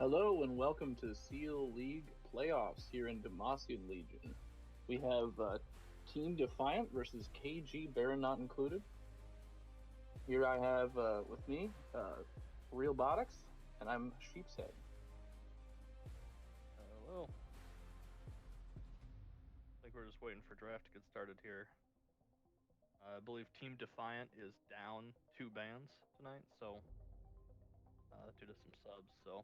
Hello and welcome to Seal League playoffs here in Demacia Legion. We have Team Defiant versus KG Baron Not Included. Here I have with me Real Botics, and I'm Sheepshead. Hello. I think we're just waiting for draft to get started here. I believe Team Defiant is down 2 bans tonight, so due to some subs, so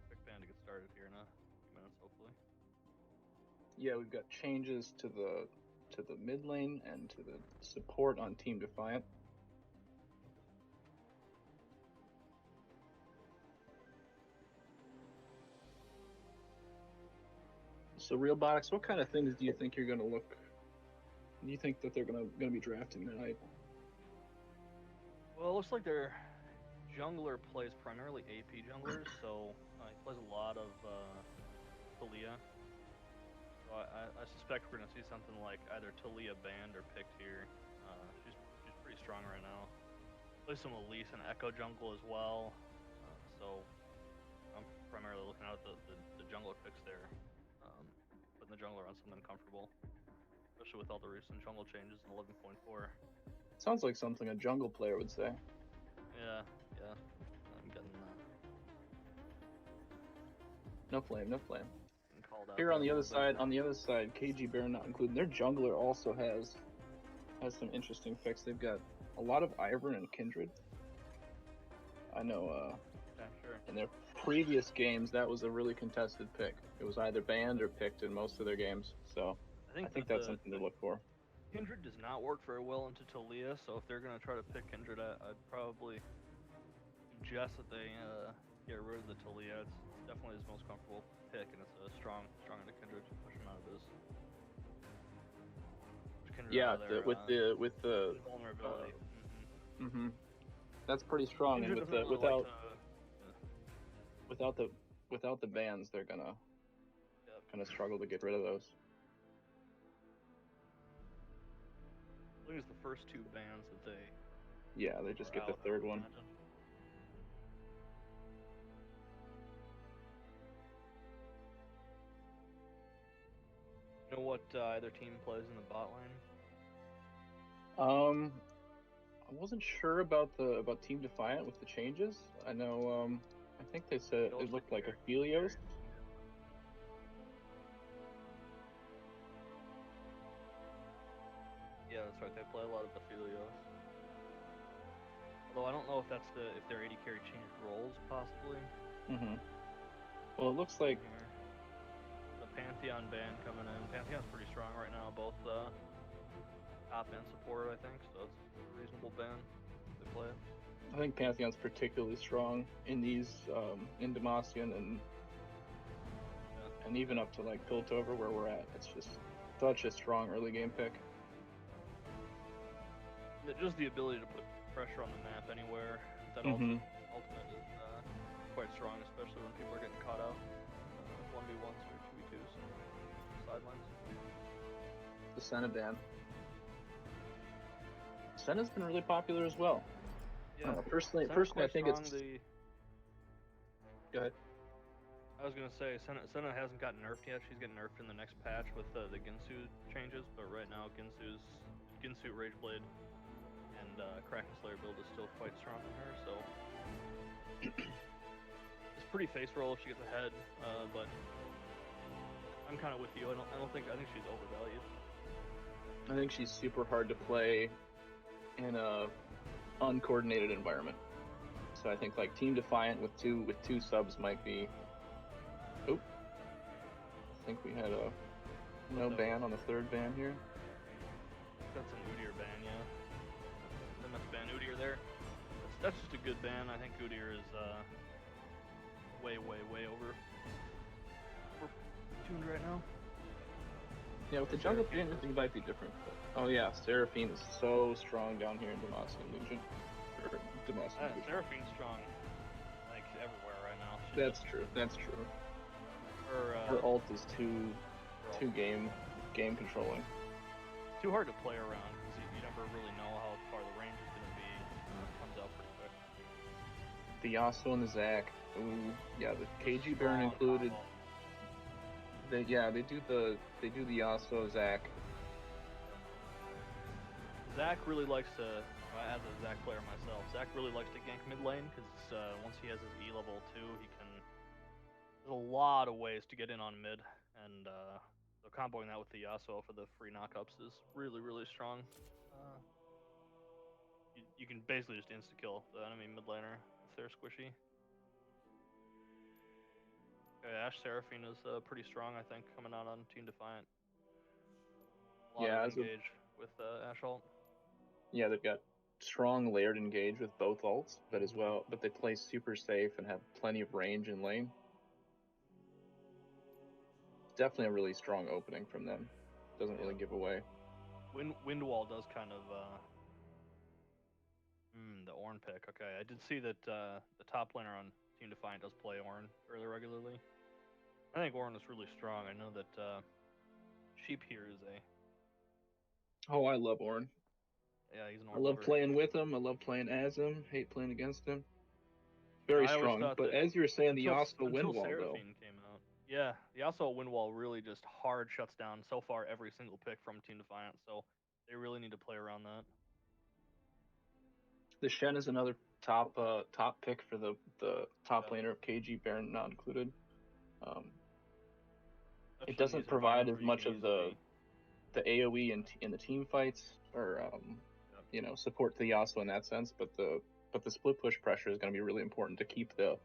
quick ban to get started here in a few minutes, hopefully. Yeah, we've got changes to the mid lane and to the support on Team Defiant. So, Real Botics, what kind of things do you think you're going to look? Do you think that they're going to be drafting tonight? Well, it looks like their jungler plays primarily AP junglers, so he plays a lot of Talia. So I suspect we're going to see something like either Talia banned or picked here. She's pretty strong right now. Plays some Elise and Echo jungle as well. So I'm primarily looking at the jungler picks there. Putting the jungler on something comfortable, especially with all the recent jungle changes in 11.4. Sounds like something a jungle player would say. Yeah, I'm getting that. No flame. Called out Here on the other side, KG Baron Not Included, their jungler also has some interesting picks. They've got a lot of Ivern and Kindred. I know sure. In their previous games, that was a really contested pick. It was either banned or picked in most of their games. So I think that's something to look for. Kindred does not work very well into Talia, so if they're going to try to pick Kindred, I'd probably suggest that they get rid of the Talia. It's definitely his most comfortable pick, and it's a strong into Kindred to push him out of his. With the vulnerability. That's pretty strong, and without the bans, they're gonna struggle to get rid of those. I think it's the first 2 bans that they. Yeah, they just get the third one. Imagine. You know what either team plays in the bot lane? I wasn't sure about Team Defiant with the changes. I know. I think they said it looked like Aphelios. Yeah, that's right. They play a lot of Aphelios. Although I don't know if that's if their AD carry changed roles, possibly. Well, it looks like the Pantheon ban coming in. Pantheon's pretty strong right now, both top and support, I think. So it's a reasonable ban if they play it. I think Pantheon's particularly strong in these in Demacia and even up to like Piltover where we're at. It's just such a strong early game pick. Just the ability to put pressure on the map anywhere. That ultimate is quite strong, especially when people are getting caught out 1v1s or 2v2s sidelines. The Senna ban. Senna's been really popular as well. Yeah. Personally, I think it's. Go ahead. I was gonna say Senna hasn't gotten nerfed yet. She's getting nerfed in the next patch with the Ginsu changes, but right now Ginsu Rageblade and Kraken Slayer build is still quite strong on her, so it's pretty face roll if she gets ahead, but I'm kind of with you. I think she's overvalued. I think she's super hard to play in a uncoordinated environment. So I think like Team Defiant with two subs might be. Oh, I think we had a no ban on the third ban here. That's an Udyr ban, yeah. They must ban Udyr there. That's just a good ban. I think Udyr is way over tuned right now. Yeah, with the jungle ban, it might be different. But, oh yeah, Seraphine is so strong down here in Demacia Legion. Seraphine's strong, like everywhere right now. That's true. Her ult is too game controlling. Too hard to play around because you never really know how far the range is going to be. The Yasuo and the Zac. Ooh, yeah, the KG Baron Strong included. combo. They do the Yasuo Zac. Zach really likes to, as a Zach player myself, Zach really likes to gank mid lane because once he has his E level 2, he can. There's a lot of ways to get in on mid, and so comboing that with the Yasuo for the free knockups is really, really strong. You can basically just insta kill the enemy mid laner if they're squishy. Okay, Ashe Seraphine is pretty strong, I think, coming out on Team Defiant. A lot of engage with Ashe ult. Yeah, they've got strong layered engage with both ults, but they play super safe and have plenty of range in lane. Definitely a really strong opening from them. Doesn't really give away. Windwall does kind of the Ornn pick. Okay, I did see that the top laner on Team Defiant does play Ornn fairly regularly. I think Ornn is really strong. I know that Sheep here is a. Oh, I love Ornn. Yeah, he's an Ornn I love lover. playing with him. I love playing as him. Hate playing against him. Very strong. But as you were saying, the Yasuo Windwall Seraphine came out. Yeah, the Yasuo Windwall really just hard shuts down so far every single pick from Team Defiant. So they really need to play around that. The Shen is another top pick for the top laner of KG Baron not included. It doesn't provide as much of the AOE in the team fights or support the Yasuo in that sense, but the split push pressure is going to be really important to keep the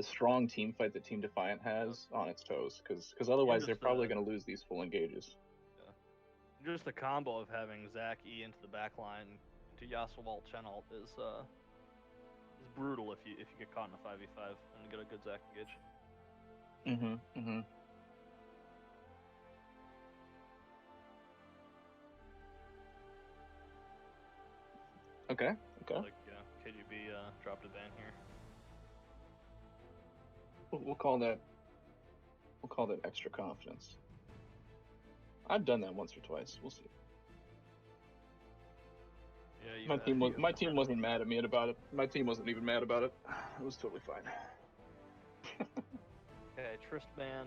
strong team fight that Team Defiant has on its toes, because otherwise they're probably going to lose these full engages. Yeah. Just the combo of having Zac E into the back line to Yasuo ult Chen ult is brutal if you get caught in a 5v5 and get a good Zac engage. Okay. Like, KGB dropped a ban here. We'll call that extra confidence. I've done that once or twice. We'll see. Yeah, my team wasn't mad at me about it. My team wasn't even mad about it. It was totally fine. Okay, Trist ban.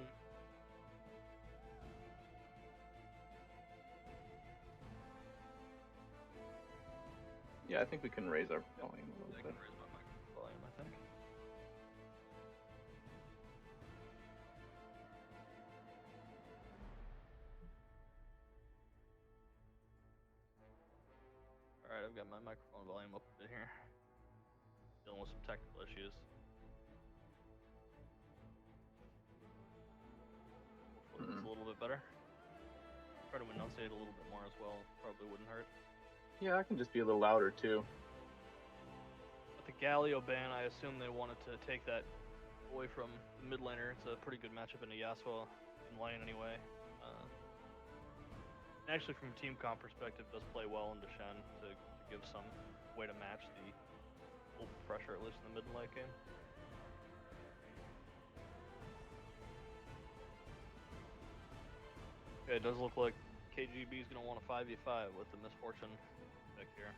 Yeah, I think we can raise our volume a little bit. I can raise my microphone volume, I think. Alright, I've got my microphone volume up a bit here. Dealing with some technical issues. Hopefully it's a little bit better. Try to enunciate a little bit more as well. Probably wouldn't hurt. Yeah, I can just be a little louder too. With the Galio ban, I assume they wanted to take that away from the mid laner. It's a pretty good matchup in a Yasuo in lane anyway. Actually, from a team comp perspective, does play well into Shen to give some way to match the full pressure, at least in the mid and late game. Okay, it does look like KGB is going to want a 5v5 with the Misfortune pick here.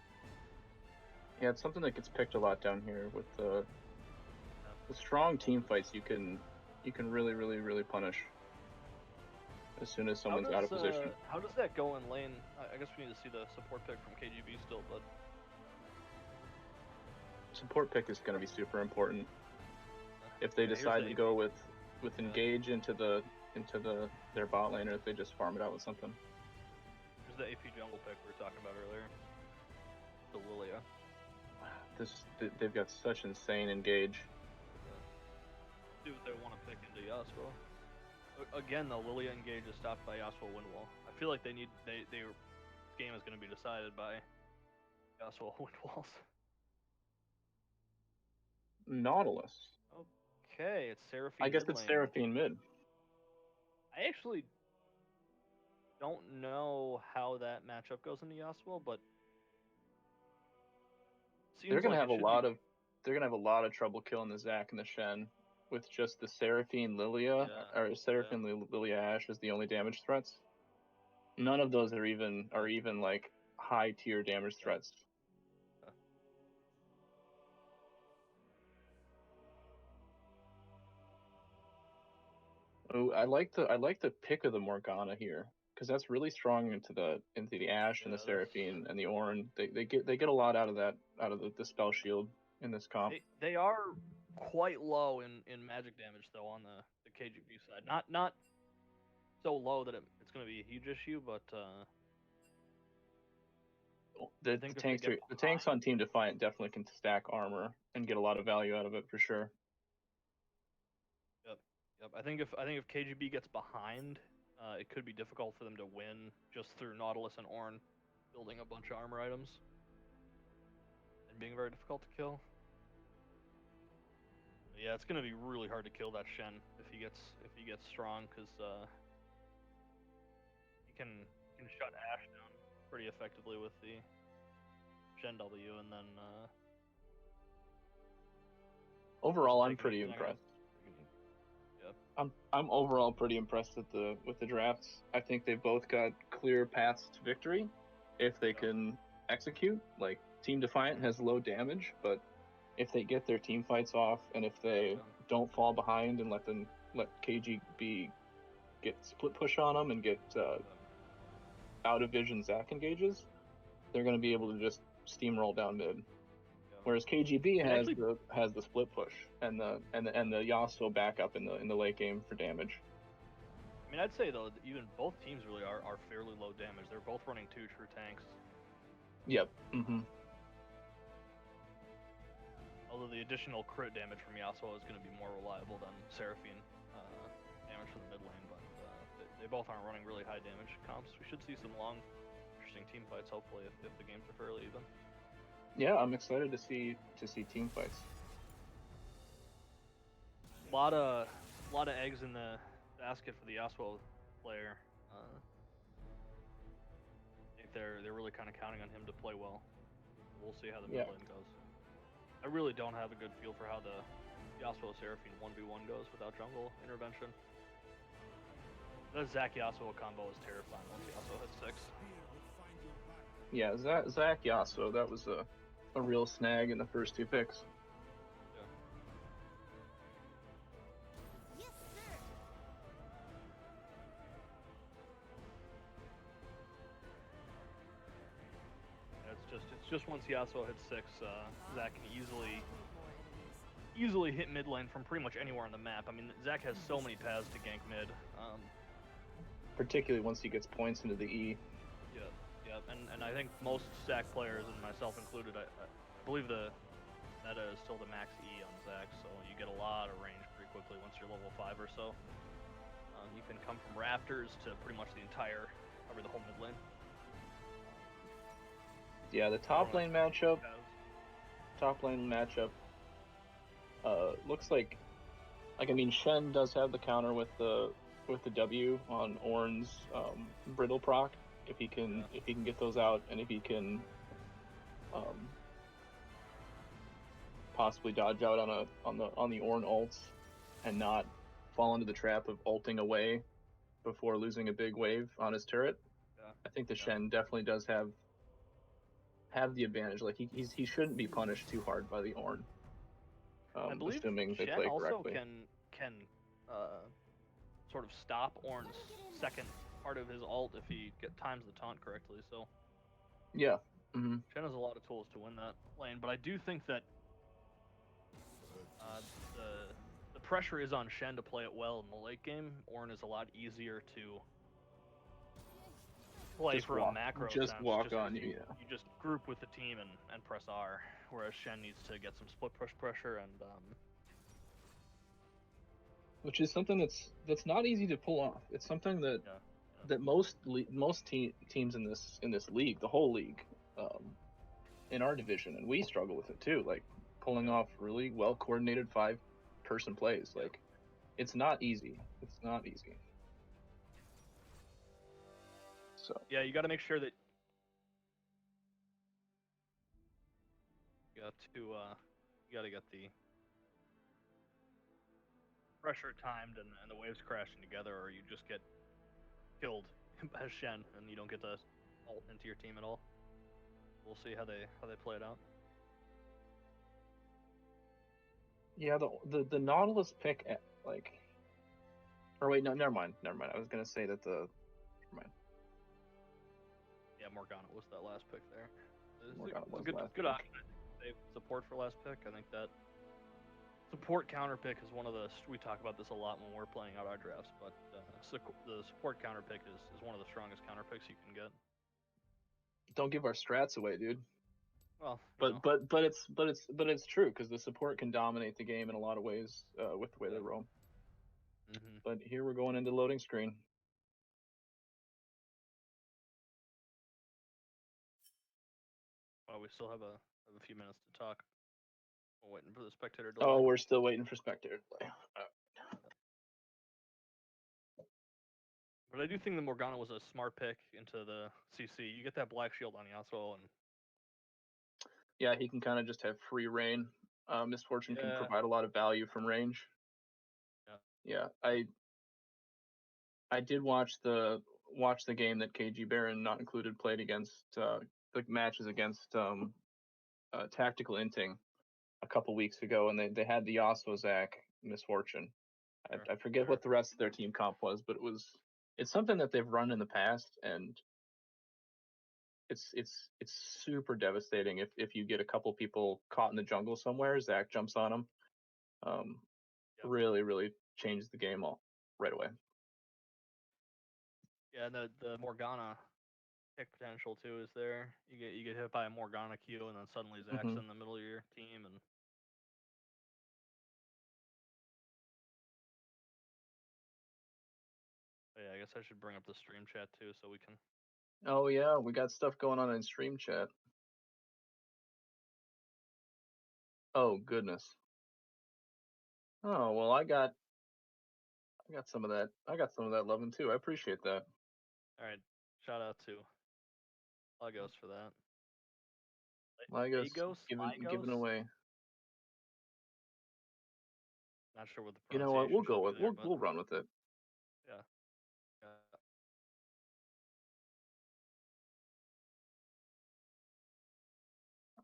Yeah, it's something that gets picked a lot down here with the strong team fights. You can really, really, really punish as soon as someone's out of position. How does that go in lane? I guess we need to see the support pick from KGB still, but support pick is going to be super important. If they decide to go with engage into their bot lane, or if they just farm it out with something. Here's the AP jungle pick we were talking about earlier. The Lilia. They've got such insane engage. See what they want to pick into Yasuo. Again, though, Lilia engage is stopped by Yasuo Windwall. I feel like this game is going to be decided by Yasuo Windwalls. Nautilus. Okay, it's Seraphine. I guess it's Seraphine mid. I actually don't know how that matchup goes into Yasuo, but they're gonna have a lot of trouble killing the Zac and the Shen with just the Seraphine Lilia or Seraphine Lilia Ashe as the only damage threats. None of those are even like high tier damage threats. Oh, I like the pick of the Morgana here because that's really strong into the Ashe and the Yeah, that's Seraphine and the Ornn. They get a lot out of that out of the spell shield in this comp. they are quite low in magic damage though on the KGB side. Not so low that it's going to be a huge issue, but I The think if they tanks get the tanks on Team Defiant definitely can stack armor and get a lot of value out of it for sure. Yep. I think if KGB gets behind, it could be difficult for them to win just through Nautilus and Ornn building a bunch of armor items and being very difficult to kill. But yeah, it's gonna be really hard to kill that Shen if he gets strong because he can shut Ashe down pretty effectively with the Shen W, and then Overall, I'm pretty impressed. Yeah. I'm overall pretty impressed with the drafts. I think they've both got clear paths to victory if they can execute. Like Team Defiant has low damage, but if they get their team fights off and if they don't fall behind and let KGB get split push on them and get out of vision Zac engages, they're going to be able to just steamroll down mid. Whereas KGB has the split push and the Yasuo backup in the late game for damage. I mean, I'd say though that even both teams really are fairly low damage. They're both running 2 true tanks. Yep. Mm-hmm. Although the additional crit damage from Yasuo is going to be more reliable than Seraphine damage from the mid lane, but they both aren't running really high damage comps. We should see some long, interesting team fights. Hopefully, if the games are fairly even. Yeah, I'm excited to see team fights. A lot of eggs in the basket for the Yasuo player. I think they're really kind of counting on him to play well. We'll see how the mid lane goes. I really don't have a good feel for how the Yasuo Seraphine 1v1 goes without jungle intervention. The Zac Yasuo combo is terrifying once Yasuo hits 6. Yeah, Zac Yasuo, that was a real snag in the first 2 picks. Yes, sir. It's just once Yasuo hits 6, Zac can easily hit mid lane from pretty much anywhere on the map. I mean, Zac has so many paths to gank mid. Particularly once he gets points into the E. Yeah, and I think most Zac players, and myself included, I believe the meta is still the max E on Zac, so you get a lot of range pretty quickly once you're level 5 or so. You can come from rafters to pretty much cover the whole mid lane. Yeah, the top lane matchup looks like I mean Shen does have the counter with the W on Ornn's brittle proc if he can get those out, and if he can possibly dodge out on the Ornn ults and not fall into the trap of ulting away before losing a big wave on his turret. I think the Shen definitely does have the advantage. Like he shouldn't be punished too hard by the Ornn. I believe assuming they Shen play also correctly. can sort of stop Ornn's second part of his ult if he times the taunt correctly. So yeah, mm-hmm. Shen has a lot of tools to win that lane, but I do think that the pressure is on Shen to play it well in the late game. Ornn is a lot easier to play for a macro sense. Walk on you. You just group with the team and press R, whereas Shen needs to get some split push pressure and which is something that's not easy to pull off. It's something that most teams in this league, the whole league, in our division, and we struggle with it too. Like pulling off really well coordinated 5-person plays. Like it's not easy. It's not easy. So yeah, you got to make sure that you got to get the pressure timed and the waves crashing together, or you just get killed by Shen and you don't get to ult into your team at all. We'll see how they play it out. yeah, the Nautilus pick, like Or wait, no, never mind. I was gonna say that the. Never mind. Yeah, Morgana was that last pick there. Morgana was good, last good pick. option. I think they support for last pick. I think that support counter pick is one of the. We talk about this a lot when we're playing out our drafts, but the support counter pick is one of the strongest counter picks you can get. Don't give our strats away, dude. Well, but it's true because the support can dominate the game in a lot of ways with the way they roam. Mm-hmm. But here we're going into loading screen. Well, we still have a few minutes to talk. We're waiting for the spectator to. Oh, we're still waiting for spectator to play. But I do think the Morgana was a smart pick into the CC. You get that black shield on Yasuo, and yeah, he can kind of just have free reign. Misfortune can provide a lot of value from range. Yeah, I did watch the game that KG Baron not included played against the matches against Tactical Inting a couple weeks ago, and they had the Yasuo Zac Misfortune. I forget what the rest of their team comp was, but it's something that they've run in the past, and it's super devastating if you get a couple people caught in the jungle somewhere. Zac jumps on them. Really changes the game all right away. Yeah, the Morgana pick potential too is there. You get hit by a Morgana Q, and then suddenly Zac's in the middle of your team, and yeah, I guess I should bring up the stream chat too, so we can. Oh yeah, we got stuff going on in stream chat. Oh goodness. Oh well, I got some of that. I got some of that loving too. I appreciate that. All right, shout out to Lagos for that. Lagos giving away. Not sure what the pronunciation. You know what? We'll go with there, we'll run with it. Yeah.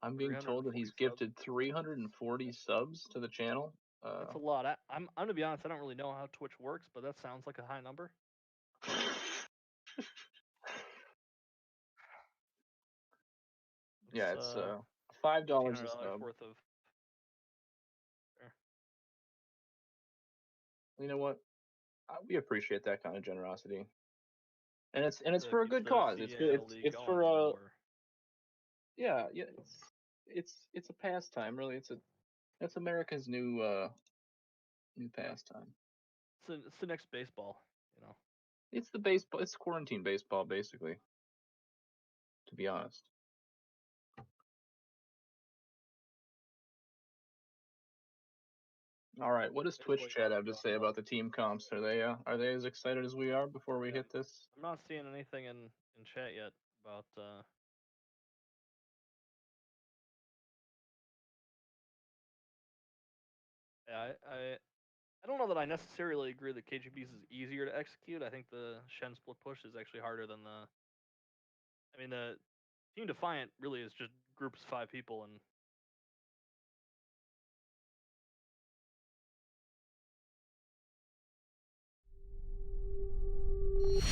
I'm being told that he's gifted 340 subs to the channel. That's a lot. I'm to be honest, I don't really know how Twitch works, but that sounds like a high number. Yeah, it's $5 a sub. Worth of. You know what? We appreciate that kind of generosity, and it's for a good cause. It's good. It's for a. Yeah, it's a pastime, really. It's America's new pastime. It's the next baseball, you know. It's the baseball. It's quarantine baseball, basically. To be honest. All right, what does Twitch chat have to say about the team comps? Are they as excited as we are before we hit this? I'm not seeing anything in chat yet about. Yeah, I don't know that I necessarily agree that KGB's is easier to execute. I think the Shen split push is actually harder than the. I mean, the Team Defiant really is just groups 5 people and.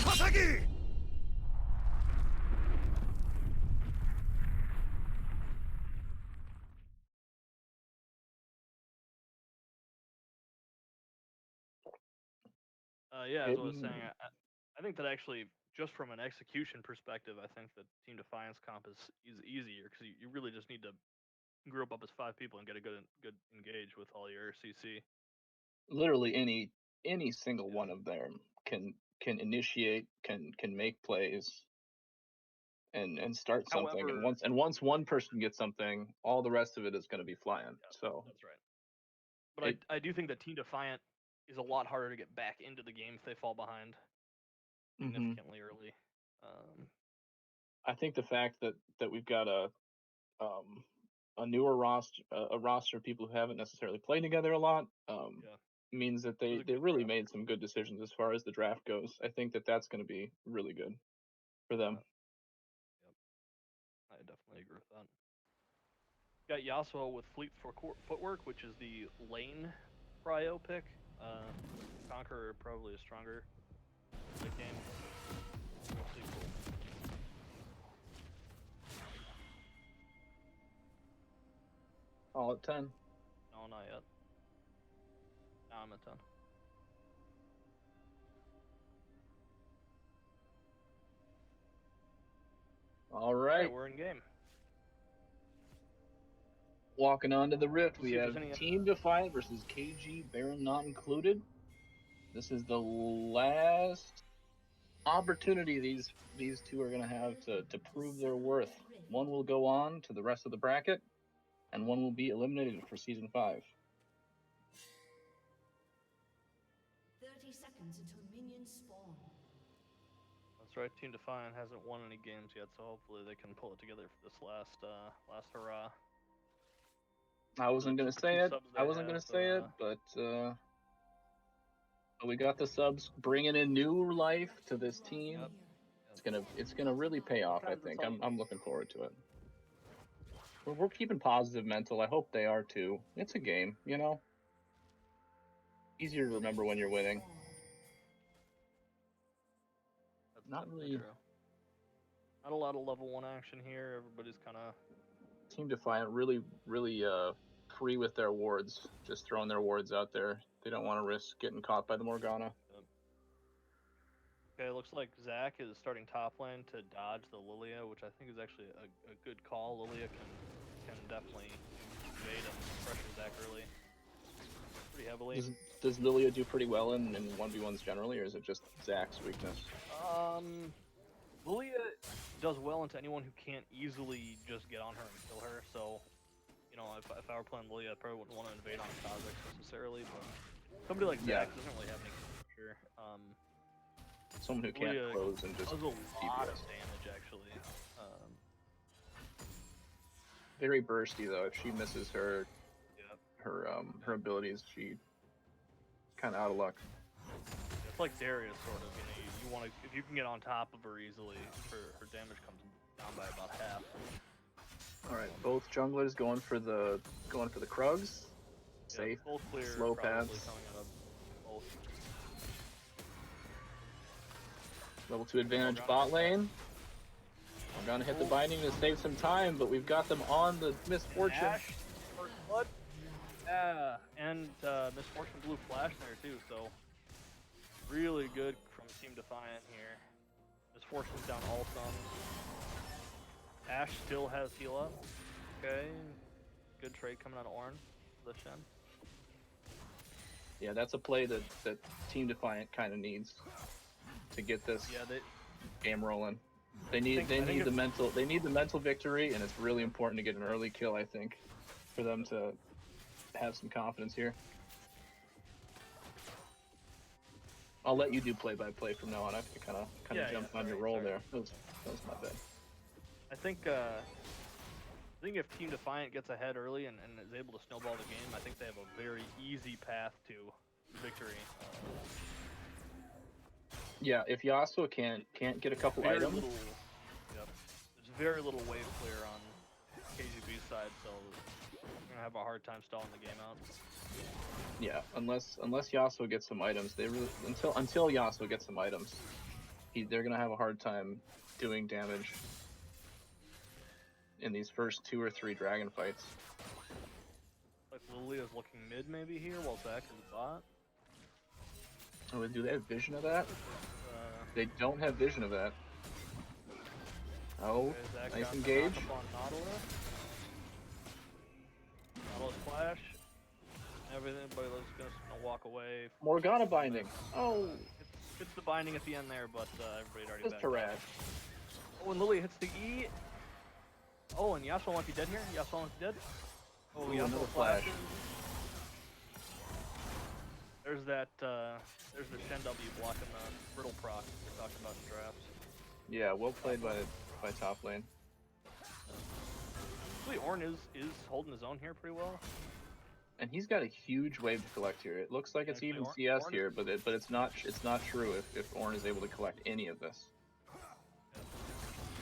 Kasagi! Yeah, as I was saying, I think that actually, just from an execution perspective, I think that Team Defiance comp is easier because you really just need to group up as 5 people and get a good engage with all your CC. Literally any single one of them can initiate, can make plays, and start something. However, and once one person gets something, all the rest of it is going to be flying. So that's right. But I do think that Team Defiant is a lot harder to get back into the game if they fall behind significantly early. I think the fact that we've got a newer roster, a roster of people who haven't necessarily played together a lot, means that they really made some good decisions as far as the draft goes. I think that's going to be really good for them. Yep, I definitely agree with that. Got Yasuo with Fleet for Footwork, which is the lane prio pick. Conqueror probably is stronger late game. We'll see. Cool. All at 10. No, not yet. Now I'm at 10. All right. We're in game. Walking on to the Rift, Let's we see if have there's any- Team Defiant versus KG, Baron not included. This is the last opportunity these two are going to have to prove their worth. One will go on to the rest of the bracket, and one will be eliminated for Season 5. 30 seconds until minions spawn. That's right. Team Defiant hasn't won any games yet, so hopefully they can pull it together for this last hurrah. I wasn't going to say it. I wasn't going to say it, have, but we got the subs bringing in new life to this team. Yep. It's gonna really pay off. I think I'm looking forward to it. We're keeping positive mental. I hope they are too. It's a game, you know. Easier to remember when you're winning. That's Not definitely really. true. Not a lot of level 1 action here. Everybody's kind of Team Defiant really free with their wards, just throwing their wards out there. They don't want to risk getting caught by the Morgana. Okay, it looks like Zach is starting top lane to dodge the Lilia, which I think is actually a good call. Lilia can definitely evade and pressure Zach early pretty heavily. Does Lilia do pretty well in 1v1s generally, or is it just Zach's weakness? Lilia does well into anyone who can't easily just get on her and kill her, so, you know, if I were playing Lilia, I probably wouldn't want to invade on Kha'Zix necessarily, but somebody like Zach doesn't really have any pressure. Someone who can't close and just does a lot DPS. of damage, actually. Very bursty though. If she misses her Yep. her abilities, she kind of out of luck. It's like Darius, sort of. You know, you want to, if you can get on top of her easily, her damage comes down by about half. All right, both junglers going for the Krugs. Safe, both clear, slow probably paths. coming out of both. Level 2 advantage bot lane. We're gonna hit the binding to save some time, but we've got them on the Misfortune. Ash, first blood. Yeah, and Misfortune blue flash there too, so really good from Team Defiant here. Misfortune's down all suns. Ash still has heal up. Okay, good trade coming out of Ornn for the Shen. Yeah, that's a play that Team Defiant kind of needs to get this game rolling. They need the mental victory, and it's really important to get an early kill, I think, for them to have some confidence here. I'll let you do play-by-play from now on. I kind of jumped on your role there. That was my bad. I think if Team Defiant gets ahead early and is able to snowball the game, I think they have a very easy path to victory. Yeah, if Yasuo can't get a couple items. There's very little wave clear on KGB's side, so we're gonna have a hard time stalling the game out. Yeah, unless Yasuo gets some items, they really until Yasuo gets some items, they're gonna have a hard time doing damage in these first 2 or 3 dragon fights. Like Lilia's looking mid maybe here, while Zach is bot. Oh, do they have vision of that? They don't have vision of that. Oh, okay, nice engage. Nautilus flash. Everybody was gonna walk away. Morgana binding. Oh, it's the binding at the end there, but everybody already just Tarad. Oh, and Lilia hits the E. Oh, and Yasuo might be dead here. Yasuo might be dead. Oh, Yasuo flash. There's that. There's the Shen W blocking the brittle proc we talked about in drafts. Yeah, well played by top lane. Actually, Ornn is holding his own here pretty well. And he's got a huge wave to collect here. It looks like it's even CS here, but it's not true if Ornn is able to collect any of this.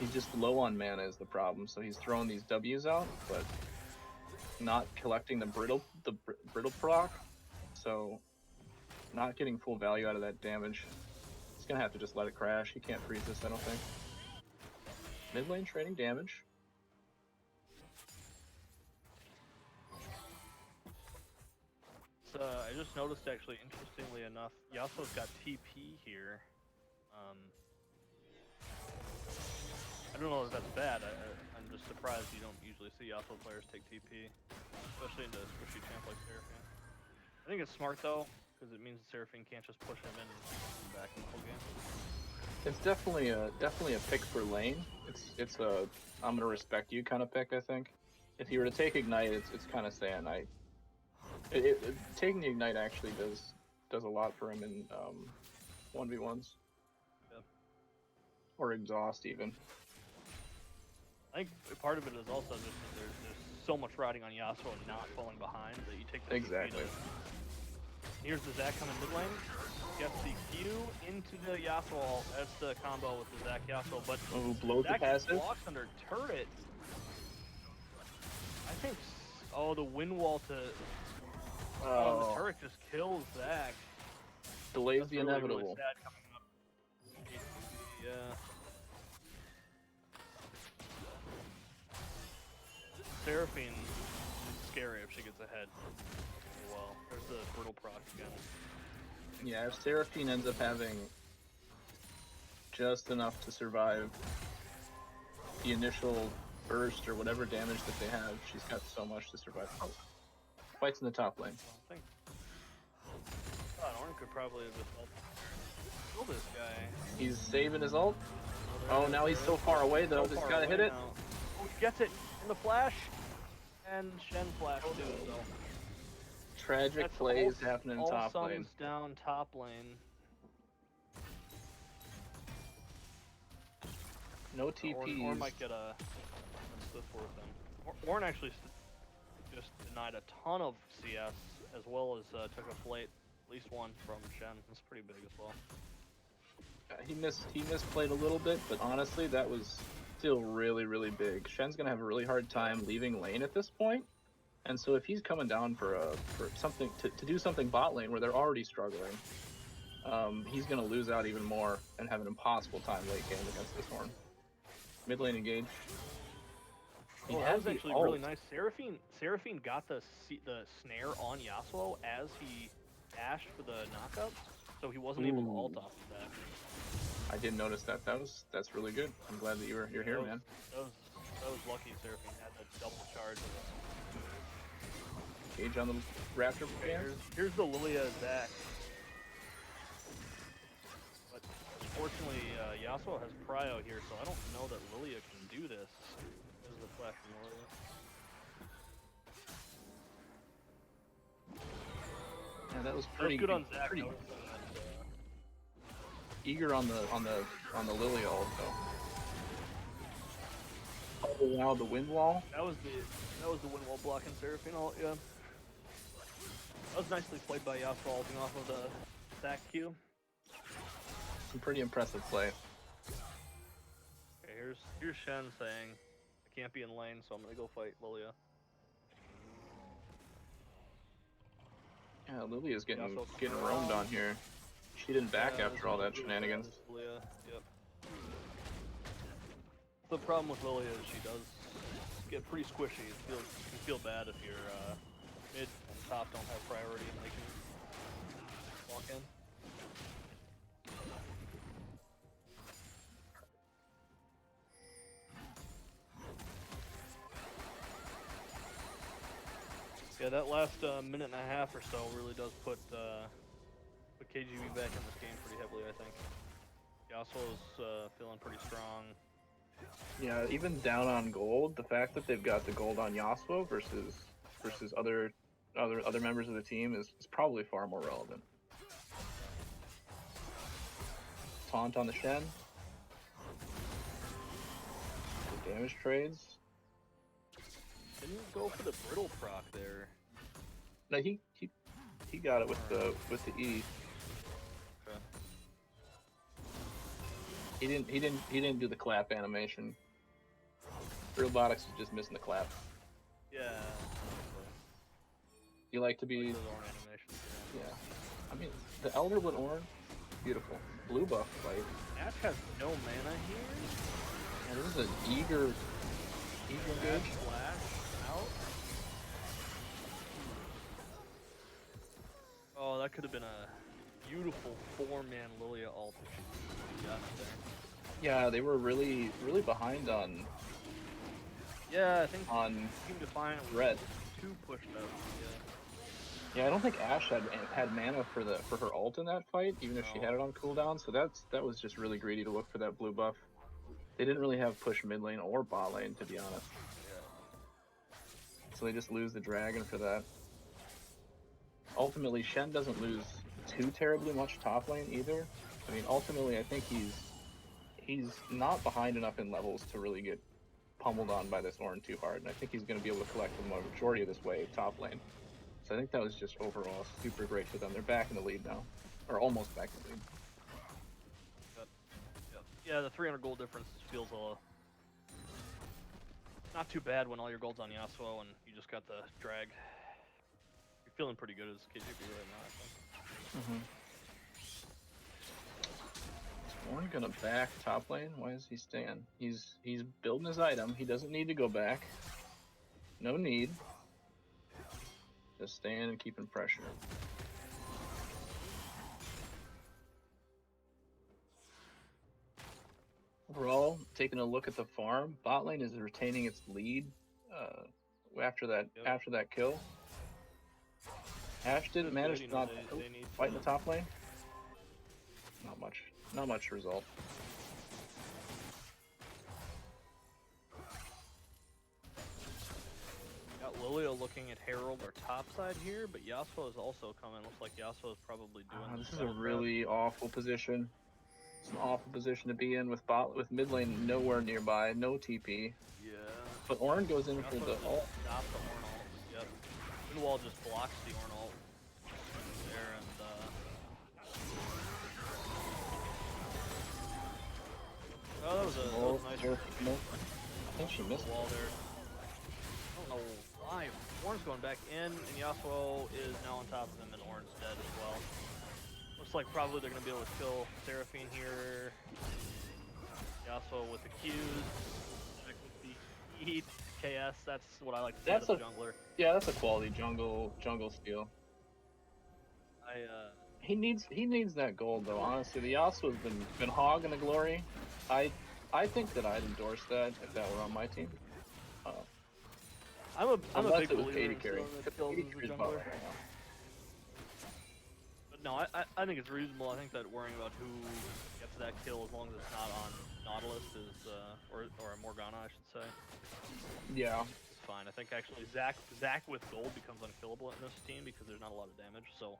He's just low on mana is the problem, so he's throwing these W's out, but not collecting the brittle proc. So not getting full value out of that damage. He's gonna have to just let it crash. He can't freeze this, I don't think. Mid lane trading damage. I just noticed, actually, interestingly enough, Yasuo's got TP here. I don't know if that's bad. I'm just surprised you don't usually see Yasuo players take TP, especially into a squishy champ like Seraphine. I think it's smart though, because it means Seraphine can't just push him in and keep him back in the whole game. It's definitely a pick for lane. It's a I'm gonna respect you kind of pick, I think. If he were to take Ignite, it's kind of saying taking the Ignite actually does a lot for him in 1v1s. Yeah. Or exhaust even. I think part of it is also just that there's so much riding on Yasuo and not falling behind that you take the Exactly. Here's the Zac coming mid lane. Gets the Q into the Yasuo ult. That's the combo with the Zac Yasuo, but Blows the passive. blocks under turret. I think. Oh, the wind wall to. Oh, the turret just kills Zac. Delays That's the really, inevitable. really sad coming up. Yeah. Seraphine is scary if she gets ahead. Well, there's the brittle proc again. Yeah, if Seraphine ends up having just enough to survive the initial burst or whatever damage that they have, she's got so much to survive. Oh. Fights in the top lane. I think Orin could probably have just kill this guy. He's saving his ult. Oh, now he's so far away though. Just gotta hit it. Now. Oh, he gets it in the flash, and Shen flash too. So tragic plays happening in top lane. Sun's down top lane. No TPs. Orin might get a Swift Force then. Orin actually just denied a ton of CS, as well as took a plate, at least one from Shen. That's pretty big as well. He misplayed a little bit, but honestly, that was still really, really big. Shen's gonna have a really hard time leaving lane at this point, and so if he's coming down for something to do something bot lane where they're already struggling, he's gonna lose out even more and have an impossible time late game against this horn. Mid lane engage. Oh, that was actually really nice. Seraphine got the snare on Yasuo as he dashed for the knockup, so he wasn't able to ult off of that. I didn't notice that. That's really good. I'm glad that you're here, man. That was lucky. Seraphine had that double charge. Engage on the Raptor. Okay, here's the Lilia Zac. But unfortunately, Yasuo has Prio here, so I don't know that Lilia can do this. There's the flash from Lilia. Yeah, that was pretty good on Zac. Pretty eager on the Lilia ult though. Oh wow, the wind wall. That was the wind wall blocking Seraphine ult, yeah. That was nicely played by Yasuo ulting off of the Zac Q. Some pretty impressive play. Okay, here's Shen saying, I can't be in lane, so I'm gonna go fight Lilia. Yeah, Lilia's getting roamed on here. She didn't back after all that shenanigans. Lilia, yep. The problem with Lilia is she does get pretty squishy. You can feel bad if your mid and top don't have priority and they can walk in. Yeah, that last minute and a half or so really does put KGB back in this game pretty heavily, I think. Yasuo's feeling pretty strong. Yeah, even down on gold, the fact that they've got the gold on Yasuo versus other members of the team is probably far more relevant. Taunt on the Shen. The damage trades. Didn't go for the brittle proc there. No, he got it with the E. Okay. He didn't do the clap animation. Robotics is just missing the clap. Yeah. You like to be Those aren't animations, yeah. I mean, the Elderwood Orange, beautiful. Blue buff fight. Ash has no mana here. Yeah, this is an eager Ash engage. flash out. Oh, that could have been a beautiful 4-man Lilia ult if she got it there. Yeah, they were really behind on Yeah, I think on Team Defiant was red. too pushed up. Yeah, I don't think Ash had mana for her ult in that fight, even if she No. had it on cooldown. So that was just really greedy to look for that blue buff. They didn't really have push mid lane or bot lane, to be honest. Yeah. So they just lose the dragon for that. Ultimately, Shen doesn't lose too terribly much top lane either. I mean, ultimately, I think he's not behind enough in levels to really get pummeled on by this Ornn too hard, and I think he's going to be able to collect the majority of this wave top lane. So I think that was just overall super great for them. They're back in the lead now, or almost back in the lead. Yep. Yeah, the 300 gold difference feels not too bad when all your gold's on Yasuo and you just got the drag. You're feeling pretty good as KGB right now, I think. Is Ornn gonna back top lane? Why is he staying? He's building his item. He doesn't need to go back. No need. Just staying and keeping pressure. Overall, taking a look at the farm, bot lane is retaining its lead after that kill. Ash didn't manage to not fight in the top lane. Not much result. Got Lilia looking at Herald or top side here, but Yasuo is also coming. Looks like Yasuo is probably doing This is a really awful position. It's an awful position to be in with mid lane nowhere nearby, no TP. Yeah. But Ornn goes in for the ult. Stop the Ornn ult. Yep. Windwall just blocks the Ornn ult there, and oh, that was a nice. I think she missed the wall there. I don't know why. Ornn's going back in, and Yasuo is now on top of him, and Ornn's dead as well. Looks like probably they're going to be able to kill Seraphine here. Yasuo with the Qs. Jack with the heat. KS, that's what I like to see as a jungler. Yeah, that's a quality jungle steal. He needs that gold though, honestly. The Yasuo's been hogging the glory. I think that I'd endorse that if that were on my team. I'm a big believer in kills as a jungler. But no, I think it's reasonable. I think that worrying about who gets that kill as long as it's not on Nautilus is or Morgana, I should say. Yeah. It's fine. I think actually Zac with gold becomes unkillable in this team because there's not a lot of damage, so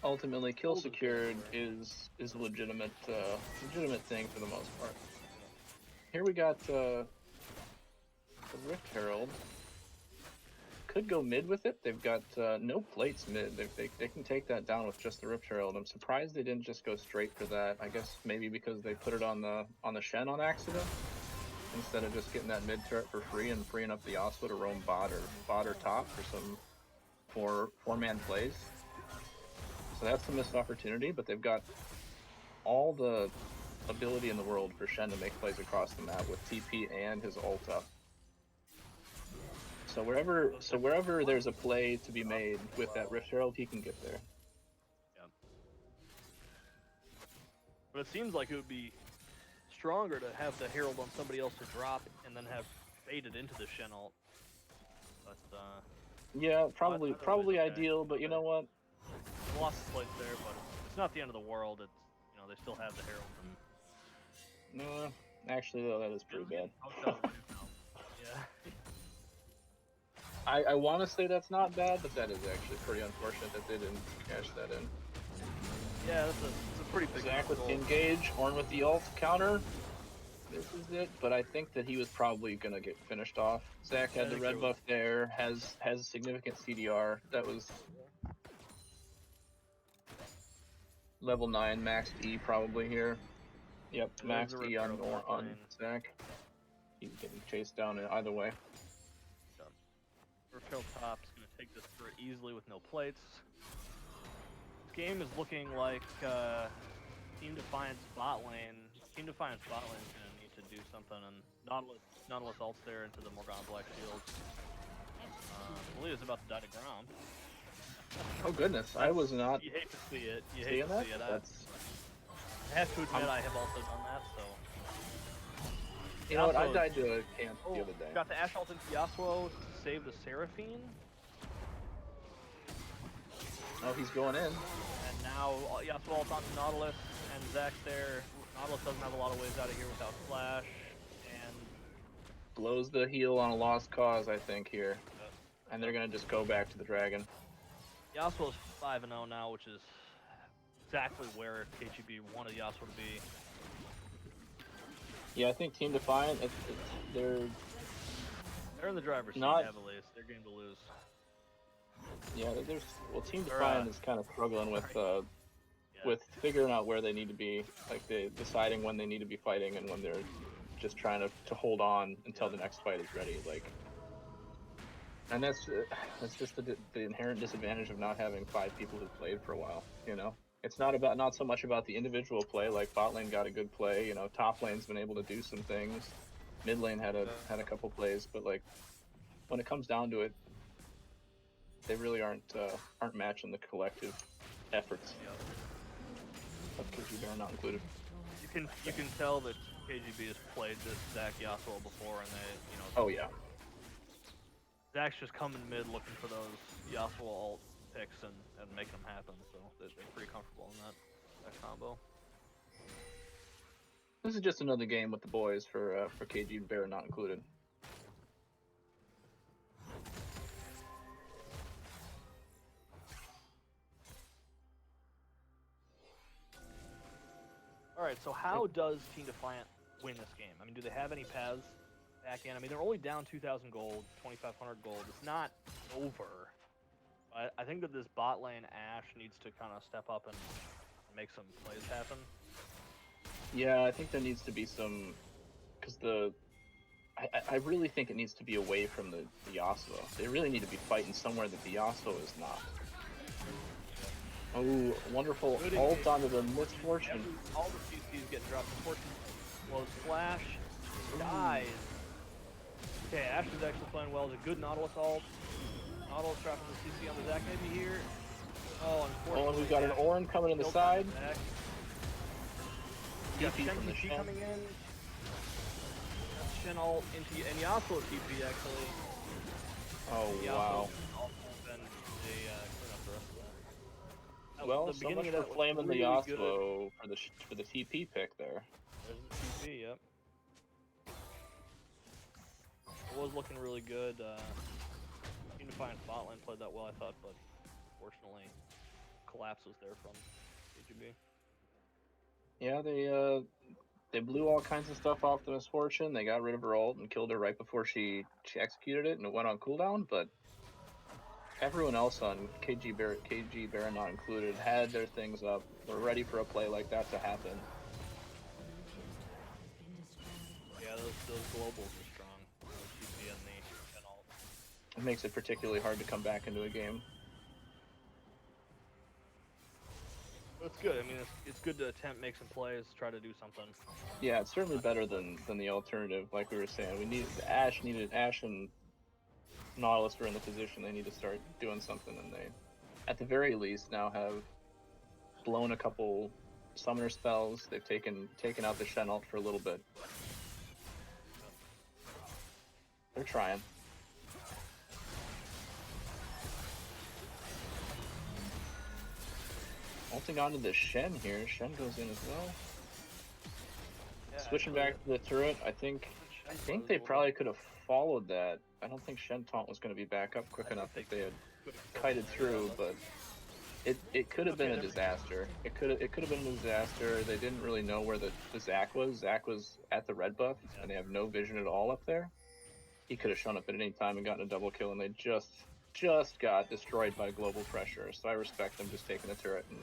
ultimately kill secured is a legitimate thing for the most part. Here we got the Rift Herald. Could go mid with it. They've got no plates mid. They can take that down with just the Rift Herald. I'm surprised they didn't just go straight for that. I guess maybe because they put it on the Shen on accident instead of just getting that mid turret for free and freeing up the Yasuo to roam bot or top for some four-man plays. So that's a missed opportunity, but they've got all the ability in the world for Shen to make plays across the map with TP and his ult up. So wherever there's a play to be made with that Rift Herald, he can get there. Yeah. But it seems like it would be stronger to have the Herald on somebody else to drop and then have faded into the Shen ult. But yeah, probably ideal, but you know what? Lost the plates there, but it's not the end of the world. It's they still have the Herald. No, actually though, that is pretty bad. Yeah. I want to say that's not bad, but that is actually pretty unfortunate that they didn't cash that in. Yeah, that's a pretty big Zac with engage, Ornn with the ult counter. This is it, but I think that he was probably gonna get finished off. Zac had the red buff there, has significant CDR. That was level 9 max E probably here. Yep, max E on Zac. He's getting chased down either way. Rift Herald top's gonna take this through easily with no plates. game is looking like Team Defiant's bot lane. Team Defiant's bot lane is gonna need to do something, and Nautilus ults there into the Morgana Black Shield. Malia's about to die to ground. Oh goodness, I was not You hate to see it. You hate seeing to that. see it. That's, I have to admit, I have also done that. So. you know what? I Yasuo- died to a camp the other day. Got the Ashe ult into Yasuo to save the Seraphine. Oh, he's going in. And now Yasuo ult onto Nautilus, and Zach's there. Nautilus doesn't have a lot of ways out of here without Flash, and Blows the heal on a lost cause, I think, here. And they're gonna just go back to the dragon. Yasuo's 5-0 now, which is exactly where KGB wanted Yasuo to be. Yeah, I think Team Defiant, they're They're in the driver's seat Not- heavily. It's their game to lose. yeah, there's well, Team They're, Defiant is kind of struggling with Yeah. with figuring out where they need to be, like they deciding when they need to be fighting and when they're just trying to hold on until the next fight is ready. Like, and that's just the inherent disadvantage of not having 5 people who played for a while. You know, it's not so much about the individual play. Like bot lane got a good play. You know, top lane's been able to do some things. Mid lane had a couple plays, but like when it comes down to it, they really aren't matching the collective efforts. Of KG Bear not included. You can tell that KGB has played this Zach Yasuo before, and they, you know. Oh yeah. Zach's just coming mid looking for those Yasuo ult picks and making them happen, so they're pretty comfortable in that combo. This is just another game with the boys for KG Bear not included. Alright, so how does Team Defiant win this game? I mean, do they have any paths back in? I mean, they're only down 2,000 gold, 2,500 gold. It's not over. But I think that this bot lane Ashe needs to kind of step up and make some plays happen. Yeah, I think there needs to be some, because I really think it needs to be away from the Yasuo. They really need to be fighting somewhere that the Yasuo is not. Oh, wonderful Good ult engage. onto the Misfortune. All the CCs getting dropped. Misfortune blows Flash, dies. Okay, Ashe is actually playing well. It's a good Nautilus ult. Nautilus dropping the CC on the Zach maybe here. Oh, unfortunately. Oh, and we've got an Ashe Ornn coming in the killed side. Zach. We got TP Shen from the TP Shen. coming in. Shen ult into and Yasuo TP actually. Oh, Yasuo wow. ult, and they clean up the rest of that. Well, the so beginning much of for that was flaming the really good. Yasuo for the TP pick there. There's the TP, yep. It was looking really good. Team Defiant bot lane played that well, I thought, but unfortunately, collapse was there from KGB. Yeah, they blew all kinds of stuff off the Misfortune. They got rid of her ult and killed her right before she executed it, and it went on cooldown. But everyone else on KG Baron not included had their things up. Were ready for a play like that to happen. Yeah, those globals are strong. The TP and the ult. It makes it particularly hard to come back into a game. But it's good. I mean, it's good to attempt, make some plays, try to do something. Yeah, it's certainly better than the alternative. Like we were saying, we needed Ashe and Nautilus were in the position they need to start doing something, and they, at the very least, now have blown a couple summoner spells. They've taken out the Shen ult for a little bit. They're trying. Ulting onto the Shen here. Shen goes in as well. Yeah, Switching actually, back to the turret, I think they probably could have followed that. I don't think Shen Taunt was going to be back up quick enough if they had kited through, but it could have been a disaster. It could have been a disaster. They didn't really know where the Zach was. Zach was at the red buff, and they have no vision at all up there. He could have shown up at any time and gotten a double kill, and they just got destroyed by global pressure. So I respect them just taking the turret and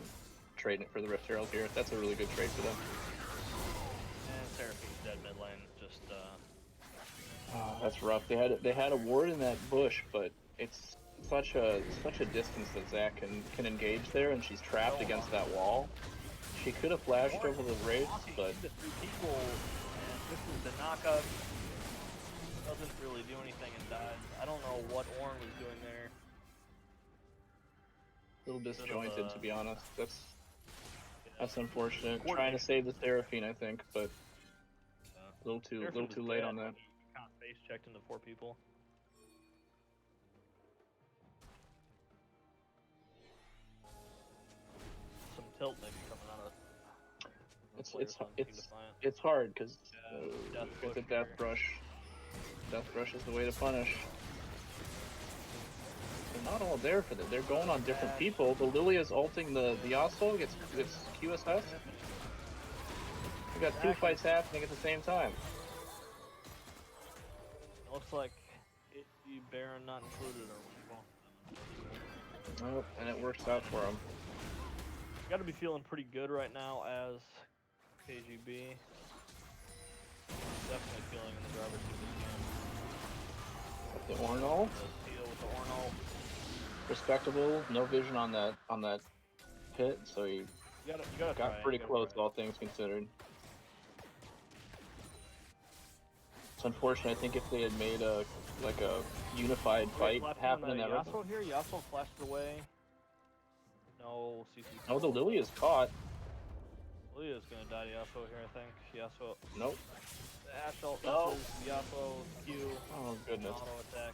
trading it for the Rift Herald here. That's a really good trade for them. And Seraphine's dead mid lane. Just Oh, that's rough. They had a ward in that bush, but it's such a distance that Zach can engage there, and she's trapped against that wall. She could have flashed over the wraiths, but the 3 people, and this is the knockup. Doesn't really do anything and dies. I don't know what Ornn was doing there. a little disjointed, to be honest. That's Yeah. unfortunate. Trying to save the Seraphine, I think, but a little too late on that. He kind of face checked into 4 people. Some tilt maybe coming out of. It's hard because Death the Death Brush. Death Brush is the way to punish. They're not all there for that. They're going on different people. The Lilia's ulting the Yasuo gets QSS. We got 2 fights happening at the same time. Looks like the Baron not included or Oh, and it works out for him. Got to be feeling pretty good right now as KGB. Definitely feeling in the driver's seat With the Ornal. With the Ornal. Respectable. No vision on that pit, so he got pretty close, all things considered. It's unfortunate. I think if they had made a unified fight happen in that round. Yasuo here. Yasuo flashed away. No CC. Oh, the Lilia's caught. Lilia's gonna die to Yasuo here, I think. Yasuo. Nope. The Ash ult misses. Yasuo Q. Oh goodness. Auto attack.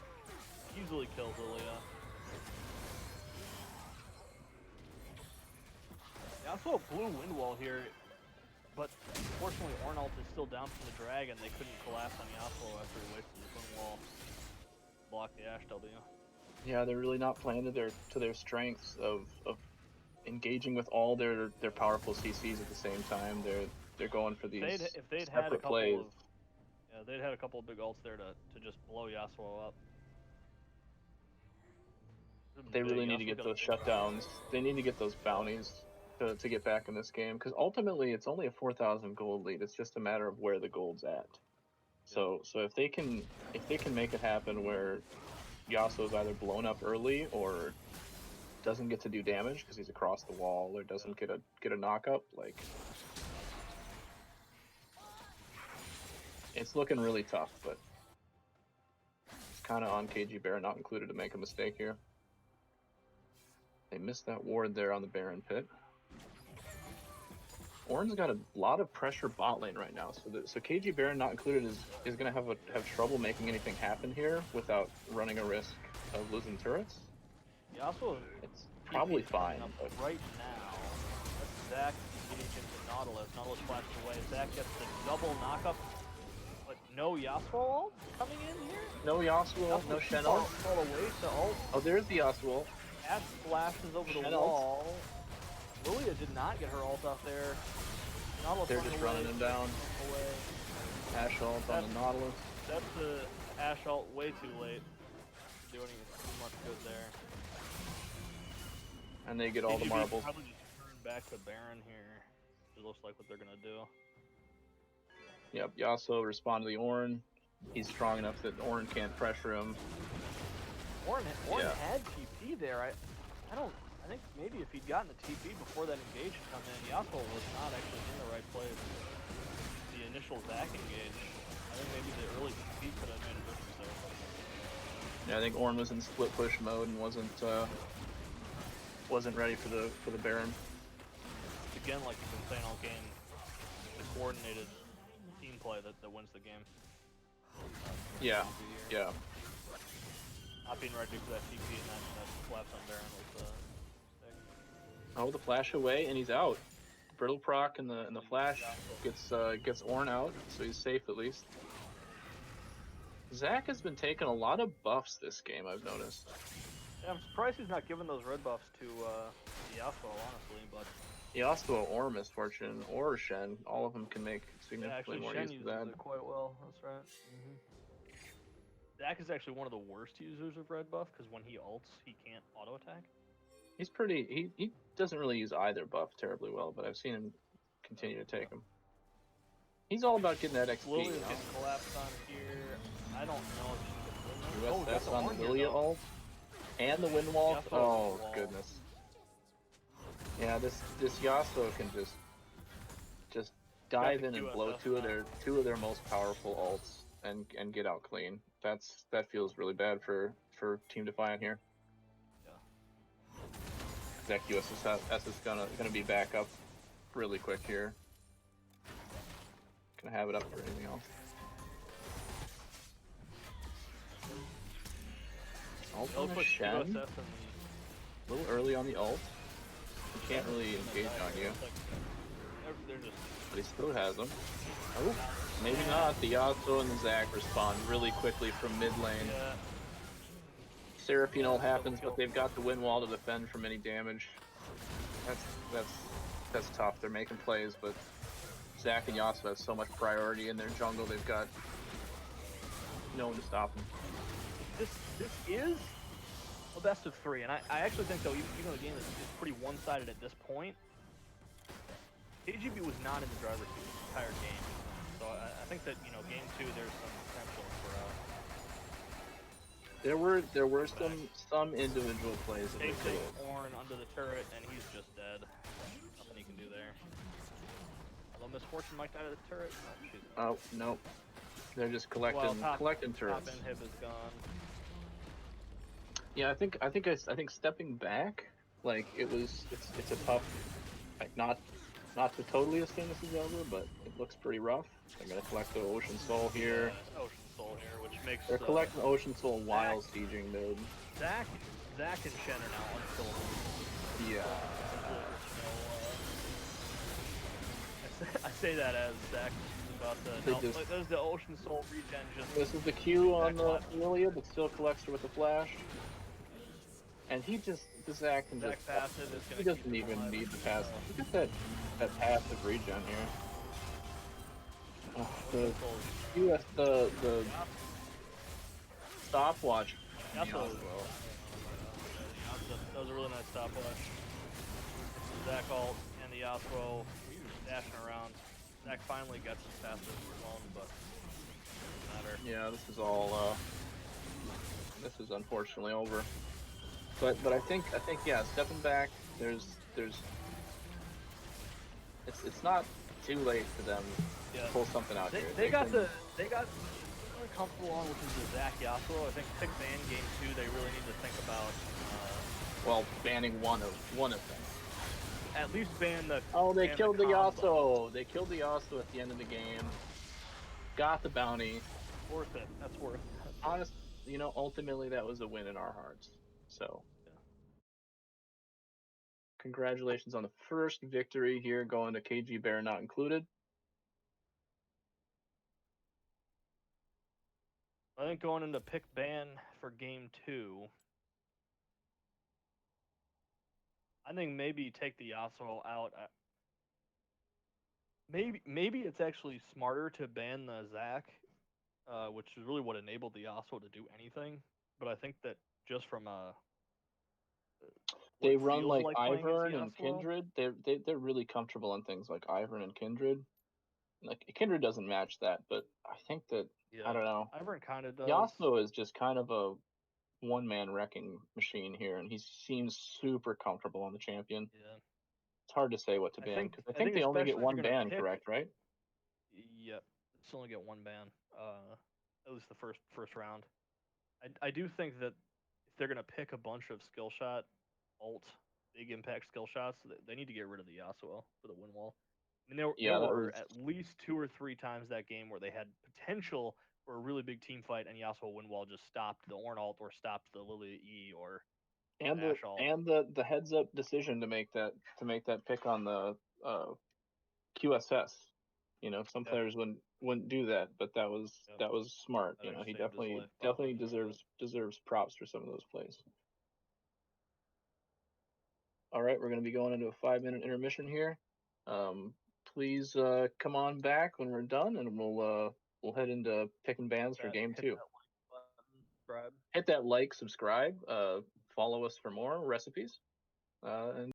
Easily kills Lilia. Yasuo blew wind wall here, but unfortunately Ornalt is still down from the dragon. They couldn't collapse on Yasuo after he wasted the wind wall. Block the Ash W. Yeah, they're really not playing to their strengths of engaging with all their powerful CCs at the same time. They're going for these if they'd separate had a couple plays. They'd had a couple of big ults there to just blow Yasuo up. They really need to get those shutdowns. They need to get those bounties to get back in this game, because ultimately it's only a 4,000 gold lead. It's just a matter of where the gold's at. So if they can make it happen where Yasuo's either blown up early or doesn't get to do damage because he's across the wall, or doesn't get a knock up, like, it's looking really tough. But it's kind of on KG Baron not included to make a mistake here. They missed that ward there on the Baron pit. Ornn's got a lot of pressure bot lane right now, so KG Baron not included is going to have trouble making anything happen here without running a risk of losing turrets. Yasuo, it's probably fine. But right now, that's Zach getting into Nautilus. Nautilus flashed away. Zach gets the double knockup, but no Yasuo ult coming in here? No Yasuo, no Shen ult. Oh, there's the Yasuo. Ash flashes over the wall. Lilia did not get her ult out there. Nautilus They're just running him down. Ash ult on the Nautilus. That's the Ash ult way too late. Doing too much good there. And they get all the marbles. Probably just turn back to Baron here. It looks like what they're gonna do. Yep, Yasuo respond to the Ornn. He's strong enough that Ornn can't pressure him. Ornn had TP there. I think maybe if he'd gotten the TP before that engage had come in, Yasuo was not actually in the right place. The initial Zac engage. I think maybe the early TP could have made a difference there. Yeah, I think Ornn was in split push mode and wasn't ready for the Baron. Again, like you've been saying all game, the coordinated team play that wins the game. Yeah. Not being ready for that TP and that collapse on Baron was mistake. Oh, the flash away and he's out. Brittle proc and the flash gets Ornn out, so he's safe at least. Zach has been taking a lot of buffs this game, I've noticed. Yeah, I'm surprised he's not giving those red buffs to Yasuo, honestly, but... Yasuo or Misfortune or Shen, all of them can make significantly more use of that. Shen uses it quite well, that's right. Zach is actually one of the worst users of red buff, because when he ults, he can't auto-attack. He's he doesn't really use either buff terribly well, but I've seen him continue to take them. He's all about getting that XP. Lilia's getting collapsed on here. I don't know if she can win this. That's on the Lilia ult. And the wind wall. Yasuo's Oh wall. goodness. Yeah, this Yasuo can just dive the in and blow QSS two of their most powerful ults and get out clean. That feels really bad for Team Defiant here. Yeah. That QSS is gonna be back up really quick here. Gonna have it up for anything else. Ult on the Shen. A little early on the ult. He can't really engage on you. But he still has him. Oh, maybe not. The Yasuo and the Zac respond really quickly from mid lane. Yeah. Seraphine ult happens, but they've got the wind wall to defend from any damage. That's tough. They're making plays, but Zac and Yasuo have so much priority in their jungle. They've got no one to stop them. This is a best of 3, and I actually think though even though the game is pretty one-sided at this point, KGB was not in the driver's seat the entire game. So I think that game 2 there's some potential for There were some individual plays that they Take could. Ornn under the turret and he's just dead. Nothing he can do there. Although Misfortune might die to the turret. Oh nope. They're just collecting turrets. Top inhib is gone. Yeah, I think stepping back, like it's a tough, like not to totally assume this is over, but it looks pretty rough. They're gonna collect the Ocean Soul here. Ocean Soul here, which makes they're collecting Ocean Soul while sieging mid. Zac and Shen are now unkillable. Yeah. I say that as Zac is about to. There's the Ocean Soul regen. This is the Q on the Lilia, but still collects her with the flash. And the Zac can just. He doesn't even need the passive. Look at that passive regen here. Oh, the stopwatch. That was a really nice stopwatch. Zac ult and the Yasuo dashing around. Zac finally gets his passive alone, but doesn't matter. Yeah, this is all. This is unfortunately over. But I think yeah, stepping back, there's it's not too late for them to pull something out here. They got really comfortable on, which is the Zac Yasuo. I think pick ban game 2. They really need to think about banning one of them. At least ban the. Oh, they killed the Yasuo. They killed the Yasuo at the end of the game. Got the bounty. Worth it. That's worth it. Honestly, ultimately that was a win in our hearts. So. Congratulations on the first victory here, going to KG Bear not included. I think going into pick ban for game 2, I think maybe take the Yasuo out. Maybe it's actually smarter to ban the Zac, which is really what enabled the Yasuo to do anything. But I think that just from they run like Ivern and Kindred. They're really comfortable on things like Ivern and Kindred. Like Kindred doesn't match that, but I think that I don't know. Ivern kind of does. Yasuo is just kind of a one-man wrecking machine here, and he seems super comfortable on the champion. Yeah. It's hard to say what to ban because I think they only get one ban, correct? Right? Yep, it's only get one ban. At least the first round. I do think that if they're gonna pick a bunch of skill shot, ult, big impact skill shots, they need to get rid of the Yasuo for the win wall. I mean, there were at least 2 or 3 times that game where they had potential for a really big team fight, and Yasuo win wall just stopped the Ornn ult or stopped the Lilia E or Ashe ult. And the heads up decision to make that pick on the QSS. Some players wouldn't do that, but that was smart. He definitely deserves props for some of those plays. All right, we're going to be going into a 5-minute intermission here. Please come on back when we're done, and we'll head into picking bans for game 2. Hit that like, subscribe, follow us for more recipes, and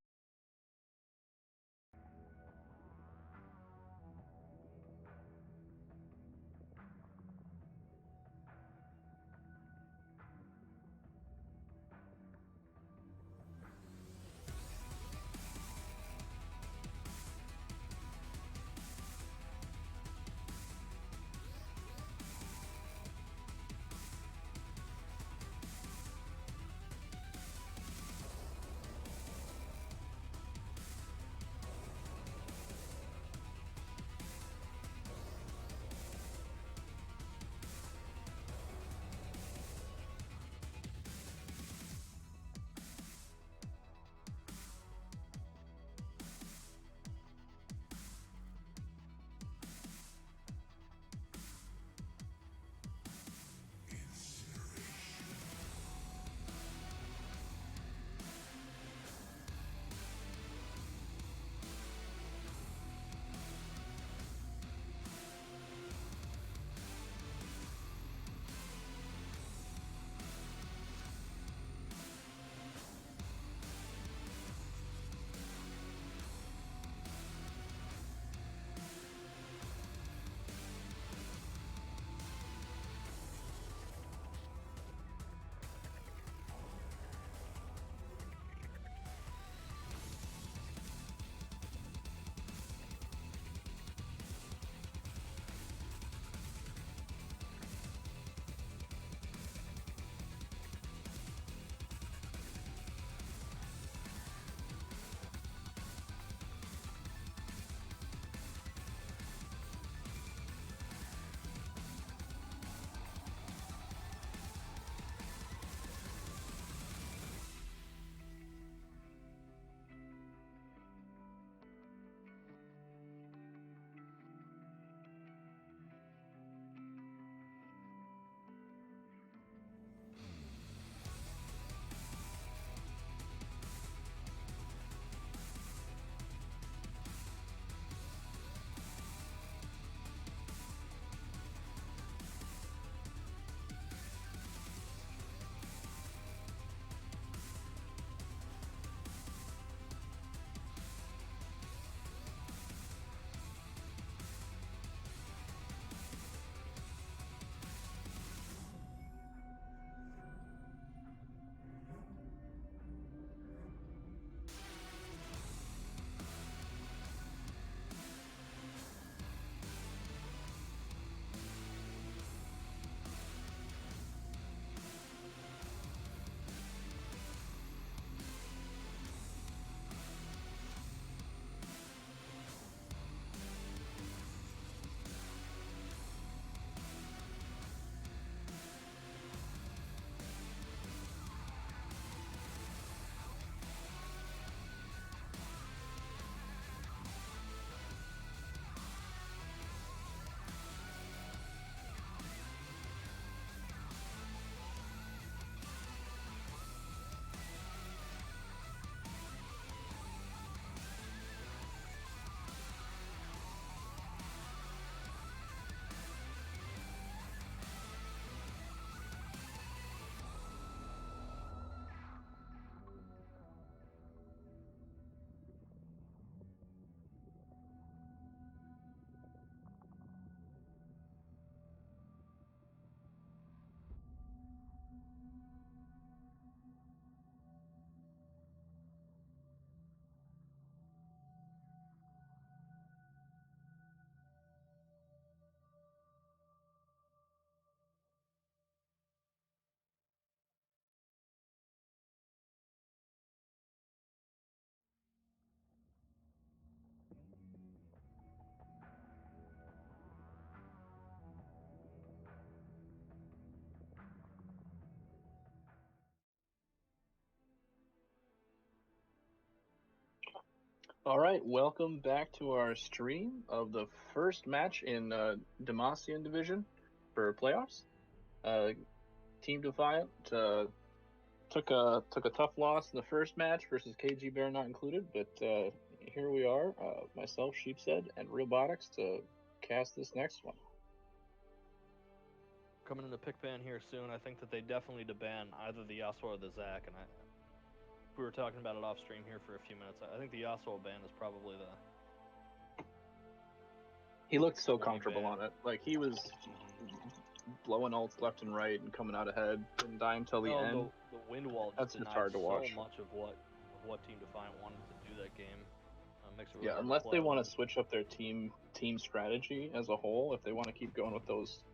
All right, welcome back to our stream of the first match in Demacia division for playoffs. Team Defiant took a tough loss in the first match versus KG Bear not included, but here we are, myself, Sheepshead, and Realbotics to cast this next one. Coming into pick ban here soon, I think that they definitely need to ban either the Yasuo or the Zac, and we were talking about it off stream here for a few minutes. I think the Yasuo ban is probably the. He looked so comfortable on it. Like, he was blowing ults left and right and coming out ahead, didn't die until the end. The wind wall just denied hard to watch. So much of what Team Defiant wanted to do that game. Makes it really yeah, unless they want to switch up their team strategy as a whole, if they want to keep going with those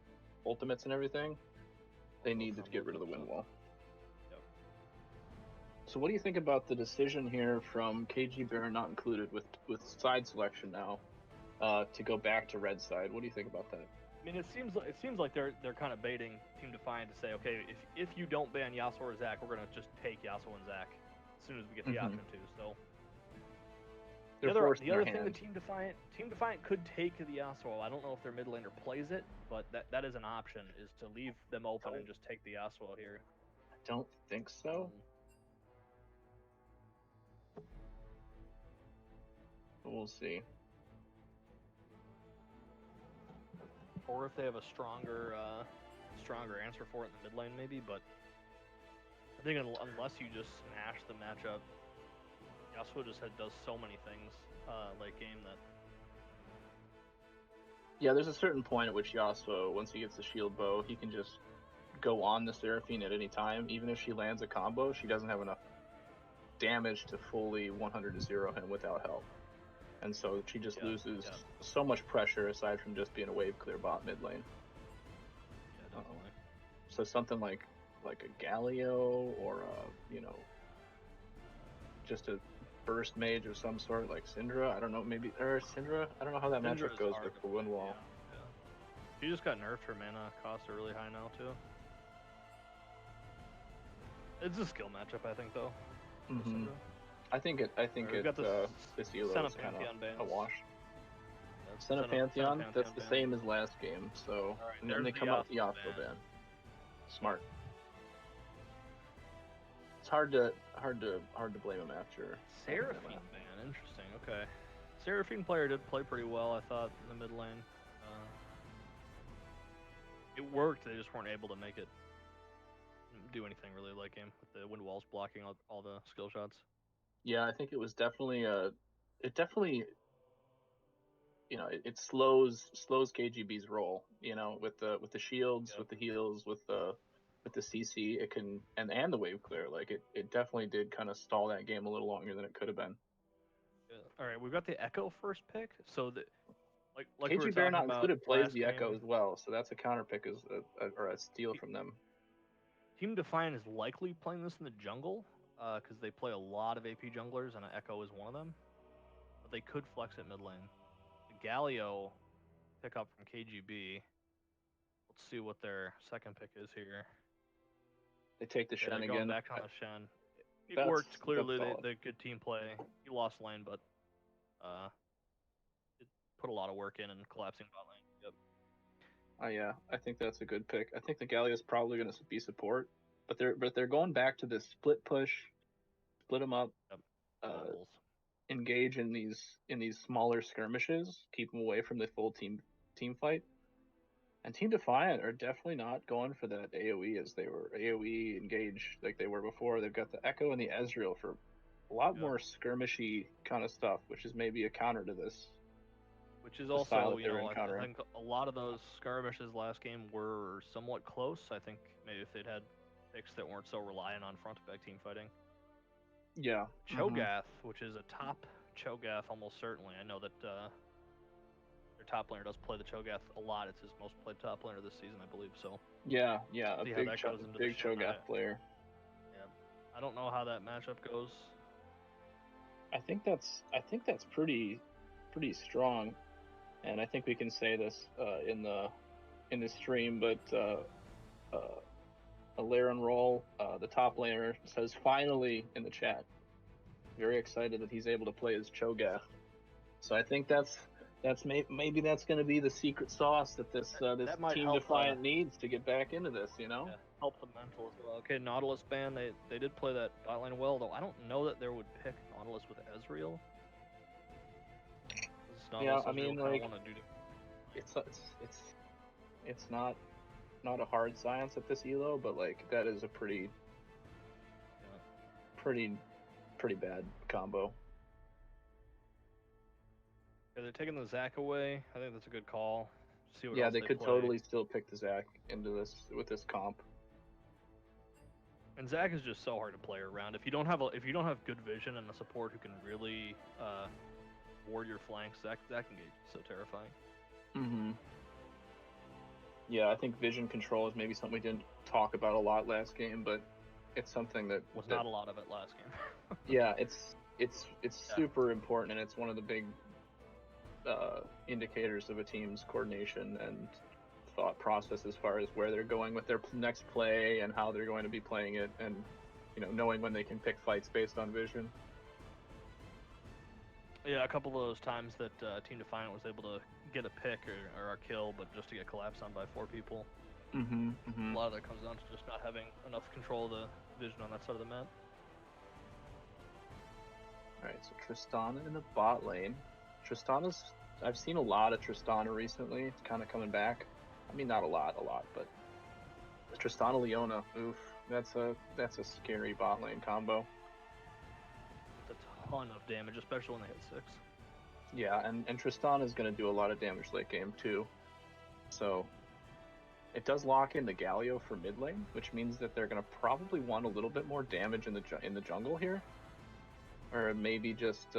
ultimates and everything, they need to get rid of the wind wall. Yep. So what do you think about the decision here from KG Bear not included with side selection now to go back to red side? What do you think about that? I mean, it seems like they're kind of baiting Team Defiant to say, okay, if you don't ban Yasuo or Zac, we're gonna just take Yasuo and Zac as soon as we get the option to. So the other thing that Team Defiant could take the Yasuo. I don't know if their mid laner plays it, but that is an option, is to leave them open and just take the Yasuo here. I don't think so. We'll see. Or if they have a stronger answer for it in the mid lane, maybe. But I think unless you just smash the matchup, Yasuo just does so many things late game that. Yeah, there's a certain point at which Yasuo, once he gets the shield bow, he can just go on the Seraphine at any time. Even if she lands a combo, she doesn't have enough damage to fully 100-0 him without help. And so she just loses so much pressure aside from just being a wave clear bot mid lane. Yeah, definitely. So something like a Galio or just a burst mage of some sort, like Syndra. I don't know, maybe Syndra. I don't know how that matchup goes with the wind wall. Yeah. She just got nerfed. Her mana costs are really high now too. It's a skill matchup, I think, though. Mm-hmm. I think this Elo is kind of a wash. Senna Pantheon, that's the same as last game. So and then they come out the Yasuo ban. Smart. It's hard to blame him after. Seraphine ban, interesting. Okay, Seraphine player did play pretty well, I thought, in the mid lane. It worked. They just weren't able to make it do anything really late game with the wind walls blocking all the skill shots. Yeah, I think it was definitely it slows KGB's role, with the shields, with the heals, with the CC, it can and the wave clear, like it definitely did kind of stall that game a little longer than it could have been. All right, we've got the Echo first pick, so like KG Bear not included plays the Echo as well, so that's a counter pick or a steal from them. Team Defiant is likely playing this in the jungle, because they play a lot of AP junglers, and an Echo is one of them. But they could flex it mid lane. The Galio pick up from KGB. Let's see what their second pick is here. They take the Shen again. Going back on the Shen. It worked clearly. They good team play. He lost lane, but it put a lot of work in and collapsing bot lane. Yep. Yeah, I think that's a good pick. I think the Galio is probably going to be support. But they're going back to this split push, split them up, engage in these smaller skirmishes, keep them away from the full team fight. And Team Defiant are definitely not going for that AoE as they were AoE engage like they were before. They've got the Echo and the Ezreal for a lot more skirmishy kind of stuff, which is maybe a counter to this. Which is also, I think a lot of those skirmishes last game were somewhat close. I think maybe if they'd had picks that weren't so reliant on front-to-back team fighting. Yeah. Cho'Gath, which is a top Cho'Gath almost certainly. I know that their top laner does play the Cho'Gath a lot. It's his most played top laner this season, I believe. So. Yeah, a big Cho'Gath player. Yeah, I don't know how that matchup goes. I think that's pretty strong, and I think we can say this in the stream, but. A layer and roll, the top laner says finally in the chat. very excited that he's able to play as Cho'Gath. So I think maybe that's going to be the secret sauce that this that might Team help, Defiant needs to get back into this. You know. Yeah, help the mental as well. Okay, Nautilus ban. They did play that bot lane well, though. I don't know that there would pick Nautilus with Ezreal. Yeah, I mean, like, want to do. it's not a hard science at this elo, but like that is a pretty bad combo. Yeah, they're taking the Zac away. I think that's a good call. See what Yeah, else they could play. totally still pick the Zac into this with this comp. And Zac is just so hard to play around. If you don't have good vision and a support who can really ward your flanks, Zac can get so terrifying. Mm-hmm. Yeah, I think vision control is maybe something we didn't talk about a lot last game, but it's something that was not a lot of it last game. Yeah, it's super important, and it's one of the big indicators of a team's coordination and thought process as far as where they're going with their next play and how they're going to be playing it, and knowing when they can pick fights based on vision. Yeah, a couple of those times that Team Defiant was able to get a pick or a kill, but just to get collapsed on by 4 people. Mm-hmm. A lot of that comes down to just not having enough control of the vision on that side of the map. Alright, so Tristana in the bot lane. I've seen a lot of Tristana recently. It's kind of coming back. I mean, not a lot, but Tristana Leona, oof, that's a scary bot lane combo. It's a ton of damage, especially when they hit 6. Yeah, and Tristana is going to do a lot of damage late game too. So it does lock in the Galio for mid lane, which means that they're going to probably want a little bit more damage in the jungle here, or maybe just.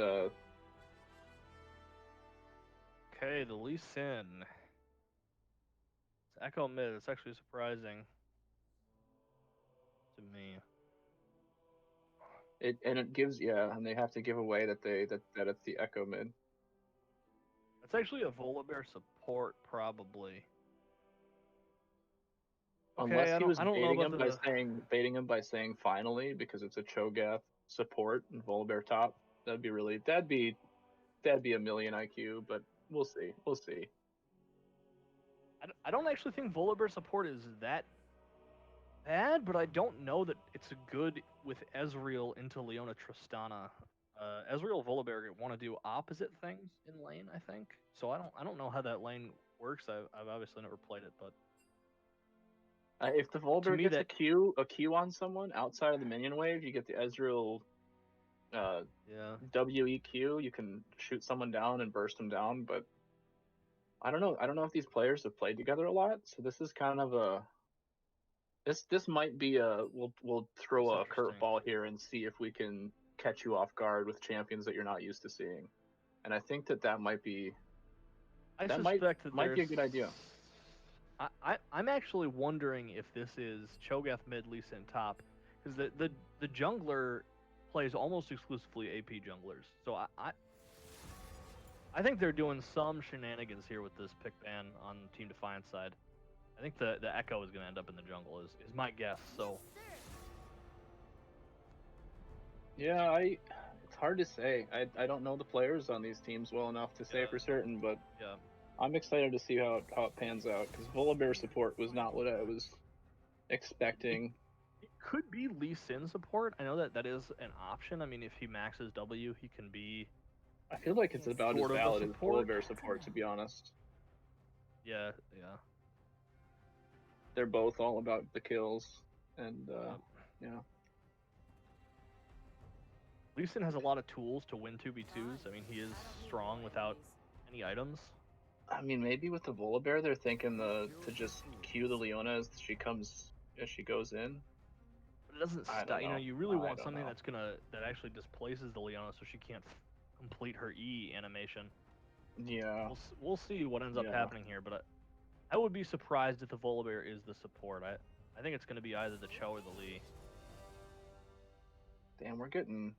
Okay, the Lee Sin. It's Echo mid. It's actually surprising to me. It gives and they have to give away that it's the Echo mid. It's actually a Volibear support, probably. Unless he was baiting him by saying finally, because it's a Cho'Gath support and Volibear top. That'd be a million IQ, but we'll see. I don't actually think Volibear support is that bad, but I don't know that it's good with Ezreal into Leona Tristana. Ezreal and Volibear want to do opposite things in lane, I think. So I don't know how that lane works. I've obviously never played it, but if the Volibear gets a Q on someone outside of the minion wave, you get the Ezreal WEQ. You can shoot someone down and burst them down, but I don't know if these players have played together a lot, so this is kind of this might be we'll throw a curveball here and see if we can catch you off guard with champions that you're not used to seeing. And I think that might be a good idea. I'm actually wondering if this is Cho'Gath mid, Lee Sin top, because the jungler plays almost exclusively AP junglers. So I think they're doing some shenanigans here with this pick ban on Team Defiant side. I think the Echo is going to end up in the jungle is my guess. So yeah, it's hard to say. I don't know the players on these teams well enough to say for certain, but yeah. I'm excited to see how it pans out, because Volibear support was not what I was expecting. It could be Lee Sin support. I know that is an option. I mean, if he maxes W, he can be. I feel like it's about as valid as Volibear support, to be honest. Yeah. They're both all about the kills, and yeah. Lee Sin has a lot of tools to win 2v2s. I mean, he is strong without any items. I mean, maybe with the Volibear, they're thinking to just Q the Leona as she goes in. But it doesn't stop. You really want something that actually displaces the Leona, so she can't complete her E animation. Yeah. We'll see what ends up happening here, but I would be surprised if the Volibear is the support. I think it's going to be either the Cho or the Lee. Damn, we're getting.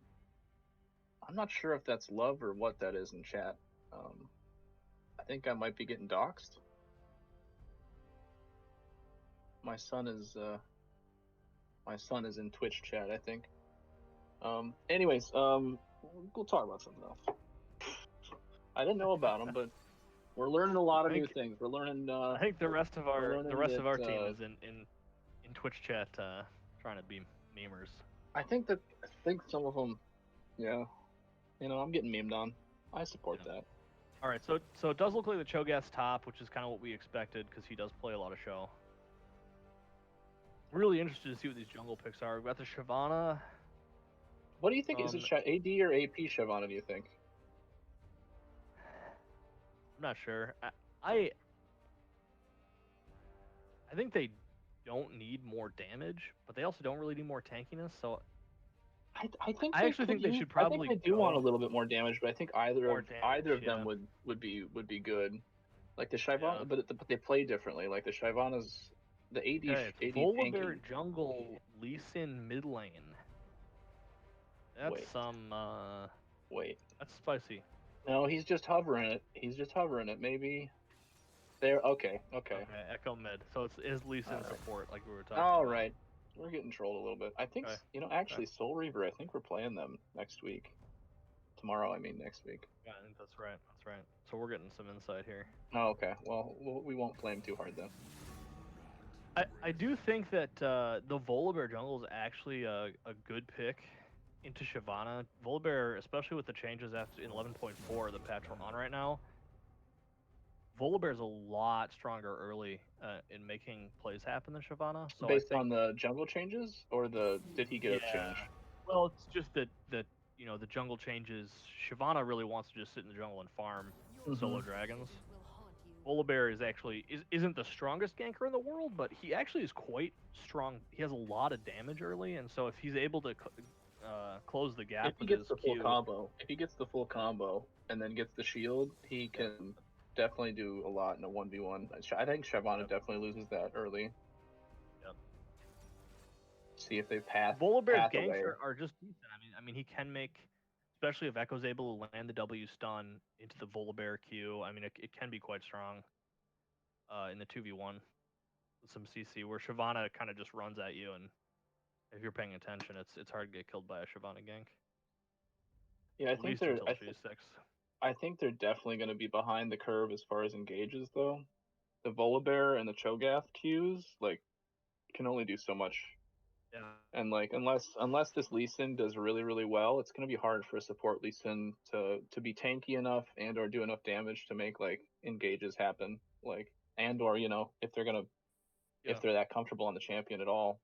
I'm not sure if that's love or what that is in chat. I think I might be getting doxxed. My son is in Twitch chat, I think. Anyways, we'll talk about something else. I didn't know about them, but we're learning a lot of new things. We're learning. I think the rest of our that, team is in Twitch chat trying to be memers. I think some of them, yeah. I'm getting memed on. I support that. All right, so it does look like the Cho'Gath's top, which is kind of what we expected because he does play a lot of Show. Really interested to see what these jungle picks are. We've got the Shyvana. What do you think? Is it AD or AP Shyvana, do you think? I'm not sure. I think they don't need more damage, but they also don't really need more tankiness. So I actually think they should probably. I think they do want a little bit more damage, but I think either of them would be good. Like the Shyvana, but they play differently. Like the Shyvana's the AD. Volibear jungle, Lee Sin mid lane. That's Wait. That's spicy. No, he's just hovering it. Maybe. There. Okay. Echo mid. So it's Lee Sin support, like we were talking. All about. right. We're getting trolled a little bit. I think actually Soul Reaver. I think we're playing them next week. Tomorrow, I mean next week. Yeah, I think that's right. So we're getting some insight here. Oh, okay. Well, we won't play him too hard then. I do think that the Volibear jungle is actually a good pick into Shyvana. Volibear, especially with the changes in 11.4, the patch we're on right now, Volibear is a lot stronger early in making plays happen than Shyvana. So based on the jungle changes, or did he get a change? Well, it's just that the jungle changes. Shyvana really wants to just sit in the jungle and farm solo dragons. Volibear isn't the strongest ganker in the world, but he actually is quite strong. He has a lot of damage early, and so if he's able to close the gap, if he gets the full combo, and then gets the shield, he can definitely do a lot in a 1v1. I think Shyvana definitely loses that early. Yep. See if they path. Volibear's ganks are just decent. I mean, he can make, especially if Echo's able to land the W stun into the Volibear Q. I mean, it can be quite strong in the 2v1 with some CC, where Shyvana kind of just runs at you, and if you're paying attention, it's hard to get killed by a Shyvana gank. Yeah, I think they're definitely going to be behind the curve as far as engages, though. The Volibear and the Cho'Gath Qs can only do so much. Yeah. And unless this Lee Sin does really, really well, it's going to be hard for a support Lee Sin to be tanky enough and or do enough damage to make engages happen. And or if they're that comfortable on the champion at all,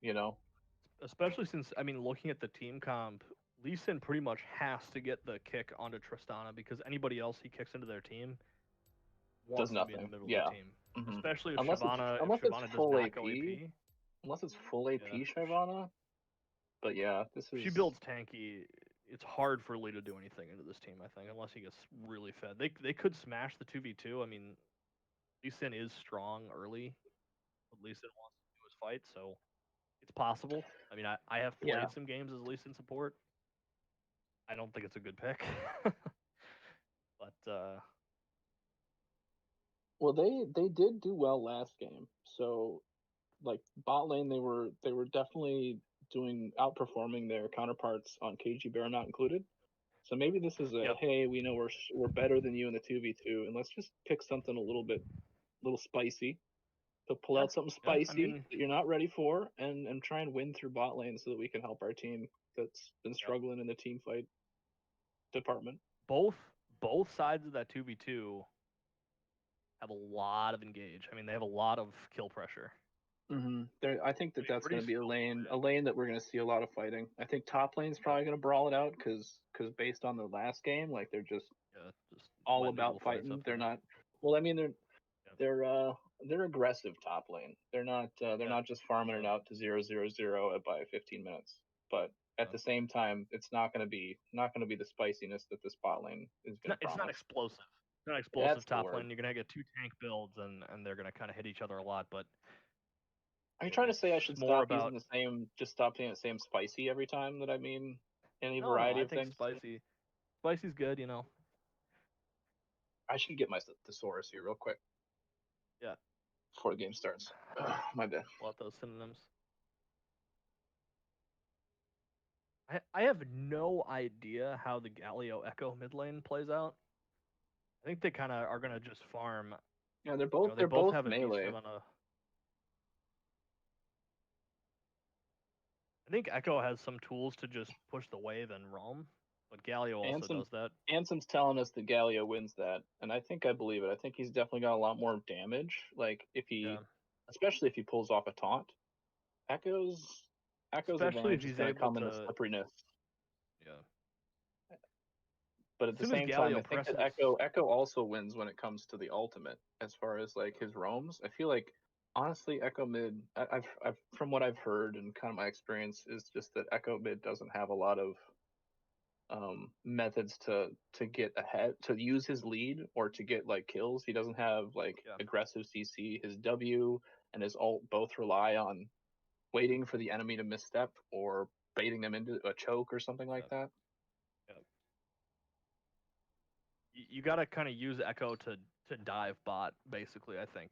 Especially since looking at the team comp, Lee Sin pretty much has to get the kick onto Tristana, because anybody else he kicks into their team wants to be in the middle of the team. Mm-hmm. Especially if Shyvana does not go AP. Unless it's full AP Shyvana. But yeah, she builds tanky. It's hard for Lee to do anything into this team, I think, unless he gets really fed. They could smash the 2v2. I mean, Lee Sin is strong early. But Lee Sin wants to do his fight, so it's possible. I mean, I have played some games as Lee Sin support. I don't think it's a good pick. But well, they did do well last game. So bot lane, they were definitely outperforming their counterparts on KG Bear not included. So maybe this is hey, we know we're better than you in the 2v2, and let's just pick something a little spicy. So pull out something spicy that you're not ready for, and try and win through bot lane so that we can help our team that's been struggling in the team fight department. Both sides of that 2v2 have a lot of engage. I mean, they have a lot of kill pressure. Mm-hmm. I think that's going to be a lane that we're going to see a lot of fighting. I think top lane's probably going to brawl it out because based on the last game, they're just all about fighting. They're not. Well, I mean, they're aggressive top lane. They're not just farming it out to 0-0-0 by 15 minutes. But at the same time, it's not going to be the spiciness that this bot lane is going to. It's not explosive. It's not explosive top lane. You're going to get two tank builds, and they're going to kind of hit each other a lot. But are you trying to say I should stop using the same spicy every time that I mean any variety of things? Spicy's good, I should get my thesaurus here real quick. Yeah. Before the game starts. My bad. Pull out those synonyms. I have no idea how the Galio Echo mid lane plays out. I think they kind of are gonna just farm. Yeah, they're You both know, they both have a melee. decent amount of. I think Echo has some tools to just push the wave and roam, but Galio also does that. Ansem's telling us that Galio wins that, and I believe it. I think he's definitely got a lot more damage. Like if he, especially if he pulls off a taunt, Echo's Especially if advantage is he's going to able come in the to. slipperiness. Yeah. But at As the soon as same time, Galio I think that presses. Echo also wins when it comes to the ultimate. As far as like his roams, I feel like honestly, Echo mid. I've from what I've heard and kind of my experience is just that Echo mid doesn't have a lot of methods to get ahead, to use his lead or to get like kills. He doesn't have like aggressive CC. His W and his ult both rely on waiting for the enemy to misstep or baiting them into a choke or something like that. You got to kind of use Echo to dive bot, basically. I think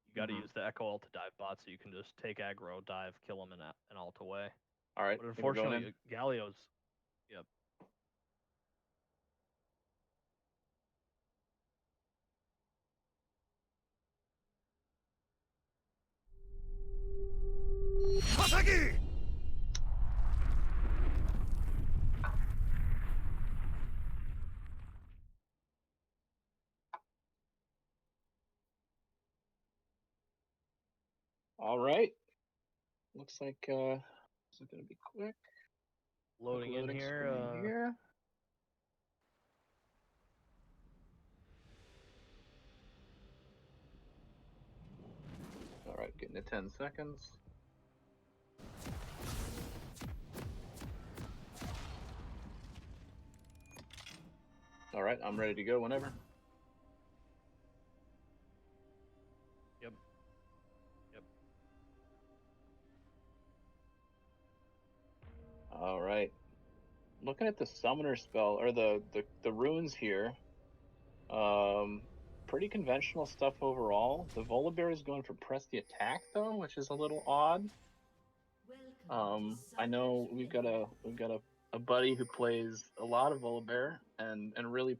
you got to use the Echo ult to dive bot, so you can just take aggro, dive, kill him, and ult away. All right. But unfortunately, Galio's. Yep. Masagi! All right. Looks like this is gonna be quick. Loading in here. All right, getting to 10 seconds. All right, I'm ready to go whenever. Yep. All right. Looking at the summoner spell or the runes here, pretty conventional stuff overall. The Volibear is going for press the attack though, which is a little odd. I know we've got a buddy who plays a lot of Volibear and really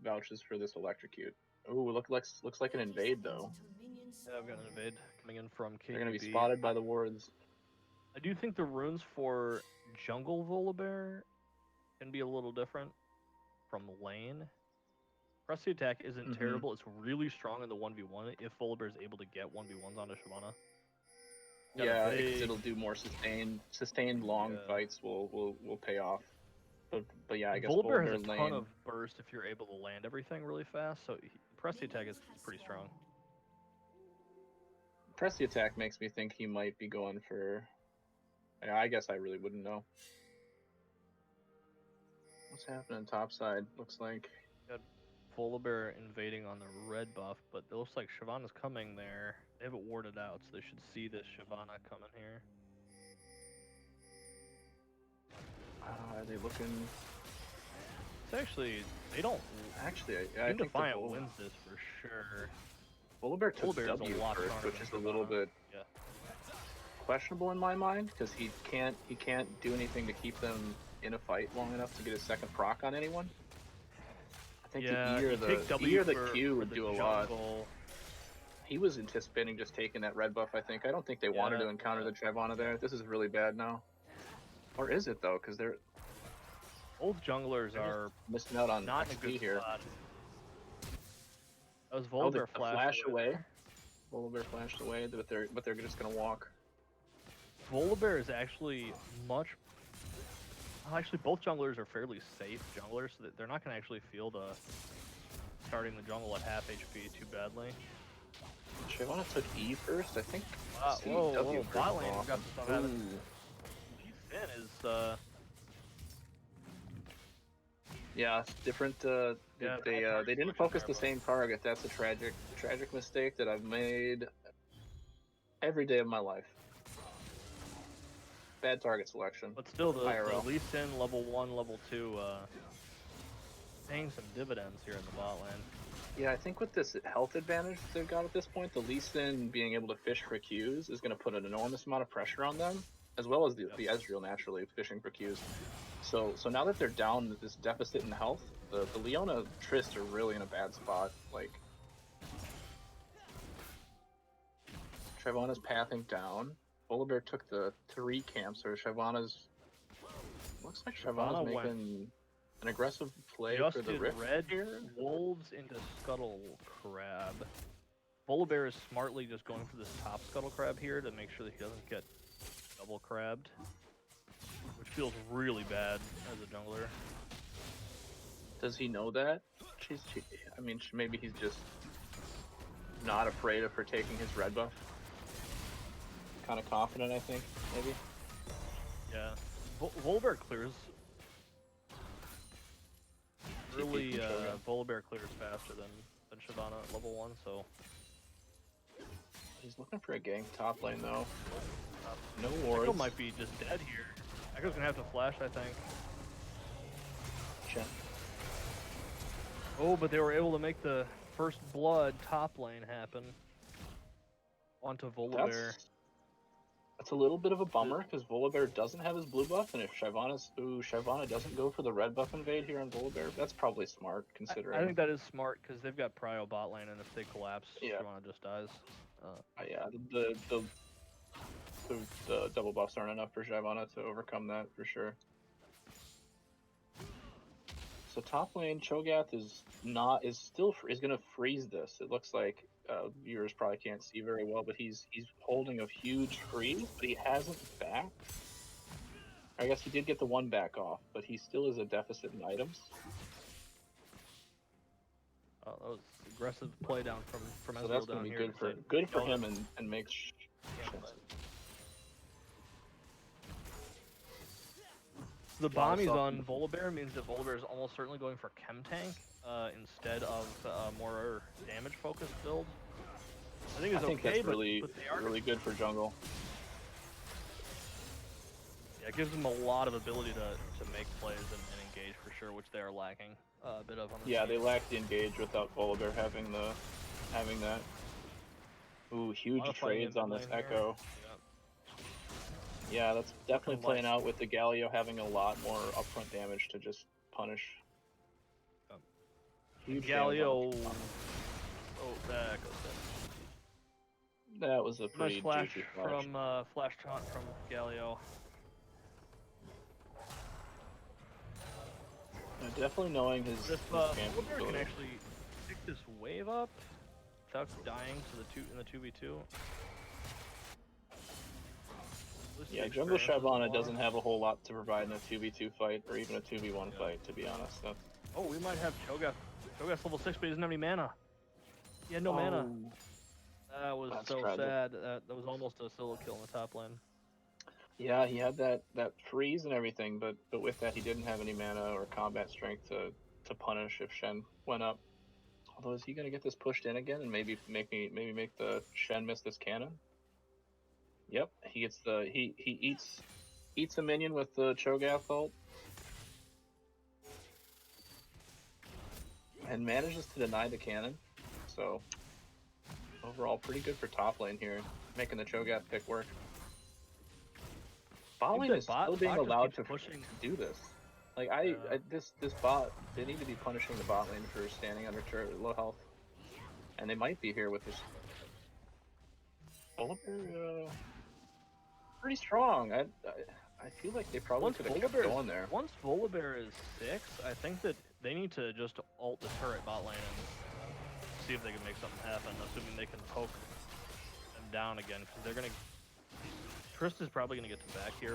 vouches for this electrocute. Ooh, looks like an invade though. Yeah, I've got an invade coming in from KBB. They're gonna be spotted by the wards. I do think the runes for jungle Volibear can be a little different from lane. Press the attack isn't terrible. It's really strong in the 1v1 if Volibear is able to get 1v1s onto Shyvana. Yeah, because it'll do more sustained long fights will pay off. But yeah, I guess Volibear has a lane. ton of burst if you're able to land everything really fast, so press the attack is pretty strong. Press the attack makes me think he might be going for. Yeah, I guess I really wouldn't know. What's happening topside? Looks like. Got Volibear invading on the red buff, but it looks like Shyvana's coming there. They have it warded out, so they should see this Shyvana coming here. Are they looking? It's actually, they don't. Actually, I think Defiant wins this for sure. Volibear took W first, which is a little bit questionable in my mind because he can't do anything to keep them in a fight long enough to get a second proc on anyone. I think the E or the Q would do a lot. He was anticipating just taking that red buff, I think. I don't think they wanted to encounter the Shyvana there. This is really bad now. Or is it, though? Because they're... Both junglers are missing out on not in a good here. Spot. That was Volibear flash away. Volibear flashed away, but they're just going to walk. Volibear is actually much... Actually, both junglers are fairly safe junglers, so that they're not going to actually feel the starting the jungle at half HP too badly. Shyvana took E first, I think. Whoa, bot lane got the stuff out of Finn is, yeah, different, they didn't focus the same target. That's a tragic mistake that I've made every day of my life. Bad target selection. But still, the Lee Sin level 1, level 2, paying some dividends here in the bot lane. Yeah, I think with this health advantage they've got at this point, the Lee Sin being able to fish for Qs is going to put an enormous amount of pressure on them. as well as the Ezreal naturally fishing for Qs. So now that they're down this deficit in health, the Leona Trist are really in a bad spot. Like, Shyvana's pathing down. Volibear took the 3 camps, or Shyvana's... Looks like Shyvana's making an aggressive play for the Rift red here. Wolves into Scuttle Crab. Volibear is smartly just going for this top Scuttle Crab here to make sure that he doesn't get double crabbed, which feels really bad as a jungler. Does he know that? I mean, maybe he's just not afraid of her taking his red buff. Kind of confident, I think, maybe. Yeah, Volibear clears. Really, Volibear clears faster than Shyvana at level 1, so... He's looking for a gank top lane, though. No wards. Echo might be just dead here. Echo's gonna have to flash, I think. Check. Oh, but they were able to make the first blood top lane happen onto Volibear. That's a little bit of a bummer, because Volibear doesn't have his blue buff, and if Shyvana doesn't go for the red buff invade here on Volibear, that's probably smart, considering... I think that is smart, because they've got Prio bot lane, and if they collapse, Shyvana just dies. Yeah, the double buffs aren't enough for Shyvana to overcome that, for sure. So top lane, Cho'Gath is gonna freeze this. It looks like viewers probably can't see very well, but he's holding a huge freeze, but he hasn't backed. I guess he did get the 1 back off, but he still is a deficit in items. Oh, that was aggressive play down from Ezreal. So that's gonna be good for him and makes. The bombs on Volibear means that Volibear is almost certainly going for Chem Tank instead of a more damage-focused build. I think that's really good for jungle. Yeah, it gives them a lot of ability to make plays and engage for sure, which they are lacking a bit of on this team. They lack the engage without Volibear having that. Ooh, huge trades on this Echo. Yeah, that's definitely playing out with the Galio having a lot more upfront damage to just punish. Huge Galio. Oh, that Echo's dead. That was a pretty nice flash juicy flash. From flash taunt from Galio. Definitely knowing his Volibear can actually pick this wave up without dying to in the 2v2. Yeah, jungle Shyvana doesn't have a whole lot to provide in a 2v2 fight, or even a 2v1 fight, to be honest. Oh, we might have Cho'Gath. Cho'Gath's level 6, but he doesn't have any mana. He had no mana. That was so tragic. sad. That was almost a solo kill in the top lane. Yeah, he had that freeze and everything, but with that he didn't have any mana or combat strength to punish if Shen went up. Although, is he gonna get this pushed in again and maybe make the Shen miss this cannon? Yep, he gets he eats a minion with the Cho'Gath ult and manages to deny the cannon. So overall, pretty good for top lane here, making the Cho'Gath pick work. Bot lane is still being allowed to do this. Like this bot, they need to be punishing the bot lane for standing under turret low health, and they might be here with this. Volibear, pretty strong. I feel like they probably could have kept going there. Once Volibear is 6, I think that they need to just ult the turret bot lane and see if they can make something happen, assuming they can poke them down again, because they're gonna... Trist is probably gonna get to back here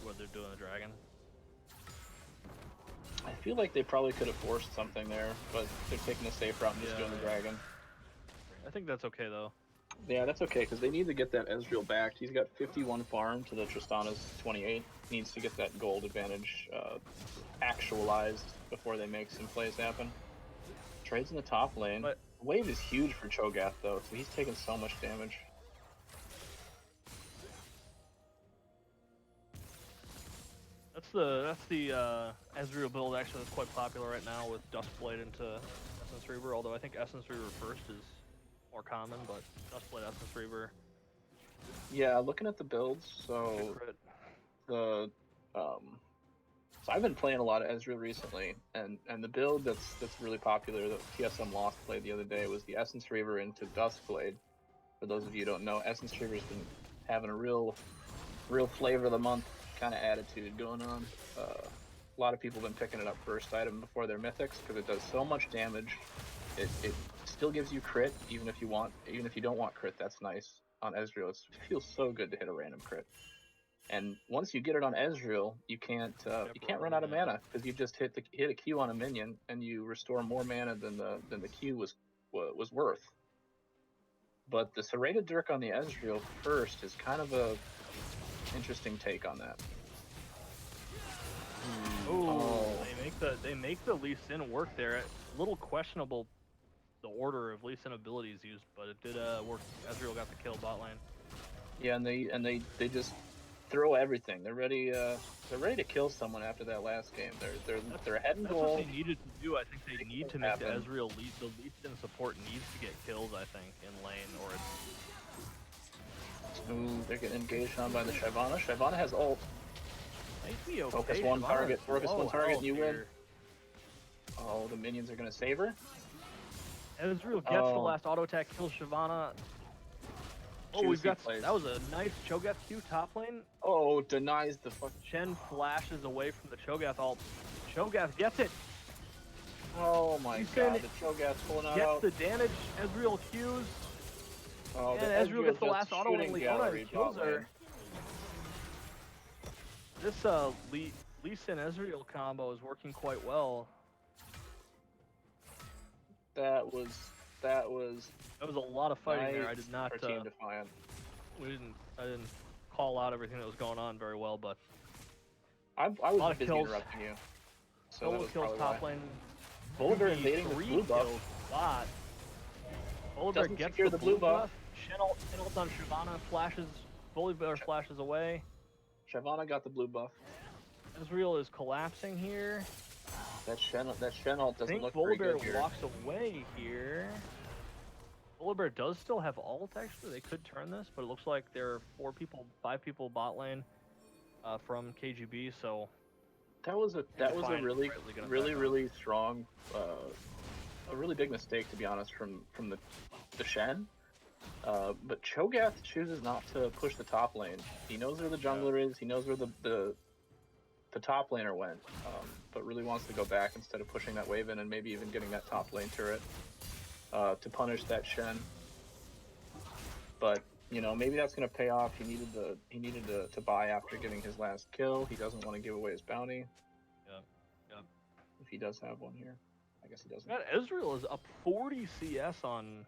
while they're doing the dragon. I feel like they probably could have forced something there, but they're taking a safe route and just doing the dragon. I think that's okay though. Yeah, that's okay, because they need to get that Ezreal back. He's got 51 farm to the Tristana's 28. He needs to get that gold advantage actualized before they make some plays happen. Trades in the top lane. But Wave is huge for Cho'Gath though, so he's taking so much damage. That's the Ezreal build actually that's quite popular right now with Duskblade into Essence Reaver, although I think Essence Reaver first is more common, but Duskblade Essence Reaver. Yeah, looking at the builds, so the so I've been playing a lot of Ezreal recently, and the build that's really popular that TSM Lost played the other day was the Essence Reaver into Duskblade. For those of you who don't know, Essence Reaver's been having a real flavor of the month kind of attitude going on. A lot of people have been picking it up first item before their mythics because it does so much damage. It still gives you crit even if you don't want crit. That's nice on Ezreal. It feels so good to hit a random crit. And once you get it on Ezreal, you can't run out of mana because you just hit a Q on a minion and you restore more mana than the Q was worth. But the Serrated Dirk on the Ezreal first is kind of a interesting take on that. Oh, they make the Lee Sin work there. A little questionable the order of Lee Sin abilities used, but it did work. Ezreal got the kill bot lane. Yeah, and they just throw everything. They're ready to kill someone after that last game. They're ahead in goal. That's what they needed to do. I think they need to make the Ezreal lead. The Lee Sin support needs to get kills. I think in lane or it's. Ooh, they're getting engaged on by the Shyvana. Shyvana has ult. Might be okay. Focus one target, and you win. Here. Oh, the minions are gonna save her. Ezreal gets the last auto attack, kills Shyvana. Oh, we've got that was a nice Cho'Gath Q top lane. Oh, denies the fuck. Shen flashes away from the Cho'Gath ult. Cho'Gath gets it. Oh my god, the Cho'Gath's pulling out. Gets the damage. Ezreal Qs. Oh, and Ezreal gets the last auto lane. Leona kills her. This Lee Sin Ezreal combo is working quite well. That was a lot of fighting there. I did not. For Team Defiant. I didn't call out everything that was going on very well, but I was busy interrupting you. So solo kills top lane. Volibear invading the blue buff. Volibear gets the blue buff. Shen ult on Shyvana flashes. Volibear flashes away. Shyvana got the blue buff. Ezreal is collapsing here. That Shen ult doesn't look very good here. Volibear walks away here. Volibear does still have ult, actually. They could turn this, but it looks like there are 5 people bot lane from KGB, so... That was a really strong, a really big mistake, to be honest, from the Shen. But Cho'Gath chooses not to push the top lane. He knows where the jungler is, he knows where the top laner went, but really wants to go back instead of pushing that wave in and maybe even getting that top lane turret to punish that Shen. But you know, maybe that's going to pay off. He needed to buy after getting his last kill. He doesn't want to give away his bounty. Yep. If he does have one here, I guess he doesn't. That Ezreal is up 40 CS on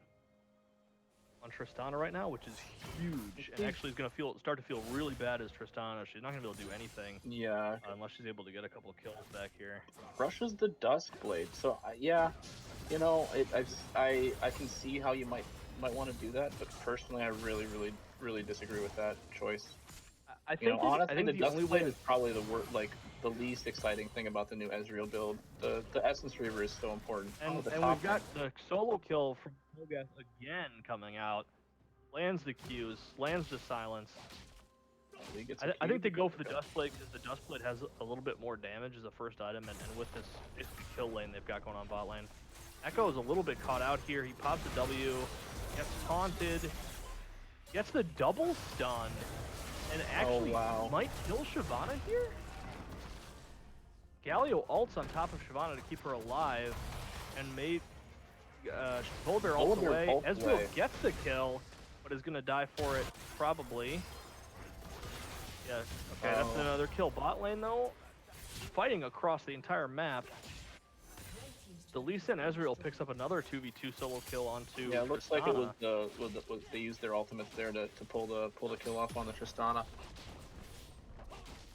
Tristana right now, which is huge, and actually is going to start to feel really bad as Tristana. She's not going to be able to do anything. Yeah. Unless she's able to get a couple of kills back here. Rushes the Duskblade, so yeah, you know, I can see how you might want to do that, but personally, I really disagree with that choice. I think honestly, the Duskblade is probably the least exciting thing about the new Ezreal build. The Essence Reaver is so important. And we've got the solo kill from Cho'Gath again coming out. Lands the Qs, lands the silence. I think they go for the Duskblade because the Duskblade has a little bit more damage as a first item, and with this basically kill lane they've got going on bot lane. Echo is a little bit caught out here. He pops a W, gets taunted, gets the double stun, and actually might kill Shyvana here? Galio ults on top of Shyvana to keep her alive, and Volibear ults away. Ezreal gets the kill, but is going to die for it, probably. Yeah, okay, that's another kill. Bot lane, though, fighting across the entire map. The Lee Sin Ezreal picks up another 2v2 solo kill onto it looks Tristana. like it was they used their ultimates there to pull the kill off on the Tristana.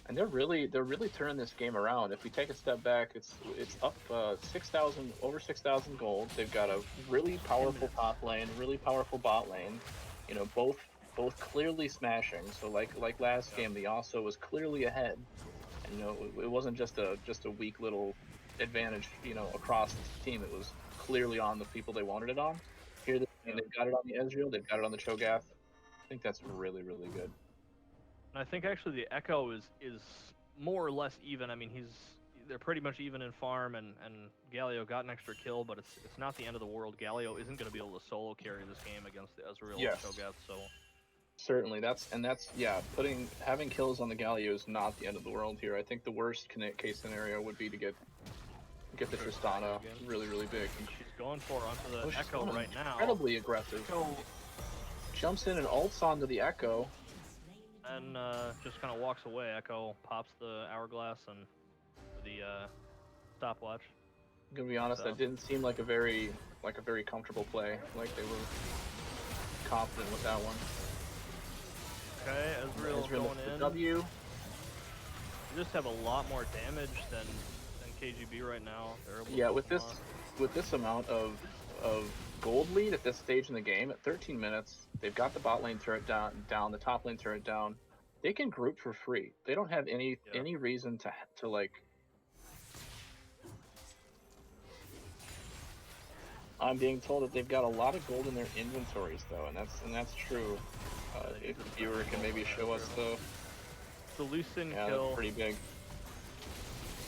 And they're really turning this game around. If we take a step back, it's up over 6,000 gold. They've got a really powerful top lane, really powerful bot lane. You know, both clearly smashing. So like last game, the Yasuo was clearly ahead. And, you know, it wasn't just a weak little advantage, you know, across the team. It was clearly on the people they wanted it on. Here, they've got it on the Ezreal. They've got it on the Cho'Gath. I think that's really good. And I think actually the Echo is more or less even. I mean, they're pretty much even in farm, and Galio got an extra kill, but it's not the end of the world. Galio isn't going to be able to solo carry this game against the Ezreal Yes. Cho'Gath, so Certainly, that's yeah. Having kills on the Galio is not the end of the world here. I think the worst case scenario would be to get the Tristana really big. she's going for onto the Echo right now. Incredibly aggressive. Echo Jumps in and ults onto the Echo. and just kind of walks away. Echo pops the hourglass and the stopwatch. I'm gonna be honest, that didn't seem like a very comfortable play. Like they were confident with that one. Okay, Ezreal going in. W. You just have a lot more damage than KGB right now. Yeah, with this amount of gold lead at this stage in the game, at 13 minutes, they've got the bot lane turret down, the top lane turret down. They can group for free. They don't have any reason to like. I'm being told that they've got a lot of gold in their inventories though, and that's true. If the viewer can maybe show us the Lucin kill. That's pretty big.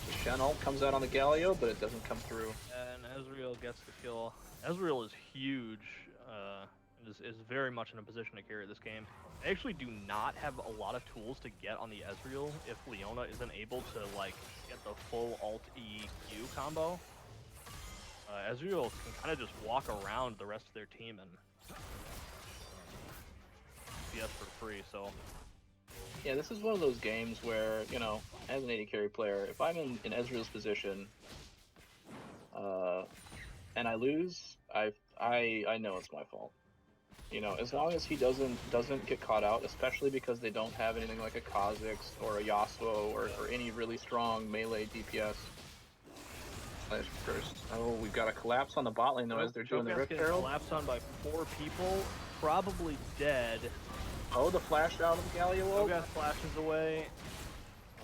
The Shen ult comes out on the Galio, but it doesn't come through. And Ezreal gets the kill. Ezreal is huge, and is very much in a position to carry this game. I actually do not have a lot of tools to get on the Ezreal if Leona isn't able to like get the full alt EQ combo. Ezreal can kind of just walk around the rest of their team and CS for free, so... Yeah, this is one of those games where, you know, as an AD carry player, if I'm in Ezreal's position, and I lose, I know it's my fault. You know, as long as he doesn't get caught out, especially because they don't have anything like a Kha'Zix or a Yasuo or any really strong melee DPS. First. Oh, we've got a collapse on the bot lane though as they're doing the Rift Herald. Collapsed on by 4 people, probably dead. Oh, the flash out of the Galio ult. Cho'Gath flashes away.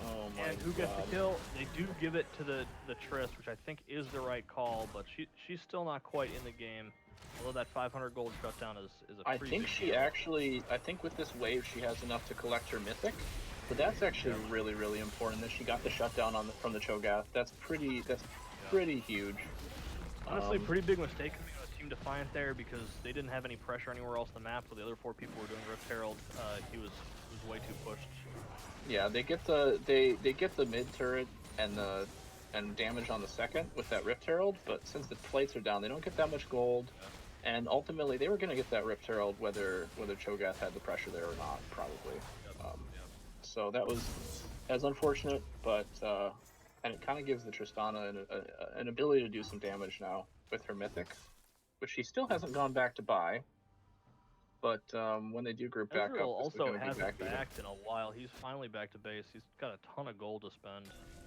Oh my god. And who gets the kill? They do give it to the Triss, which I think is the right call, but she's still not quite in the game. Although that 500 gold shutdown is a pretty big deal. I think with this wave she has enough to collect her mythic. But that's actually really important that she got the shutdown from the Cho'Gath. That's pretty huge. Honestly, pretty big mistake coming out of Team Defiant there because they didn't have any pressure anywhere else on the map. While the other 4 people were doing Rift Herald, he was way too pushed. Yeah, they get the mid turret and damage on the second with that Rift Herald, but since the plates are down, they don't get that much gold. Yeah. And ultimately, they were going to get that Rift Herald whether Cho'Gath had the pressure there or not, probably. So that's unfortunate, but and it kind of gives the Tristana an ability to do some damage now with her mythic, which she still hasn't gone back to buy. But when they do group back up, also hasn't backed in a while. He's finally back to base. He's got a ton of gold to spend.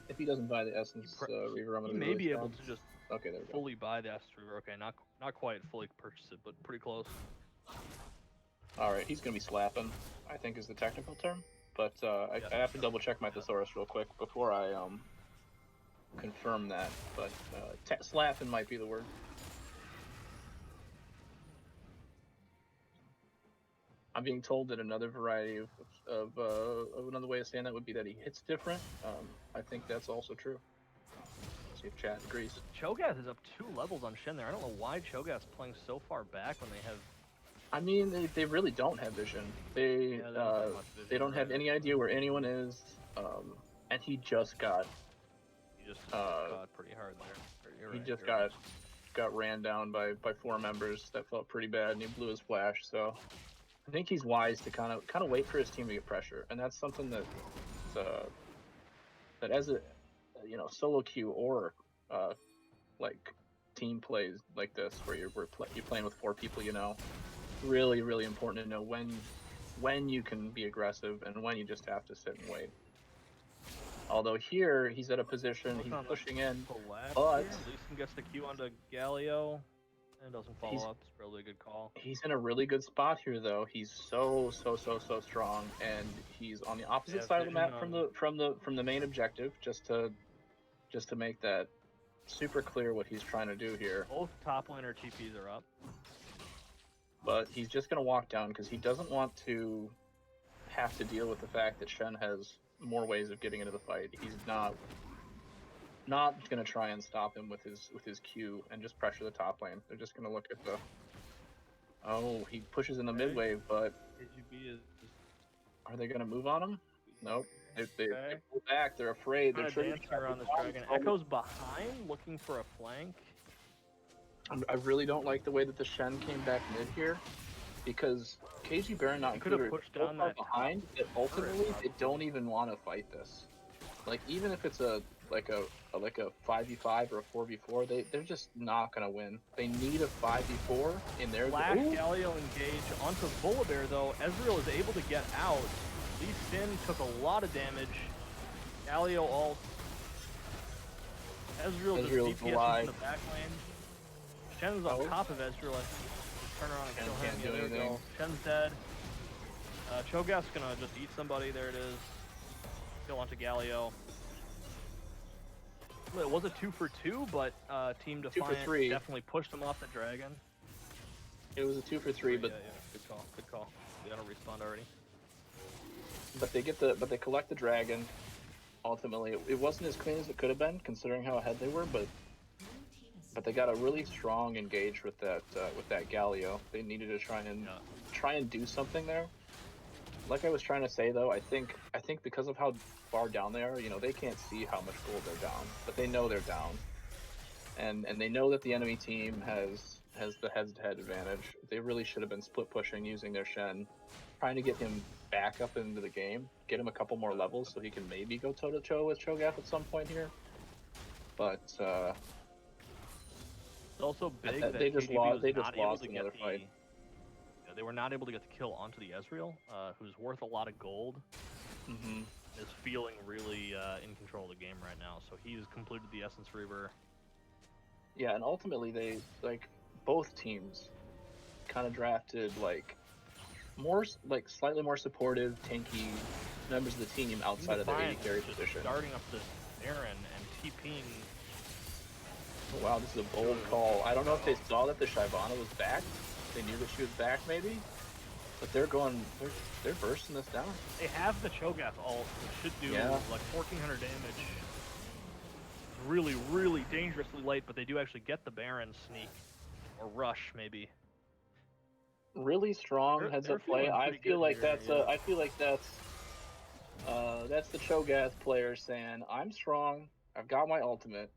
If he doesn't buy the Essence Reaver, I'm gonna he may be able to just there we fully buy the Essence Reaver. Okay, not quite fully purchase it, but pretty close. All right, he's gonna be slapping, I think is the technical term. But I have to double check my thesaurus real quick before I confirm that. But slapping might be the word. I'm being told that another variety of another way of saying that would be that he hits different. I think that's also true. Let's see if chat agrees. Cho'Gath is up 2 levels on Shen there. I don't know why Cho'Gath's playing so far back when they have... I mean, they really don't have vision. They don't have any idea where anyone is, and he just got... He just got pretty hard there. He just got ran down by 4 members. That felt pretty bad, and he blew his flash, so... I think he's wise to kind of wait for his team to get pressure, and that's something that as a solo queue or like team plays like this where you're playing with 4 people, really important to know when you can be aggressive and when you just have to sit and wait. Although here he's at a position he's pushing in, but Leeson gets the Q onto Galio. And doesn't follow up. It's probably a good call. He's in a really good spot here, though. He's so strong, and he's on the opposite side of the map from the main objective. Just to make that super clear what he's trying to do here. Both top laner TPs are up, but he's just gonna walk down because he doesn't want to have to deal with the fact that Shen has more ways of getting into the fight. He's not going to try and stop him with his Q and just pressure the top lane. They're just going to look at the. Oh, he pushes in the mid wave, but KGB is are they going to move on him? Nope. They okay. pull back. They're afraid. They're Trying to triggering dance around this dragon. Echo's behind, looking for a flank. I really don't like the way that the Shen came back mid here, because KG Baron not He could have included pushed is so down far that behind top that ultimately turret, they probably. don't even want to fight this. Like, even if it's a 5v5 or a 4v4, they're just not gonna win. They need a 5v4 in their. Flash Galio engage onto Volibear though. Ezreal is able to get out. Lee Sin took a lot of damage. Galio ult. Ezreal just Ezreal's DPS alive. into the back lane. Shen's on top of Ezreal. I think. Just turn around and Shen kill him. can't Yeah, do there we go. anything. Shen's dead. Cho'Gath's gonna just eat somebody. There it is. Kill onto Galio. It was a 2-for-2, but Team Defiant 2-for-3. definitely pushed him off the dragon. It was a 2-for-3, but Yeah, good call, good call. We gotta respawn already. they collect the dragon. Ultimately, it wasn't as clean as it could have been, considering how ahead they were, but they got a really strong engage with that Galio. They needed to try and do something there. Like I was trying to say though, I think because of how far down they are, they can't see how much gold they're down, but they know they're down, and they know that the enemy team has the head-to-head advantage. They really should have been split pushing using their Shen, trying to get him back up into the game, get him a couple more levels so he can maybe go toe to toe with Cho'Gath at some point here. But It's also big that they just KGB lost. was They not just able lost to another get fight. they were not able to get the kill onto the Ezreal, who's worth a lot of gold. Mm-hmm. Is feeling really in control of the game right now, so he's completed the Essence Reaver. Yeah, and ultimately they both teams kind of drafted slightly more supportive, tanky members of the team outside of their AD carry position. Starting up this Baron and TPing. Oh, wow, this is a bold call. I don't know if they saw that the Shyvana was back. They knew that she was back, maybe. But they're bursting this down. They have the Cho'Gath ult, which should do like 1,400 damage. It's really, really dangerously late, but they do actually get the Baron sneak or rush, maybe. Really strong heads up play. I feel like that's the Cho'Gath player saying, "I'm strong. I've got my ultimate.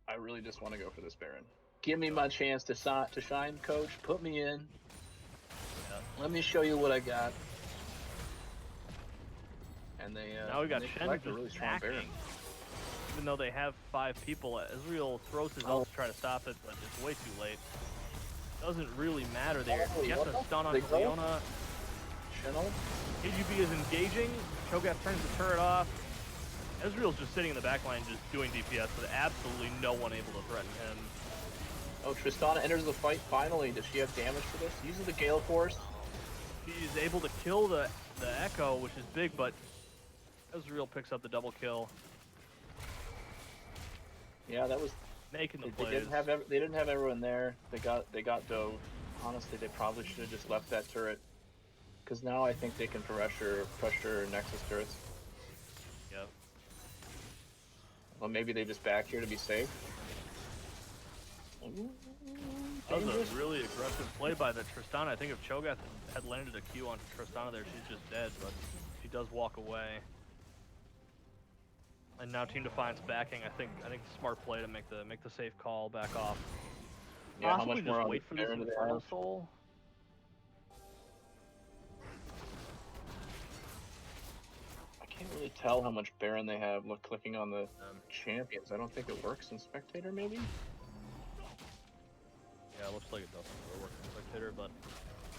I really just want to go for this Baron. Give me my chance to shine, coach. Put me in. Let me show you what I got." And they now we got Shen a really strong Baron. Even though they have 5 people, Ezreal throws his ult to try to stop it, but it's way too late. Doesn't really matter there. He gets a stun onto Leona. KGB is engaging. Cho'Gath turns the turret off. Ezreal's just sitting in the backline just doing DPS with absolutely no one able to threaten him. Oh, Tristana enters the fight finally. Does she have damage for this? Uses the Gale Force. She's able to kill the Echo, which is big, but Ezreal picks up the double kill. Yeah, that was making the plays. They didn't have everyone there. They got dove. Honestly, they probably should have just left that turret, because now I think they can pressure Nexus turrets. Yep. Well, maybe they just back here to be safe. Ooh, that was a really aggressive play by the Tristana. I think if Cho'Gath had landed a Q onto Tristana there, she's just dead, but she does walk away. And now Team Defiant's backing. I think smart play to make the safe call, back off. Yeah, possibly just wait for this Infernal Soul. I can't really tell how much Baron they have. Look, clicking on the champions. I don't think it works in Spectator, maybe? Yeah, it looks like it doesn't really work in Spectator, but...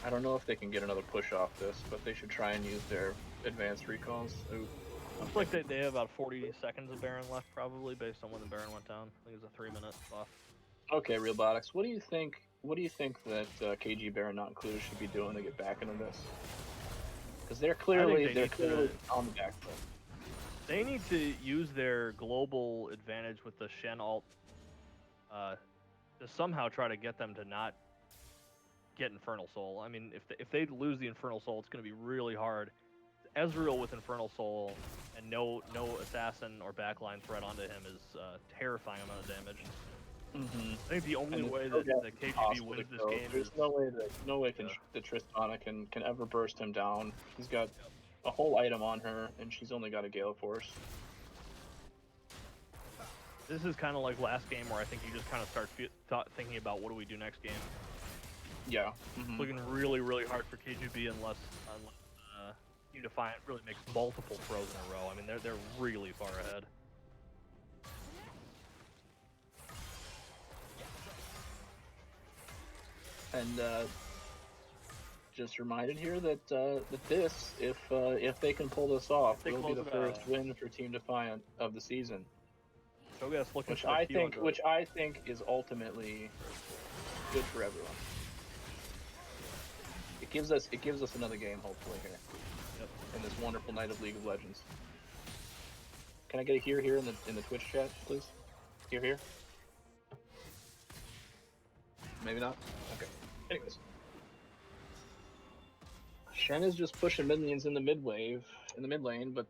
I don't know if they can get another push off this, but they should try and use their advanced recalls. Ooh. Looks like they have about 40 seconds of Baron left, probably, based on when the Baron went down. I think it's a 3-minute buff. Okay, Realbotics, what do you think that KG Baron not included should be doing to get back into this? Because they're clearly on the back foot. They need to use their global advantage with the Shen ult to somehow try to get them to not get Infernal Soul. I mean, if they lose the Infernal Soul, it's going to be really hard. Ezreal with Infernal Soul and no assassin or backline threat onto him is terrifying amount of damage. I think the only way that KGB wins this game There's is no way that Tristana can ever burst him down. He's got a whole item on her, and she's only got a Gale Force. This is kind of like last game where I think you just kind of start thinking about what do we do next game. Yeah. It's looking really, really hard for KGB unless Team Defiant really makes multiple throws in a row. I mean, they're really far ahead. And just reminded here that this, if they can pull this off, will be the first win for Team Defiant of the season. Which I think is ultimately good for everyone. It gives us another game hopefully here. Yep. In this wonderful night of League of Legends. Can I get a here in the Twitch chat, please? Here. Maybe not. Okay. Anyways, Shen is just pushing minions in the mid lane, but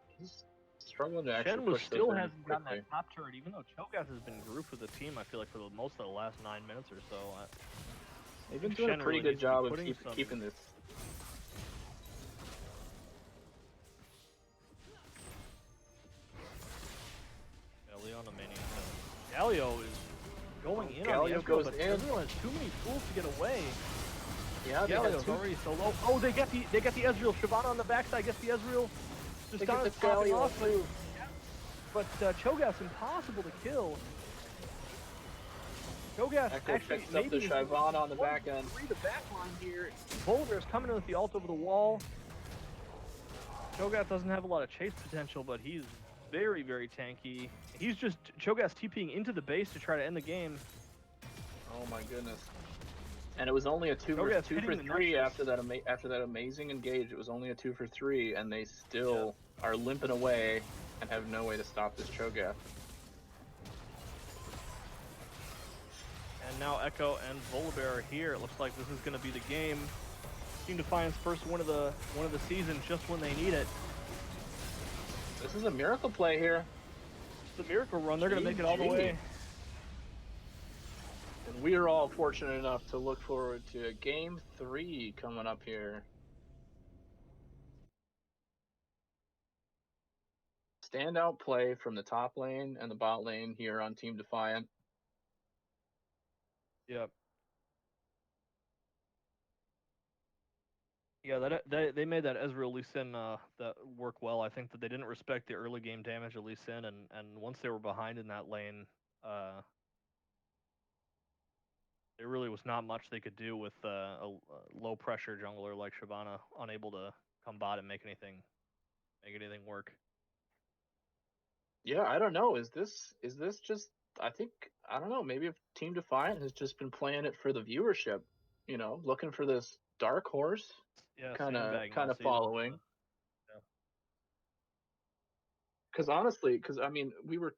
he's struggling to actually push those still in hasn't gotten quickly. that top turret, even though Cho'Gath has been grouped with the team. I feel like for most of the last 9 minutes or so. They've been doing a pretty good job of keeping this. Yeah, Leona Mania. Galio is going in. Galio goes in. Everyone has too many tools to get away. Yeah, Galio's already so low. Oh, they get the Ezreal. Shyvana on the backside gets the Ezreal. Just got the Galio off too. But Cho'Gath's impossible to kill. Cho'Gath actually picks up the Shyvana on the back end. The back line here. Volibear's coming in with the ult over the wall. Cho'Gath doesn't have a lot of chase potential, but he's very, very tanky. He's just Cho'Gath's TPing into the base to try to end the game. Oh my goodness! And it was only a two for three after that amazing engage. It was only a 2 for 3, and they still are limping away and have no way to stop this Cho'Gath. And now Echo and Volibear are here. It looks like this is going to be the game. Team Defiant's first win of the season, just when they need it. This is a miracle play here. It's a miracle run. They're going to make it all the way. And we are all fortunate enough to look forward to Game 3 coming up here. Standout play from the top lane and the bot lane here on Team Defiant. Yep. Yeah, they made that Ezreal Lee Sin that work well. I think that they didn't respect the early game damage of Lee Sin, and once they were behind in that lane, there really was not much they could do with a low pressure jungler like Shyvana, unable to come bot and make anything work. Yeah, I don't know. Is this just? I don't know. Maybe if Team Defiant has just been playing it for the viewership, looking for this dark horse. Yeah, kind of following. Yeah. Because honestly, we were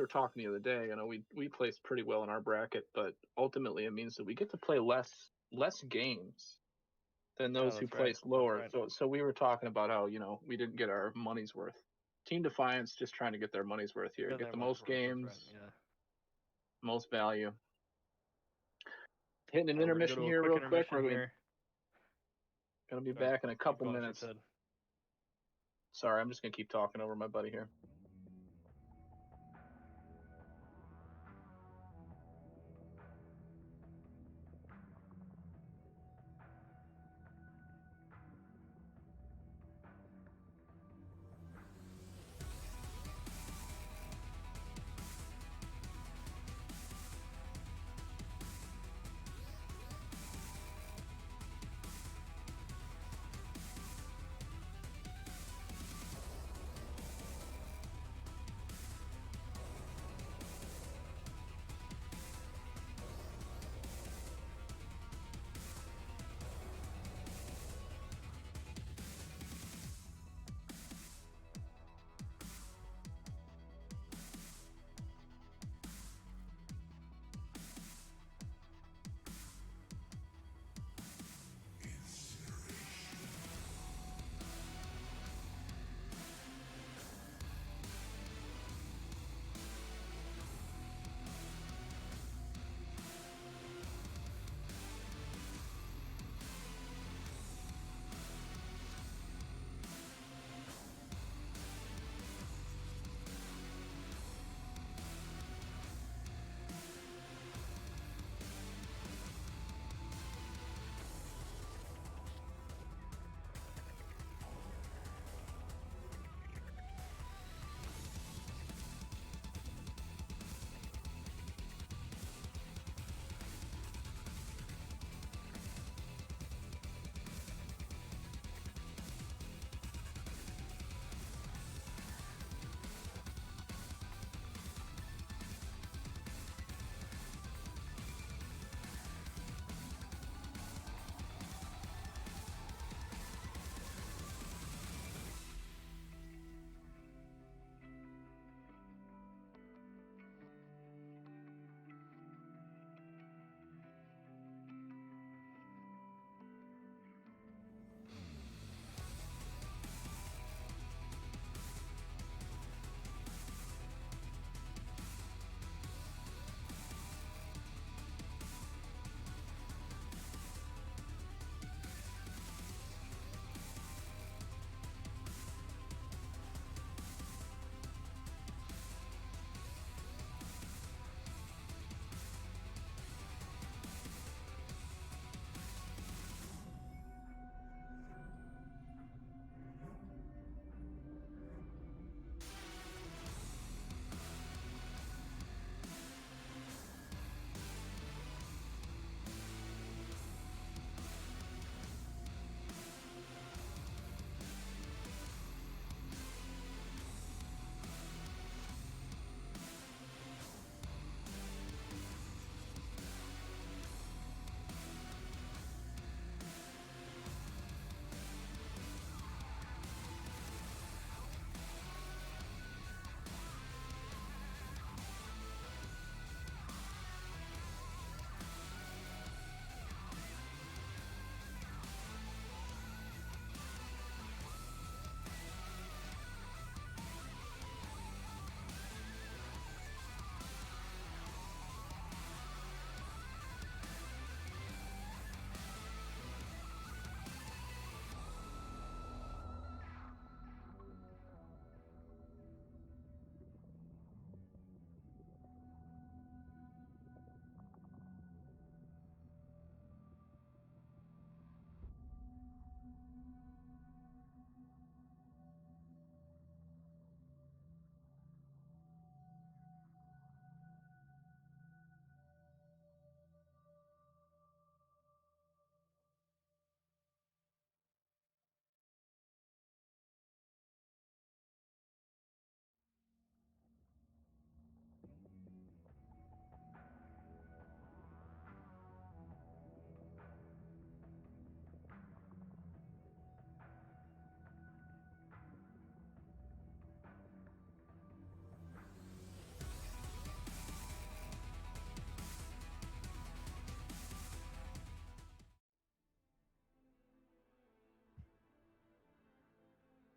talking the other day. We placed pretty well in our bracket, but ultimately it means that we get to play less games than those who placed lower. Right. So we were talking about how we didn't get our money's worth. Team Defiant's just trying to get their money's worth here. Get the most games, most value. Hitting an intermission here real quick. We're gonna be back in a couple minutes. Sorry, I'm just gonna keep talking over my buddy here.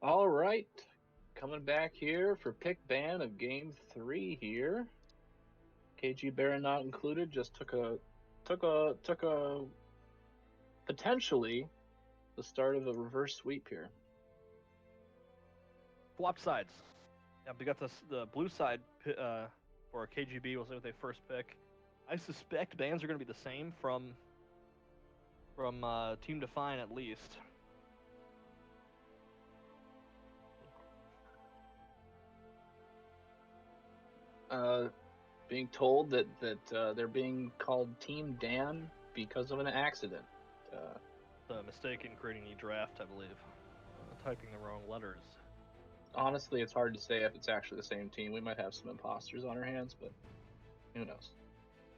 All right, coming back here for pick ban of Game 3 here. KG Baron not included. Just took a potentially the start of a reverse sweep here. Swap sides. Yeah, we got the blue side for KGB. We'll say with their first pick. I suspect bans are going to be the same from Team Defiant at least. Being told that they're being called Team Dan because of an accident. The mistake in creating the draft, I believe. Typing the wrong letters. Honestly, it's hard to say if it's actually the same team. We might have some imposters on our hands, but who knows?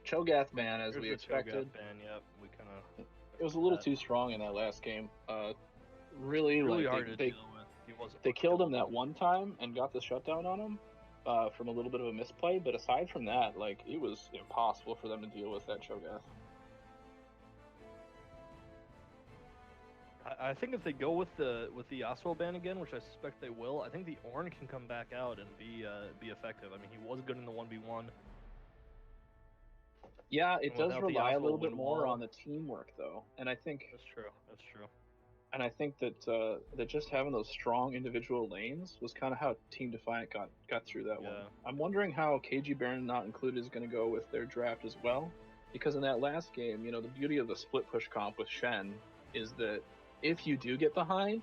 Cho'Gath ban, as we expected. Cho'Gath ban, yep. We kind of. It was a little too strong in that last game. Really like, hard to they, deal with. He wasn't they killed him that one time and got the shutdown on him from a little bit of a misplay. But aside from that, like, it was impossible for them to deal with that Cho'Gath. I think if they go with the Yasuo ban again, which I suspect they will, I think the Ornn can come back out and be effective. I mean, he was good in the 1v1. Yeah, it does rely a little bit more wall. on the teamwork, though, and I think That's true. That's true. And I think that that just having those strong individual lanes was kind of how Team Defiant got through that one. I'm wondering how KG Baron not included is going to go with their draft as well, because in that last game, you know, the beauty of the split push comp with Shen is that if you do get behind,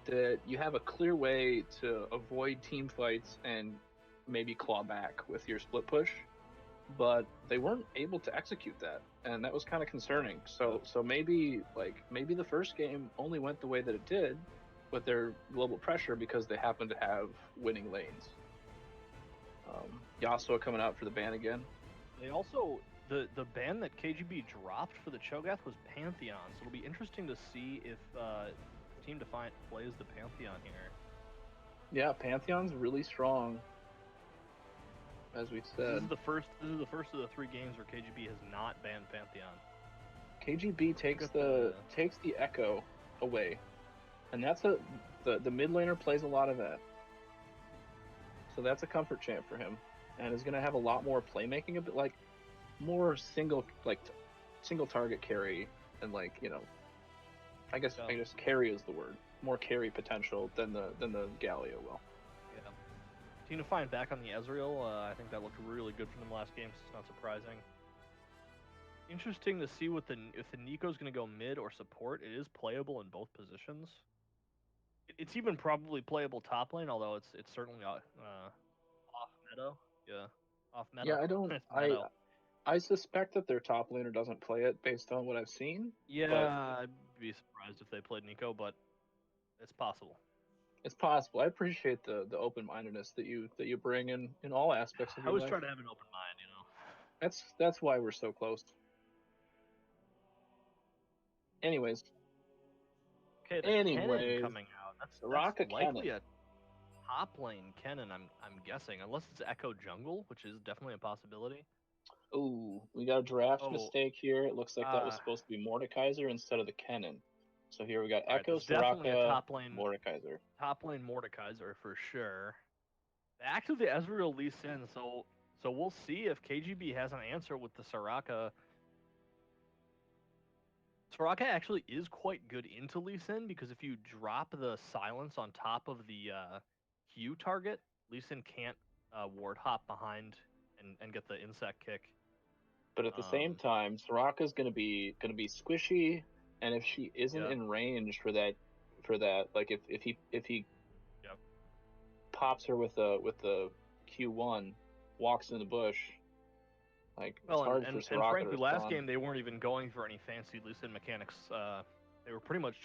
that you have a clear way to avoid team fights and maybe claw back with your split push. But they weren't able to execute that, and that was kind of concerning. So maybe the first game only went the way that it did with their global pressure because they happened to have winning lanes. Yasuo coming out for the ban again. They also the ban that KGB dropped for the Cho'Gath was Pantheon, so it'll be interesting to see if Team Defiant plays the Pantheon here. Yeah, Pantheon's really strong. As we said, this is the first of the 3 games where KGB has not banned Pantheon. KGB takes the Echo away, and that's the mid laner plays a lot of that, so that's a comfort champ for him, and is going to have a lot more playmaking, a bit like more single target carry, and I guess carry is the word, more carry potential than the Galio will. Team Defiant back on the Ezreal, I think that looked really good for them last game, so it's not surprising. Interesting to see if the Nico's going to go mid or support. It is playable in both positions. It's even probably playable top lane, although it's certainly off meta. Yeah, off meta. Yeah, I suspect that their top laner doesn't play it based on what I've seen. Yeah, I'd be surprised if they played Nico, but it's possible. It's possible. I appreciate the open-mindedness that you bring in all aspects of your life. I always try to have an open mind, you know. That's why we're so close. Anyways. Okay, Kennen coming out. That's likely a top lane Kennen, I'm guessing, unless it's Echo Jungle, which is definitely a possibility. Ooh, we got a draft mistake here. It looks like that was supposed to be Mordekaiser instead of the Kennen. So here we got Echo, Soraka, Mordekaiser. Top lane Mordekaiser for sure. Back to the Ezreal Lee Sin, so we'll see if KGB has an answer with the Soraka. Soraka actually is quite good into Lee Sin, because if you drop the silence on top of the Q target, Lee Sin can't ward hop behind and get the insect kick. But at the same time, Soraka's gonna be squishy. And if she isn't in range for that, like if he pops her with the Q1, walks in the bush, it's hard for Soraka and frankly, to last game they weren't even going for any fancy Lee Sin mechanics. They were pretty much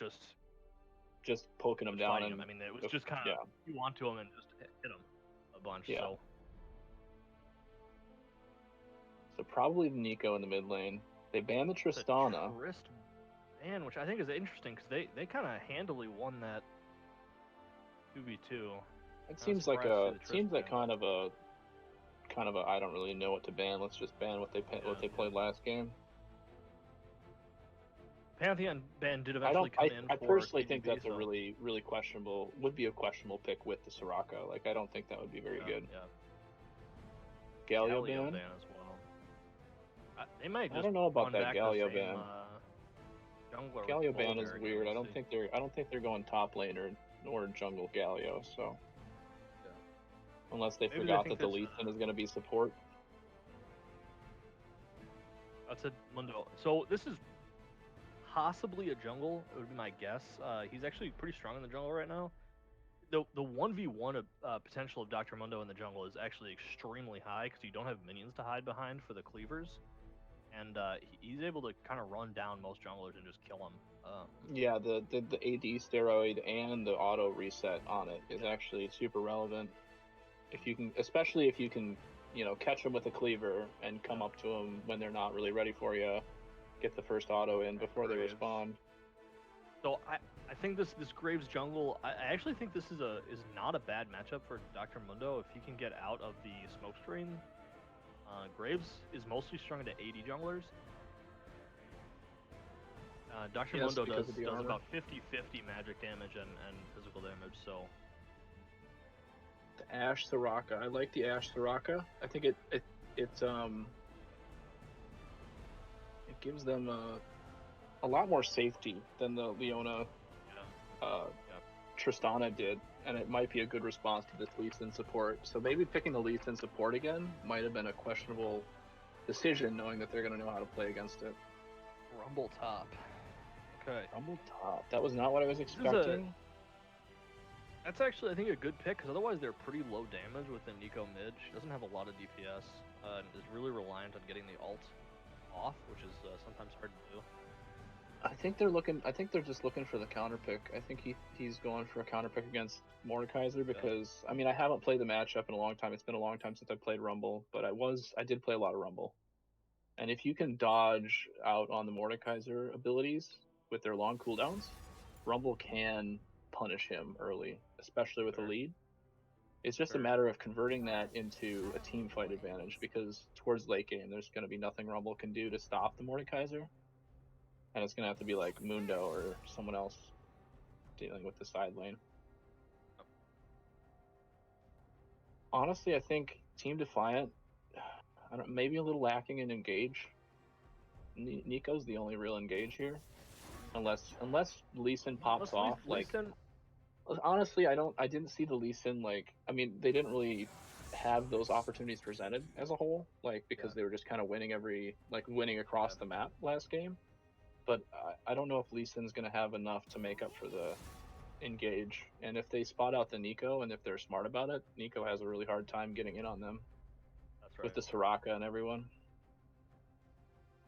just poking him down. I mean, it was just kind of you want to him and just hit him a bunch. Yeah. So probably the Nico in the mid lane. They banned the Tristana. Man, which I think is interesting because they kind of handily won that 2v2. It seems like kind of a I don't really know what to ban. Let's just ban what they played last game. Pantheon ban did I eventually don't. come in I for personally think KGB, that's a so- really questionable. Would be a questionable pick with the Soraka. Like I don't think that would be very good. Yeah. Galio Galio ban. as well. They might just I don't know about run that back Galio the same, ban. jungler. Galio with ban is Volibear weird. again, I we'll don't see. think they're going top lane or jungle Galio. So unless they Maybe they forgot think that the this, Lee Sin is going to be support. That's a Mundo. So this is possibly a jungle. It would be my guess. He's actually pretty strong in the jungle right now. The 1v1 potential of Dr. Mundo in the jungle is actually extremely high because you don't have minions to hide behind for the cleavers, and he's able to kind of run down most junglers and just kill them. Yeah, the AD steroid and the auto reset on it is actually super relevant. If you can, especially if you can, catch them with a cleaver and come up to them when they're not really ready for you, get the first auto in before they Graves. respond. So I think this Graves jungle. I actually think this is not a bad matchup for Dr. Mundo if he can get out of the smoke screen. Graves is mostly strung into AD junglers. Dr. Yes, Mundo because does of the armor. about 50-50 magic damage and physical damage. So The Ashe Soraka. I like the Ashe Soraka. I think it gives them a lot more safety than the Leona Tristana did, and it might be a good response to this Lee Sin support. So maybe picking the Lee Sin support again might have been a questionable decision, knowing that they're going to know how to play against it. Rumble top. Okay. Rumble top. That was not what I was expecting. That's actually, I think, a good pick, because otherwise they're pretty low damage with the Nico mid. She doesn't have a lot of DPS, and is really reliant on getting the ult off, which is sometimes hard to do. I think they're just looking for the counter pick. I think he's going for a counter pick against Mordekaiser because, I mean, I haven't played the matchup in a long time. It's been a long time since I played Rumble, but I did play a lot of Rumble. And if you can dodge out on the Mordekaiser abilities with their long cooldowns, Rumble can punish him early, especially with a lead. It's just a matter of converting that into a team fight advantage, because towards late game, there's going to be nothing Rumble can do to stop the Mordekaiser. And it's going to have to be like Mundo or someone else dealing with the side lane. Honestly, I think Team Defiant, maybe a little lacking in engage. Nico's the only real engage here. Unless Lee Sin pops off. Honestly, I didn't see the Lee Sin, they didn't really have those opportunities presented as a whole, because they were just kind of winning winning across the map last game. But I don't know if Lee Sin's going to have enough to make up for the engage. And if they spot out the Nico, and if they're smart about it, Nico has a really hard time getting in on them. That's right. With the Soraka and everyone.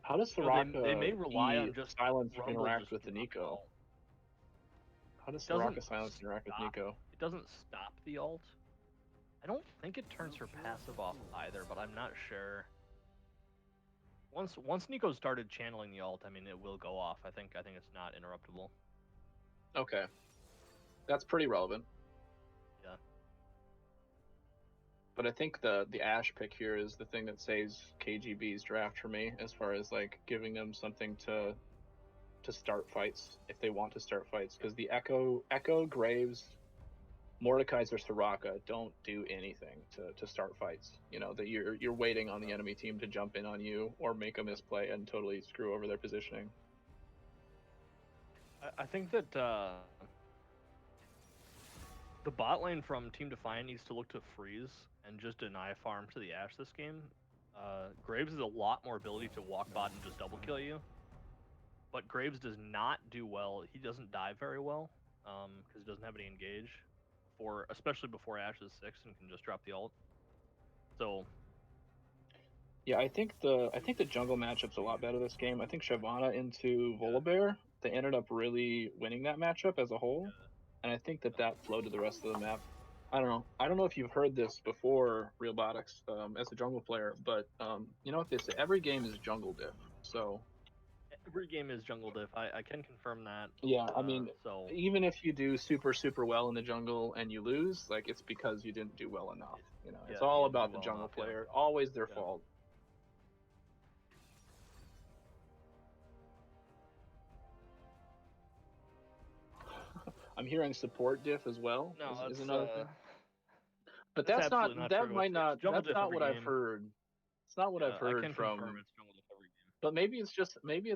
How does Soraka they may rely on just silence Rumble interact just with the Nico? ult. How does Soraka silence interact with Nico? It doesn't stop the ult. I don't think it turns her passive off either, but I'm not sure. Once Nico started channeling the ult, I mean, it will go off. I think it's not interruptible. Okay, that's pretty relevant. Yeah. But I think the Ashe pick here is the thing that saves KGB's draft for me, as far as giving them something to start fights if they want to start fights, because the Echo, Graves, Mordekaiser, Soraka don't do anything to start fights. That you're waiting on the enemy team to jump in on you or make a misplay and totally screw over their positioning. I think that the bot lane from Team Defiant needs to look to freeze and just deny farm to the Ashe this game. Graves has a lot more ability to walk bot and just double kill you. But Graves does not do well. He doesn't die very well because he doesn't have any engage, especially before Ashe is 6 and can just drop the ult. So yeah, I think the jungle matchup's a lot better this game. I think Shyvana into Volibear, they ended up really winning that matchup as a whole, and I think that flowed to the rest of the map. I don't know if you've heard this before, Realbotics, as a jungle player, but you know what they say? Every game is jungle diff. So every game is jungle diff. I can confirm that. Yeah, I mean, even if you do super well in the jungle and you lose, it's because you didn't do well enough. It's all about the jungle player. Always their fault. I'm hearing support diff as well. No, Is that's another thing. But that's that's not absolutely not that true. might not It's jungle that's diff not every what I've game. heard. It's not what I've I heard can confirm from. it's jungle diff every game. But maybe it's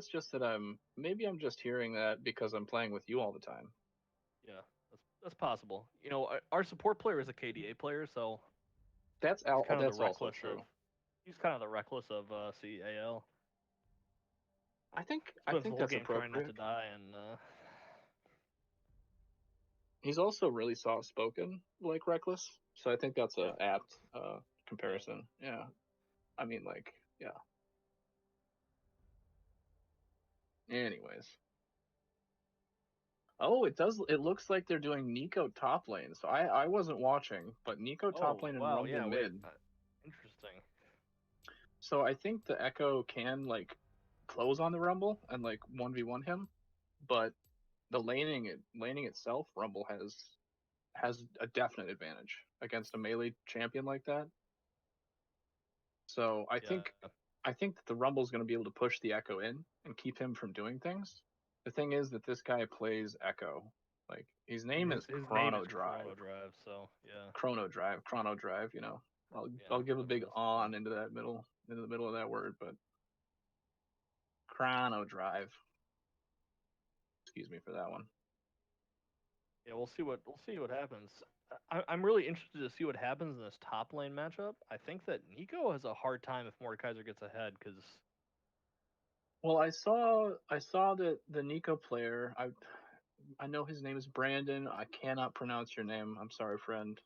just that I'm just hearing that because I'm playing with you all the time. Yeah, that's possible. You know, our support player is a KDA player, so That's he's kind of that's the also reckless true. of. He's kind of the reckless of CAL. I think Spends the whole that's game trying not appropriate. to die, and He's also really soft spoken, like Reckless. So I think that's a apt comparison. Yeah. I mean, like, yeah. Anyways. Oh, it does. It looks like they're doing Nico top lane. So I wasn't watching, but Nico top lane and wow, Rumble mid. Interesting. So I think the Echo can like close on the Rumble and like 1v1 him, but the laning itself, Rumble has a definite advantage against a melee champion like that. So I think that the Rumble's going to be able to push the Echo in and keep him from doing things. The thing is that this guy plays Echo. Like his name is Chrono Drive. Chrono Drive, so yeah. Chrono Drive. You know, I'll give a big on into the middle of that word, but Chrono Drive. Excuse me for that one. Yeah, we'll see what happens. I'm really interested to see what happens in this top lane matchup. I think that Nico has a hard time if Mordekaiser gets ahead because. Well, I saw that the Nico player. I know his name is Brandon. I cannot pronounce your name. I'm sorry, friend.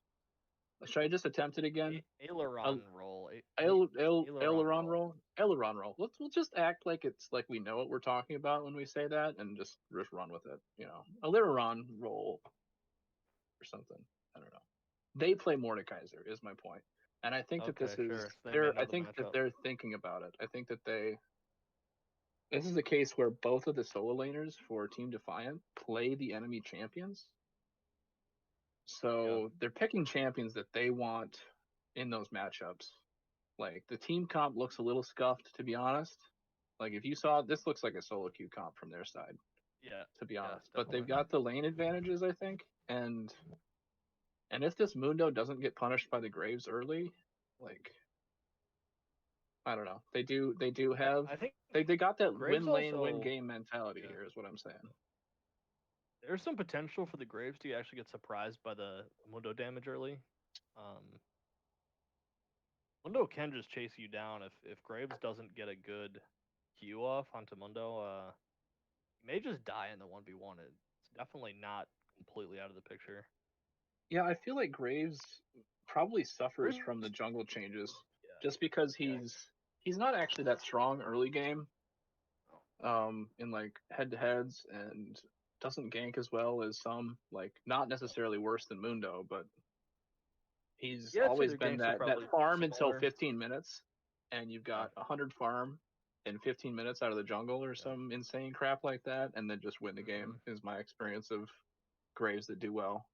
Should I just attempt it again? Aileron roll. Aileron roll. Aileron roll. We'll just act like it's like we know what we're talking about when we say that, and just run with it. You know, Aileron roll or something. I don't know. They play Mordekaiser is my point, and I think that this is. I think that they're thinking about it. I think that this is a case where both of the solo laners for Team Defiant play the enemy champions. So they're picking champions that they want in those matchups. Like the team comp looks a little scuffed, to be honest. Like if you saw, this looks like a solo queue comp from their side. Yeah. To be honest, but they've got the lane advantages, I think, and if this Mundo doesn't get punished by the Graves early, like I don't know, they do have. I think they got that Graves win lane, win game mentality here, is what I'm saying. There's some potential for the Graves to actually get surprised by the Mundo damage early. Mundo can just chase you down if Graves doesn't get a good Q off onto Mundo. He may just die in the 1v1. It's definitely not completely out of the picture. Yeah, I feel like Graves probably suffers from the jungle changes just because he's not actually that strong early game. In like head-to-heads and doesn't gank as well as some, like not necessarily worse than Mundo, but he's always been that farm until 15 minutes, and you've got 100 farm in 15 minutes out of the jungle or some insane crap like that, and then just win the game is my experience of Graves that do well.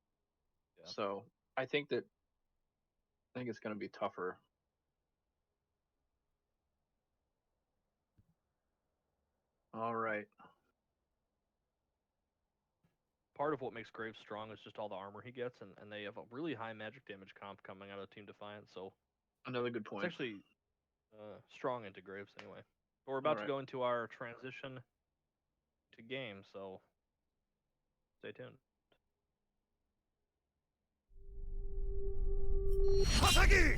So I think it's going to be tougher. All right. Part of what makes Graves strong is just all the armor he gets, and they have a really high magic damage comp coming out of Team Defiant, so... Another good point. It's actually strong into Graves anyway. But we're about to go into our transition to game, so stay tuned. Masagi!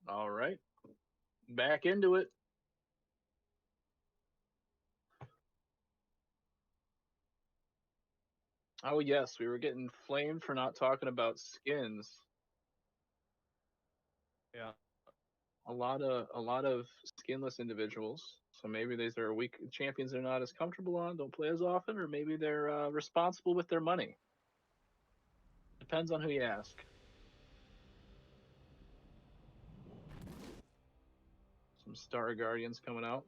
All right. Back into it. Oh yes, we were getting flamed for not talking about skins. Yeah. A lot of skinless individuals. So maybe these are weak champions they're not as comfortable on, don't play as often, or maybe they're responsible with their money. Depends on who you ask. Some Star Guardians coming out.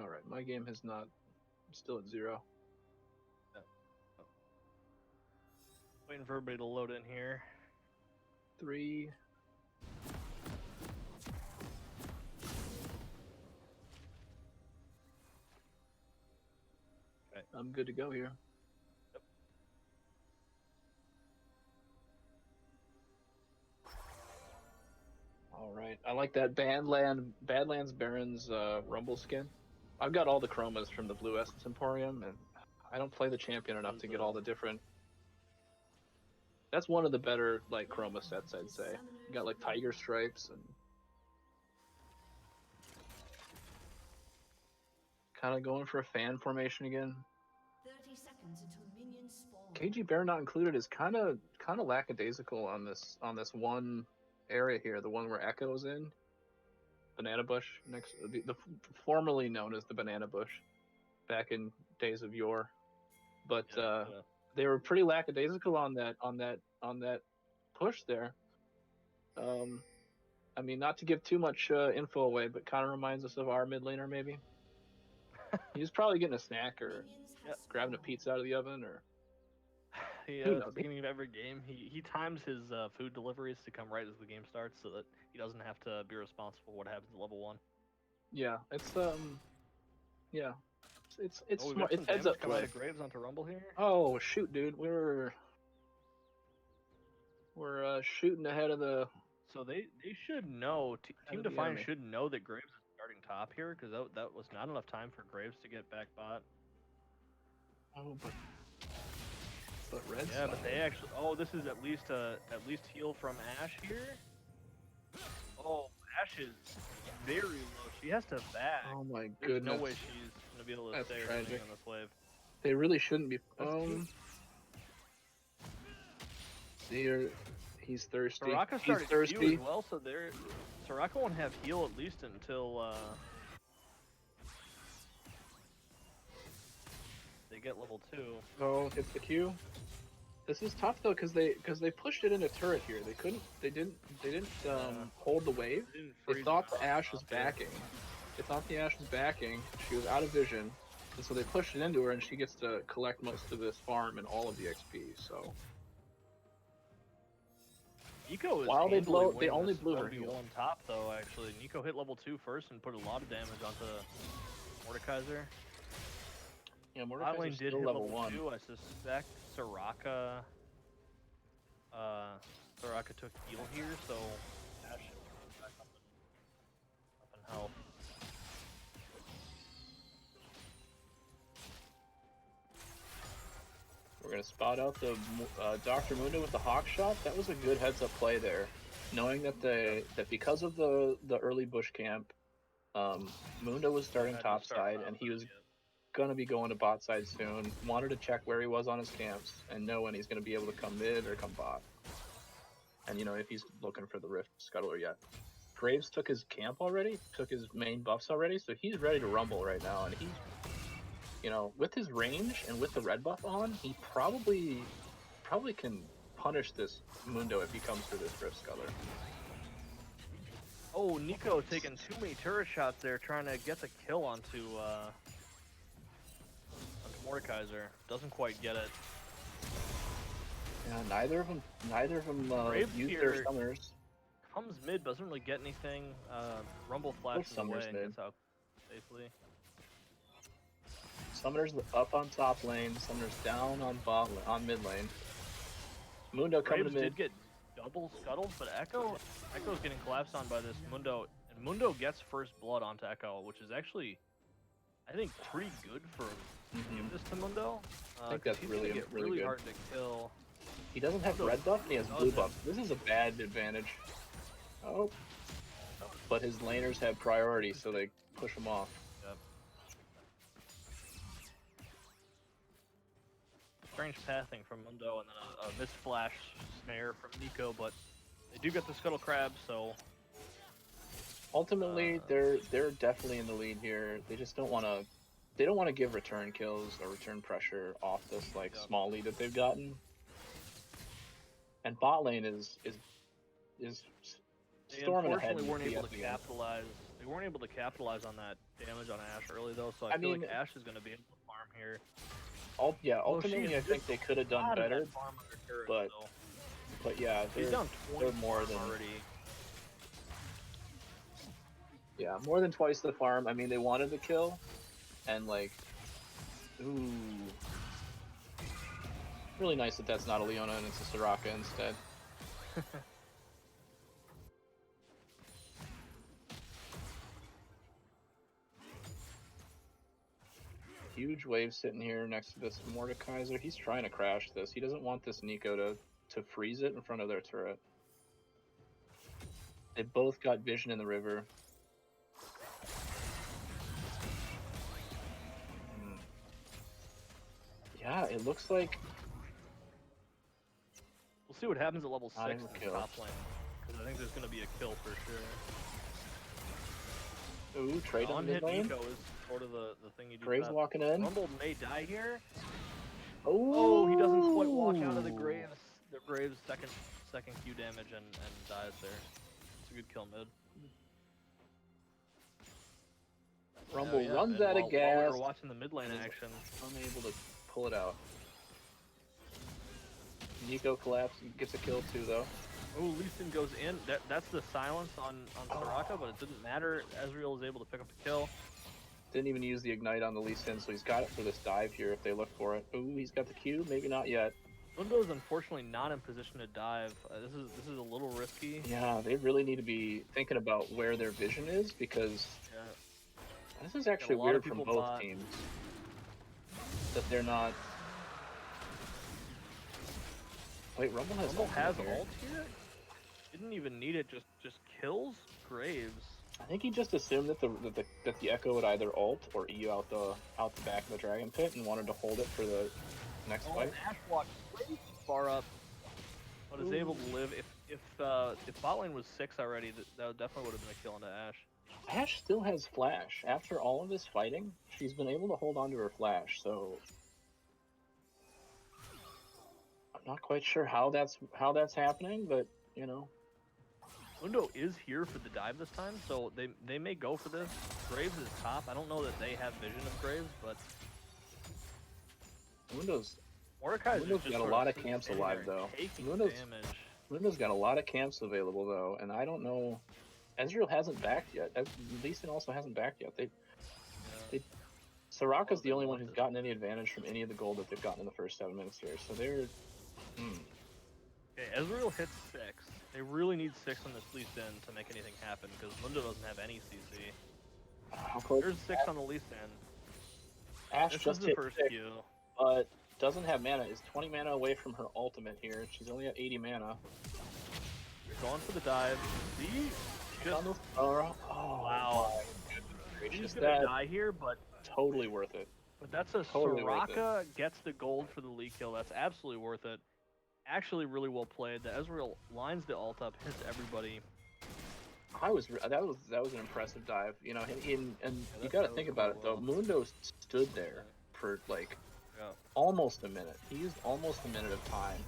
All right, my game has not. I'm still at 0. Waiting for everybody to load in here. 3. Okay. I'm good to go here. Yep. All right, I like that Badlands Baron's Rumble skin. I've got all the chromas from the Blue Essence Emporium, and I don't play the champion enough to get all the different. That's one of the better like chroma sets, I'd say. You got like tiger stripes and kind of going for a fan formation again. 30 seconds until minions spawn. KG Bear not included is kind of lackadaisical on this one area here, the one where Echo's in. Banana Bush next, the formerly known as the Banana Bush, back in days of yore, but they were pretty lackadaisical on that push there. I mean, not to give too much info away, but kind of reminds us of our mid laner maybe. He was probably getting a snack or grabbing a pizza out of the oven, or at the beginning of every game, he times his food deliveries to come right as the game starts, so that he doesn't have to be responsible for what happens at level 1. Yeah, it's yeah, it's oh, smart. It's heads up play. Graves onto Rumble here. Oh shoot, dude, we're shooting ahead of the. So they should know. Team Defiant should know that Graves is starting top here, because that was not enough time for Graves to get back bot. Oh, but Red's. Yeah, but they actually. Oh, this is at least heal from Ashe here. Oh, Ashe is very low. She has to back. Oh my There's goodness. no way she's gonna be able to stay or anything on this wave. They really shouldn't be. He's thirsty. Soraka started Q as well, so Soraka won't have heal at least until they get level 2. Oh, hits the Q. This is tough though, because they pushed it into turret here. They didn't hold the wave. They thought the Ashe was backing. They thought the Ashe was backing. She was out of vision, and so they pushed it into her, and she gets to collect most of this farm and all of the XP. So. Nico is While they only blew her heal. On top though, actually. Nico hit level 2 first and put a lot of damage onto Mordekaiser. Yeah, Mordekaiser did hit level 1. 2. I suspect Soraka took heal here, so Ashe should be back up in health. We're going to spot out the Dr. Mundo with the Hawk shot. That was a good heads-up play there. Knowing that because of the early bush camp, Mundo was starting top side, and he was going to be going to bot side soon. Wanted to check where he was on his camps and know when he's going to be able to come mid or come bot. And, if he's looking for the Rift Scuttler yet. Graves took his camp already, took his main buffs already, so he's ready to rumble right now, and he's with his range and with the red buff on, he probably can punish this Mundo if he comes for this Rift Scuttler. Oh, Nico taking too many turret shots there, trying to get the kill onto Mordekaiser. Doesn't quite get it. Yeah, neither of them use their summoners. Comes mid, doesn't really get anything. Rumble flashes away and gets out safely. Summoner's up on top lane, Summoner's down on mid lane. Mundo coming to mid. Did get double scuttled, but Echo's getting collapsed on by this Mundo, and Mundo gets first blood onto Echo, which is actually, I think, pretty good for give this to Mundo. I think that's really good. Hard to kill. He doesn't have red buff, and he has blue buff. This is a bad advantage. Oh, but his laners have priority, so they push him off. Strange pathing from Mundo, and then a missed flash snare from Nico, but they do get the Scuttle Crab, so ultimately they're definitely in the lead here. They just don't want to give return kills or return pressure off this small lead that they've gotten. And bot lane is they storming ahead. Unfortunately, weren't able to capitalize They weren't able to capitalize on that damage on Ashe early though, so I feel mean, like Ashe is going to be able to farm here. Ultimately, I think they could have done better, but yeah, he's down 20 they're more than already. Yeah, more than twice the farm. I mean, they wanted the kill, and like, ooh, really nice that that's not a Leona and it's a Soraka instead. Huge wave sitting here next to this Mordekaiser. He's trying to crash this. He doesn't want this Nico to freeze it in front of their turret. They both got vision in the river. Yeah, it looks like... We'll see what happens at level 6 in the kill. top lane, because I think there's going to be a kill for sure. Ooh, trade on mid lane. Nico is sort of the thing you do. Graves walking in. Rumble may die here. Ooh. Oh, he doesn't quite walk out of the Graves. The Graves second Q damage and dies there. It's a good kill mid. Rumble runs out of gas. While we were watching the mid lane action, unable to pull it out. Nico collapses, gets a kill too though. Oh, Lee Sin goes in. That's the silence on Soraka, but it didn't matter. Ezreal was able to pick up the kill. Didn't even use the ignite on the Lee Sin, so he's got it for this dive here if they look for it. Ooh, he's got the Q, maybe not yet. Mundo is unfortunately not in position to dive. This is a little risky. Yeah, they really need to be thinking about where their vision is, because this is actually weird from both teams. That they're not... Wait, Rumble has ult here? Didn't even need it, just kills Graves. I think he just assumed that the Echo would either ult or EU out the back of the Dragon Pit and wanted to hold it for the next fight. Ashe walked way far up, but is able to live. If bot lane was 6 already, that definitely would have been a kill into Ashe. Ashe still has flash. After all of this fighting, she's been able to hold on to her flash, so I'm not quite sure how that's happening, but you know. Mundo is here for the dive this time, so they may go for this. Graves is top. I don't know that they have vision of Graves, but Mundo's got a lot of camps alive though. Mundo's got a lot of camps available though, and I don't know. Ezreal hasn't backed yet. Lee Sin also hasn't backed yet. Soraka's the only one who's gotten any advantage from any of the gold that they've gotten in the first 7 minutes here. So they're. Okay, Ezreal hits 6. They really need 6 on this Lee Sin to make anything happen because Mundo doesn't have any CC. There's 6 on the Lee Sin. Ashe this just is the hit first 6, Q. but doesn't have mana. Is 20 mana away from her ultimate here. She's only at 80 mana. Going for the dive. See? Oh, wow. She's gonna die here, but totally worth it. But that's a Soraka gets the gold for the Lee kill. That's absolutely worth it. Actually, really well played. The Ezreal lines the ult up, hits everybody. That was an impressive dive. You know, and you got to think about it though. Mundo stood there for like almost a minute. He used almost a minute of time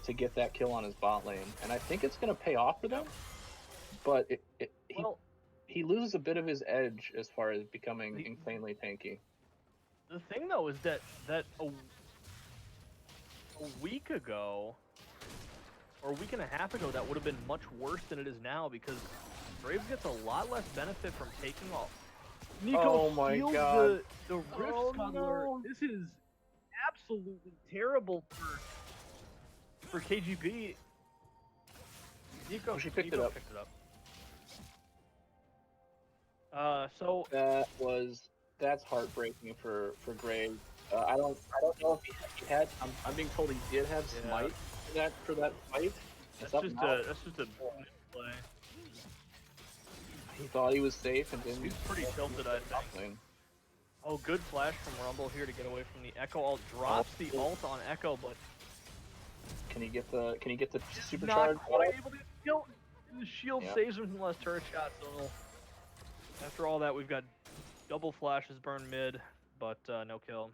to get that kill on his bot lane, and I think it's going to pay off for them. But he loses a bit of his edge as far as becoming insanely tanky. The thing though is that a week ago, or a week and a half ago, that would have been much worse than it is now because Graves gets a lot less benefit from taking off. Nico steals the Rift Scuttler. No. This is absolutely terrible for KGB. Nico, she picked it up. So that's heartbreaking for Graves. I don't know if he had. I'm being told he did have smite for that fight. That's just a play. He thought he was safe and didn't. He's pretty tilted, I think. Oh, good flash from Rumble here to get away from the Echo ult. Drops the ult on Echo, but can he get the supercharge? Not quite able to kill. The shield saves him from the last turret shot. So after all that, we've got double flashes burn mid, but no kill.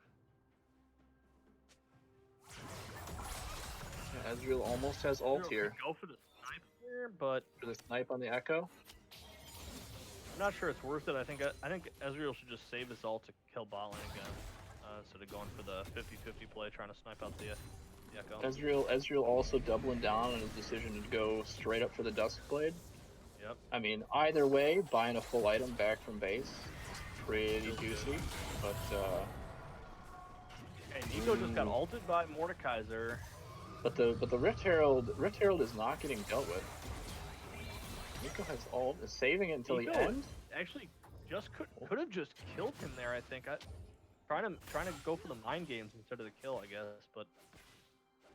Ezreal almost has ult here. Go for the snipe here, but for the snipe on the Echo. I'm not sure it's worth it. I think Ezreal should just save his ult to kill bot lane again, instead of going for the 50-50 play, trying to snipe out the Echo. Ezreal also doubling down on his decision to go straight up for the Duskblade. Yep. I mean, either way, buying a full item back from base is pretty Feels good. juicy. But Hey, Nico just got ulted by Mordekaiser. but the Rift Herald is not getting dealt with. Nico has ult, is saving it until Nico the end. Actually, just could have just killed him there. I think trying to go for the mind games instead of the kill, I guess. But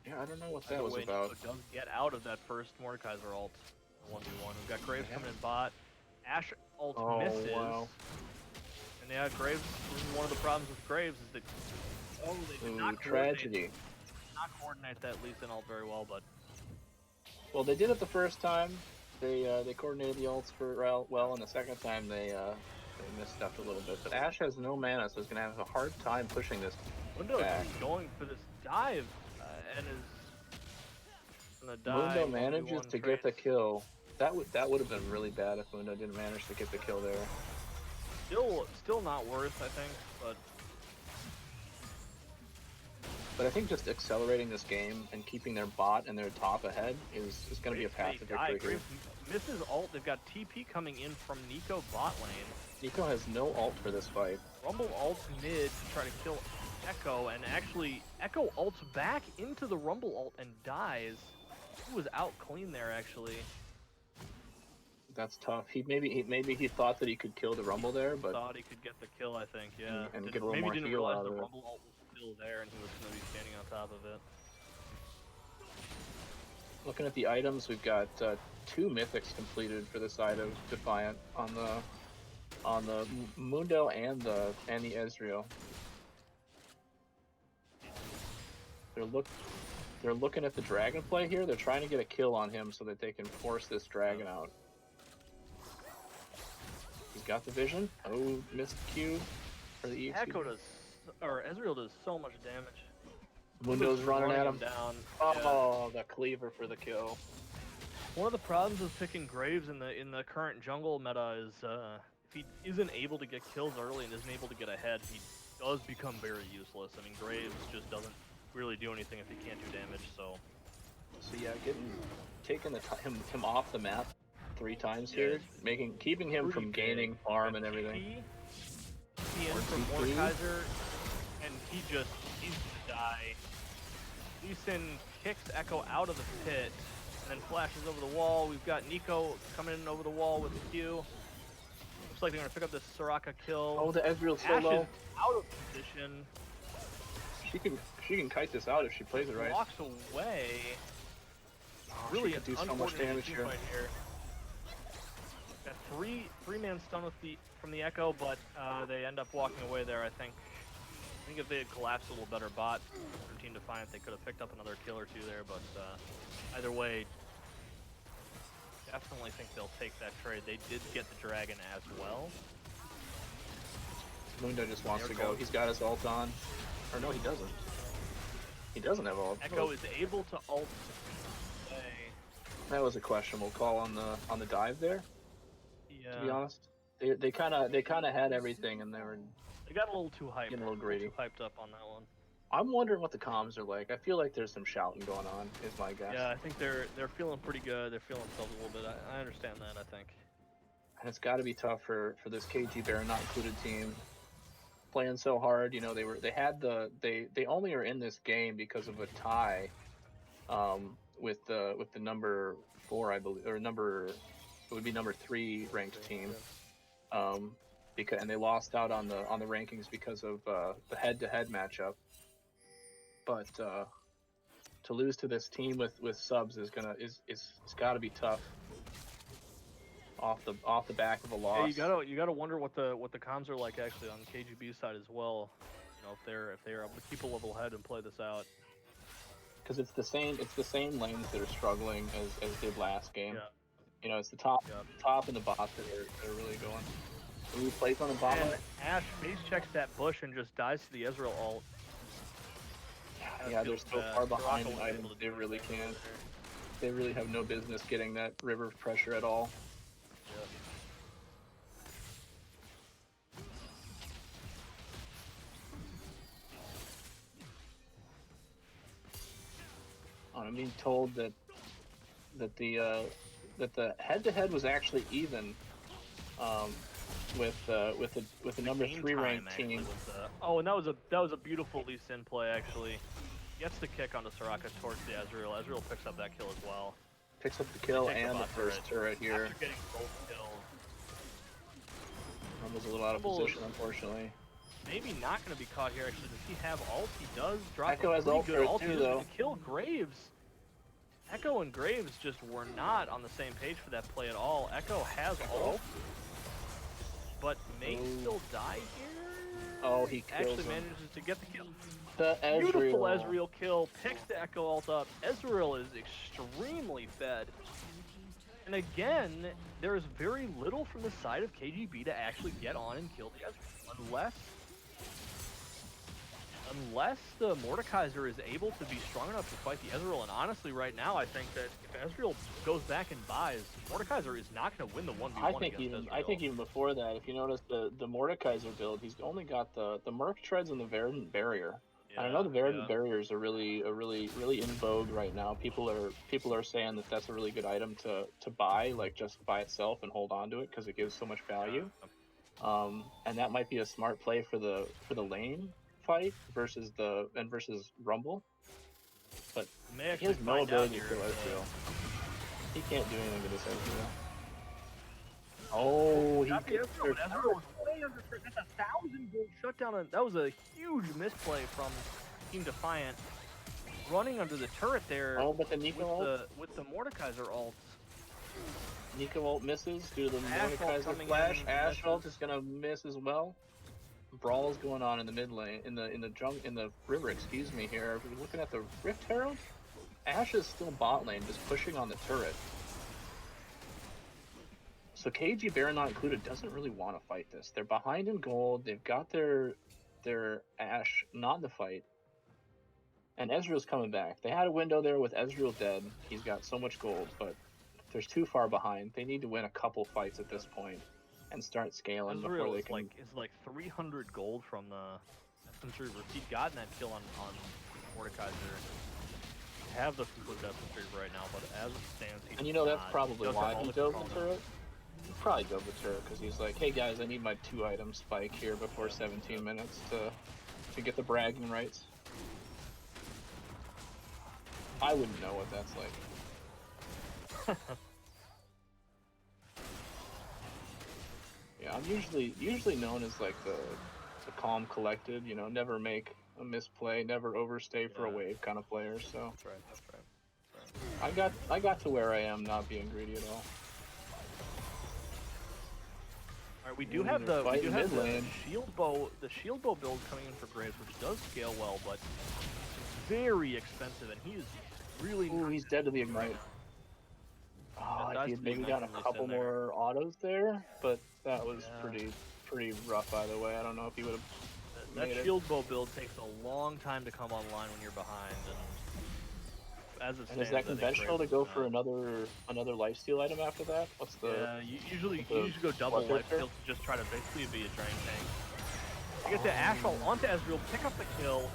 Yeah, I don't know what that either was way, about. Nico does get out of that first Mordekaiser ult. 1v1. We've got Graves coming in bot. Ashe ult misses. Wow. And yeah, Graves. This is one of the problems with Graves is that they did not tragedy. not coordinate that Lee Sin ult very well, but Well, they did it the first time. They coordinated the ults for well, and the second time they misstepped a little bit. But Ashe has no mana, so he's gonna have a hard time pushing this Mundo back. is going for this dive and is gonna die. Mundo manages 1v1 to get the trades. kill. That would have been really bad if Mundo didn't manage to get the kill there. Still not worth, I think, but But I think just accelerating this game and keeping their bot and their top ahead is going to be a path to victory here. Graves misses ult. They've got TP coming in from Nico bot lane. Nico has no ult for this fight. Rumble ults mid to try to kill Echo, and actually Echo ults back into the Rumble ult and dies. He was out clean there, actually. That's tough. Maybe he thought that he could kill the Rumble there, but Thought he could get the kill, I think, yeah. And get a little more maybe didn't heal realize out the of it. Rumble ult was still there and he was going to be standing on top of it. Looking at the items, we've got 2 mythics completed for the side of Defiant on the Mundo and the Ezreal. They're looking at the dragon play here. They're trying to get a kill on him so that they can force this dragon out. He's got the vision. Oh, missed Q for the E. Ezreal does so much damage. Mundo's running at him. Down. Oh, the cleaver for the kill. One of the problems with picking Graves in the current jungle meta is if he isn't able to get kills early and isn't able to get ahead, he does become very useless. I mean, Graves just doesn't really do anything if he can't do damage. So yeah, taking him off the map 3 times here, keeping him from gaining farm and everything. He in from Mordekaiser, and he's gonna die. Lee Sin kicks Echo out of the pit, and then flashes over the wall. We've got Nico coming in over the wall with the Q. Looks like they're gonna pick up this Soraka kill. Oh, the Ezreal Ashe solo. is out of position. She can kite this out if she plays it right. Walks away. Oh, Really she could do so much damage here. Got three-man stun from the Echo, but they end up walking away there. I think if they had collapsed a little better bot from Team Defiant, they could have picked up another kill or 2 there. But either way, definitely think they'll take that trade. They did get the dragon as well. Mundo just wants to go. He's got his ult on. Or no, he doesn't. He doesn't have ult. Echo is able to ult. That was a questionable call on the dive there. Yeah. To be honest, they kind of had everything, and they got a little too hyped. Getting a little greedy. Too hyped up on that one. I'm wondering what the comms are like. I feel like there's some shouting going on, is my guess. Yeah, I think they're feeling pretty good. They're feeling themselves a little bit. I understand that, I think. And it's got to be tough for this KG Baron not included team playing so hard. You know, they only are in this game because of a tie with the number 4, I believe, or it would be number 3 ranked team. And they lost out on the rankings because of the head-to-head matchup. But to lose to this team with subs it's got to be tough off the back of a loss. Yeah, you gotta wonder what the comms are like actually on KGB side as well. You know, if they're able to keep a level head and play this out. Because it's the same lanes that are struggling as did last game. Yeah. You know, it's the top and the bot that are really going. Who plays on the bottom? And Ashe base checks that bush and just dies to the Ezreal ult. Yeah, they're so far behind in items, they really can't. They really have no business getting that river pressure at all. I'm being told that the head-to-head was actually even with the number Game 3 time, ranked actually, team. oh, and that was a beautiful Lee Sin play actually. Gets the kick onto Soraka towards the Ezreal. Ezreal picks up that kill as well. Picks up the kill They take and the bot first turret here. After getting both kills. Rumble's a little out of Rumble position, unfortunately. Maybe not going to be caught here. Actually, does he have ult? He does. Drop Echo a has pretty ult good for it ult. too, He's though. going to kill Graves. Echo and Graves just were not on the same page for that play at all. Echo has ult, but may still die here. Oh, he kills actually him. manages to get the kill. The Beautiful Ezreal kill. Picks the Echo ult up. Ezreal is extremely fed. And again, there is very little from the side of KGB to actually get on and kill the Ezreal, unless the Mordekaiser is able to be strong enough to fight the Ezreal. And honestly, right now, I think that if Ezreal goes back and buys, Mordekaiser is not going to win the 1v1 against Ezreal. I think even before that, if you notice the Mordekaiser build, he's only got the Merc treads and the Verdant barrier. And I know the Verdant barriers are really in vogue right now. People are saying that that's a really good item to buy, like just by itself and hold on to it because it gives so much value. And that might be a smart play for the lane fight versus Rumble. But he has no ability to kill Ezreal. He can't do anything to this Ezreal. Oh, he Ezreal was way under threat. That's a 1,000 gold shutdown. And that was a huge misplay from Team Defiant. Running under the turret there. Oh, but the Nico ult? With the Mordekaiser ult. Nico ult misses due to the Mordekaiser flash. Ashe ult is gonna miss as well. Brawl's going on in the mid lane, in the river. Excuse me. Here, we're looking at the Rift Herald. Ashe is still bot lane, just pushing on the turret. So KG Baron not included doesn't really want to fight this. They're behind in gold. They've got their Ashe not in the fight. And Ezreal's coming back. They had a window there with Ezreal dead. He's got so much gold, but they're too far behind. They need to win a couple fights at this point and start scaling before they can. Is like 300 gold from the Essence Reaver. If he'd gotten that kill on Mordekaiser, have the complete Essence Reaver right now, but as it stands, he's and you know that's probably why he dove the turret. He probably dove the turret because he's like, hey guys, I need my 2-item spike here before 17 minutes to get the bragging rights. I wouldn't know what that's like. Yeah, I'm usually known as like the calm, collected, you know, never make a misplay, never overstay for a wave kind of player. So that's right. I got to where I am, not being greedy at all. All right, we do have the shield bow build coming in for Graves, which does scale well, but very expensive, and he is really. Ooh, he's dead to the ignite. Oh, he had maybe gotten a couple more autos there, but that was pretty rough either way. I don't know if he would have. That shield bow build takes a long time to come online when you're behind, and as it stands, is that conventional to go for another lifesteal item after that? What's the? Yeah, you usually go double lifesteal to just try to basically be a drain tank. You get the Ashe ult onto Ezreal, pick up the kill.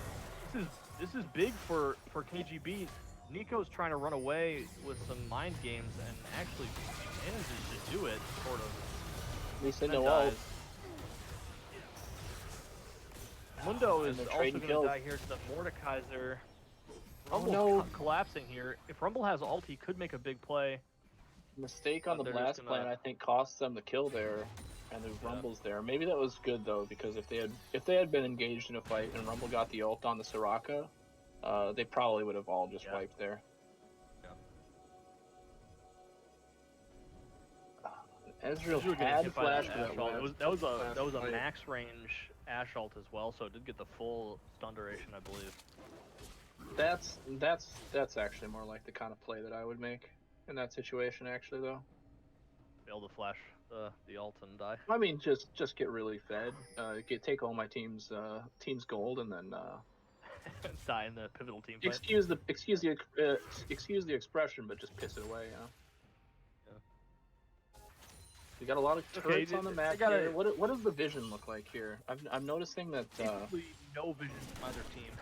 This is big for KGB. Nico's trying to run away with some mind games and actually manages to do it, sort of. At least in the ult. Mundo is also going to die here to the Mordekaiser. Rumble collapsing here. If Rumble has ult, he could make a big play. Mistake on the blast plan, I think, costs them the kill there, and the Rumble's there. Maybe that was good though, because if they had been engaged in a fight and Rumble got the ult on the Soraka, they probably would have all just wiped there. Ezreal had flash that was a max range Ashe ult as well, so it did get the full stun duration, I believe. That's actually more like the kind of play that I would make in that situation, actually, though. Be able to flash the ult and die. I mean, just get really fed, take all my team's gold, and then die in the pivotal team fight. Excuse the expression, but just piss it away, you know. We got a lot of turrets on the map here. What does the vision look like here? I'm noticing that basically no vision from either team.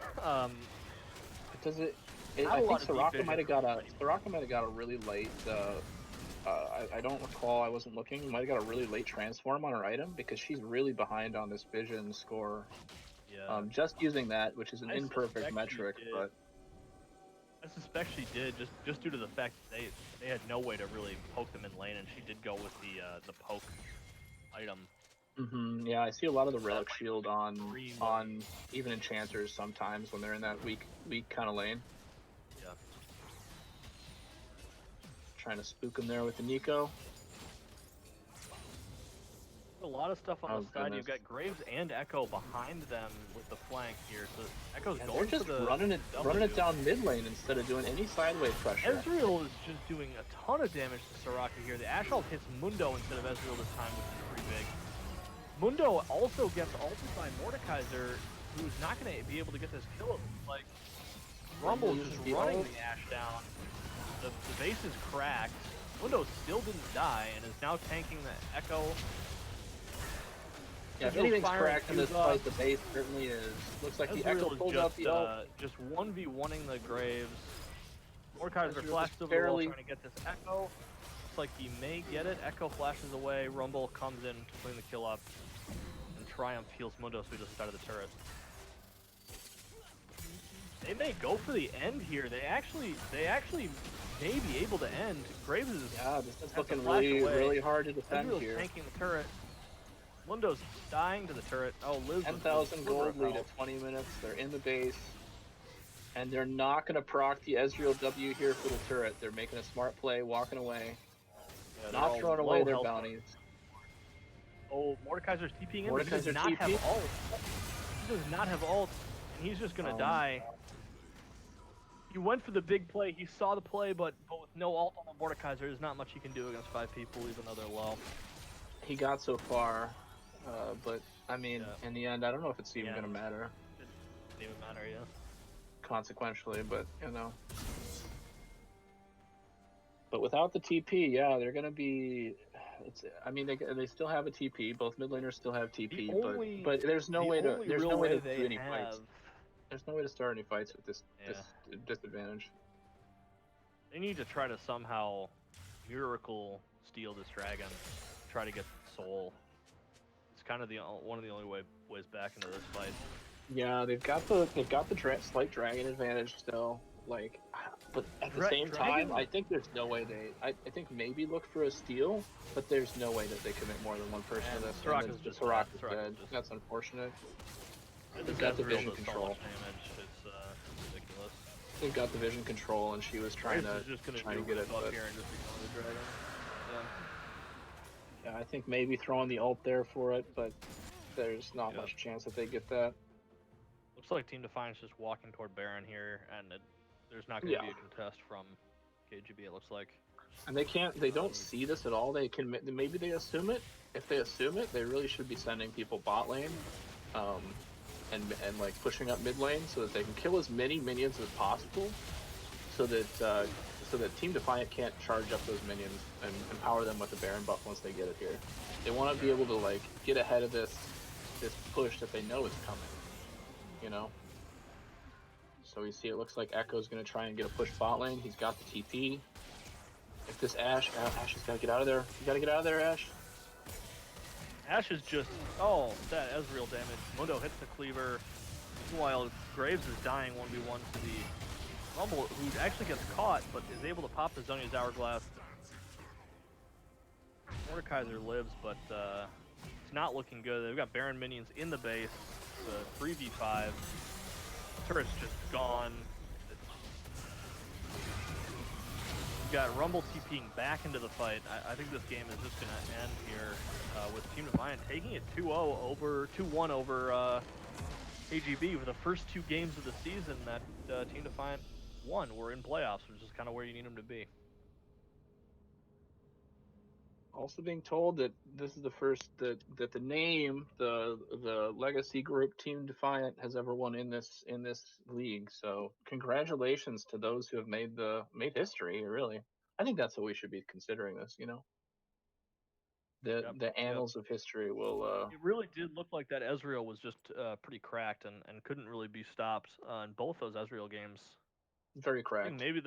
Does it? I Not a think lot of deep Soraka vision might have from got a anybody. really late. I don't recall. I wasn't looking. Might have got a really late transform on her item because she's really behind on this vision score. Yeah. Just using that, which is an I imperfect suspect she metric, did. but I suspect she did just due to the fact that they had no way to really poke them in lane, and she did go with the poke item. yeah, I see a lot of the That relic lane shield was on extremely. even enchanters sometimes when they're in that weak kind of lane. Yeah. Trying to spook him there with the Nico. A lot of stuff on Oh the side. You've goodness. got Graves and Echo behind them with the flank here. So Echo's Yeah, they're going for just the running W. it down mid lane instead of doing any sideway pressure. Ezreal is just doing a ton of damage to Soraka here. The Ash ult hits Mundo instead of Ezreal this time, which is pretty big. Mundo also gets ulted by Mordekaiser, who's not going to be able to get this kill. It looks like Rumble's just running the Ash down. The base is cracked. Mundo still didn't die and is now tanking the Echo. Yeah, if anything's cracked in this fight, the base certainly is. Looks like the Echo Ezreal pulled is out the ult. just 1v1ing the Graves. Mordekaiser Ezreal flashes is over the wall barely- trying to get this Echo. Looks like he may get it. Echo flashes away. Rumble comes in to clean the kill up. And Triumph heals Mundo so he doesn't die to the turret. They may go for the end here. They actually may be able to end. Graves is this is looking really hard to defend Ezreal's here. tanking the turret. Mundo's dying to the turret. Oh, Liz 10,000 gold lead at 20 minutes. They're in the base. And they're not going to proc the Ezreal W here for the turret. They're making a smart play, walking away. Yeah, Not throwing away their bounties. Oh, Mordekaiser's TPing in. Mordekaiser He does not have TP. ult. He does not have ult, and he's just gonna die. He went for the big play. He saw the play, but with no ult on the Mordekaiser, there's not much he can do against 5 people, even though they're low. He got so far, but I mean, in the end, I don't know if it's even going to matter. It didn't even matter, yeah. Consequentially, but you know. But without the TP, yeah, they're gonna be. I mean, they still have a TP. Both mid laners still have TP, but there's no way to do any fights. There's no way to start any fights with this disadvantage. They need to try to somehow miracle steal this dragon, try to get soul. It's kind of one of the only ways back into this fight. Yeah, they've got the slight dragon advantage still. Like, but at the same time, I think there's no way I think maybe look for a steal, but there's no way that they commit more than one person to this. Soraka's dead. That's unfortunate. They've got the vision control. It's ridiculous. They've got the vision control, and she was trying to get it. But... here and just ignore the dragon. Yeah, I think maybe throwing the ult there for it, but there's not much chance that they get that. Looks like Team Defiant's just walking toward Baron here, and there's not going to be a contest from KGB, it looks like. And they don't see this at all. Maybe they assume it. If they assume it, they really should be sending people bot lane, and like pushing up mid lane so that they can kill as many minions as possible, so that Team Defiant can't charge up those minions and empower them with the Baron buff once they get it here. They want to be able to like get ahead of this push that they know is coming. You know. So we see it looks like Echo's going to try and get a push bot lane. He's got the TP. If this Ash has got to get out of there. You got to get out of there, Ash. Ash is just, that Ezreal damage. Mundo hits the cleaver, while Graves is dying 1v1 to the Rumble, who actually gets caught, but is able to pop the Zhonya's Hourglass. Mordekaiser lives, but it's not looking good. They've got Baron minions in the base, the 3v5. Turret's just gone. We've got Rumble TPing back into the fight. I think this game is just going to end here with Team Defiant taking it 2-1 over AGB for the first 2 games of the season that Team Defiant won. We're in playoffs, which is kind of where you need them to be. Also being told that this is the first that the name, the legacy group Team Defiant has ever won in this league. So congratulations to those who have made history. Really, I think that's what we should be considering this. You know, the annals of history will. It really did look like that Ezreal was just pretty cracked and couldn't really be stopped in both those Ezreal games. very I think cracked. maybe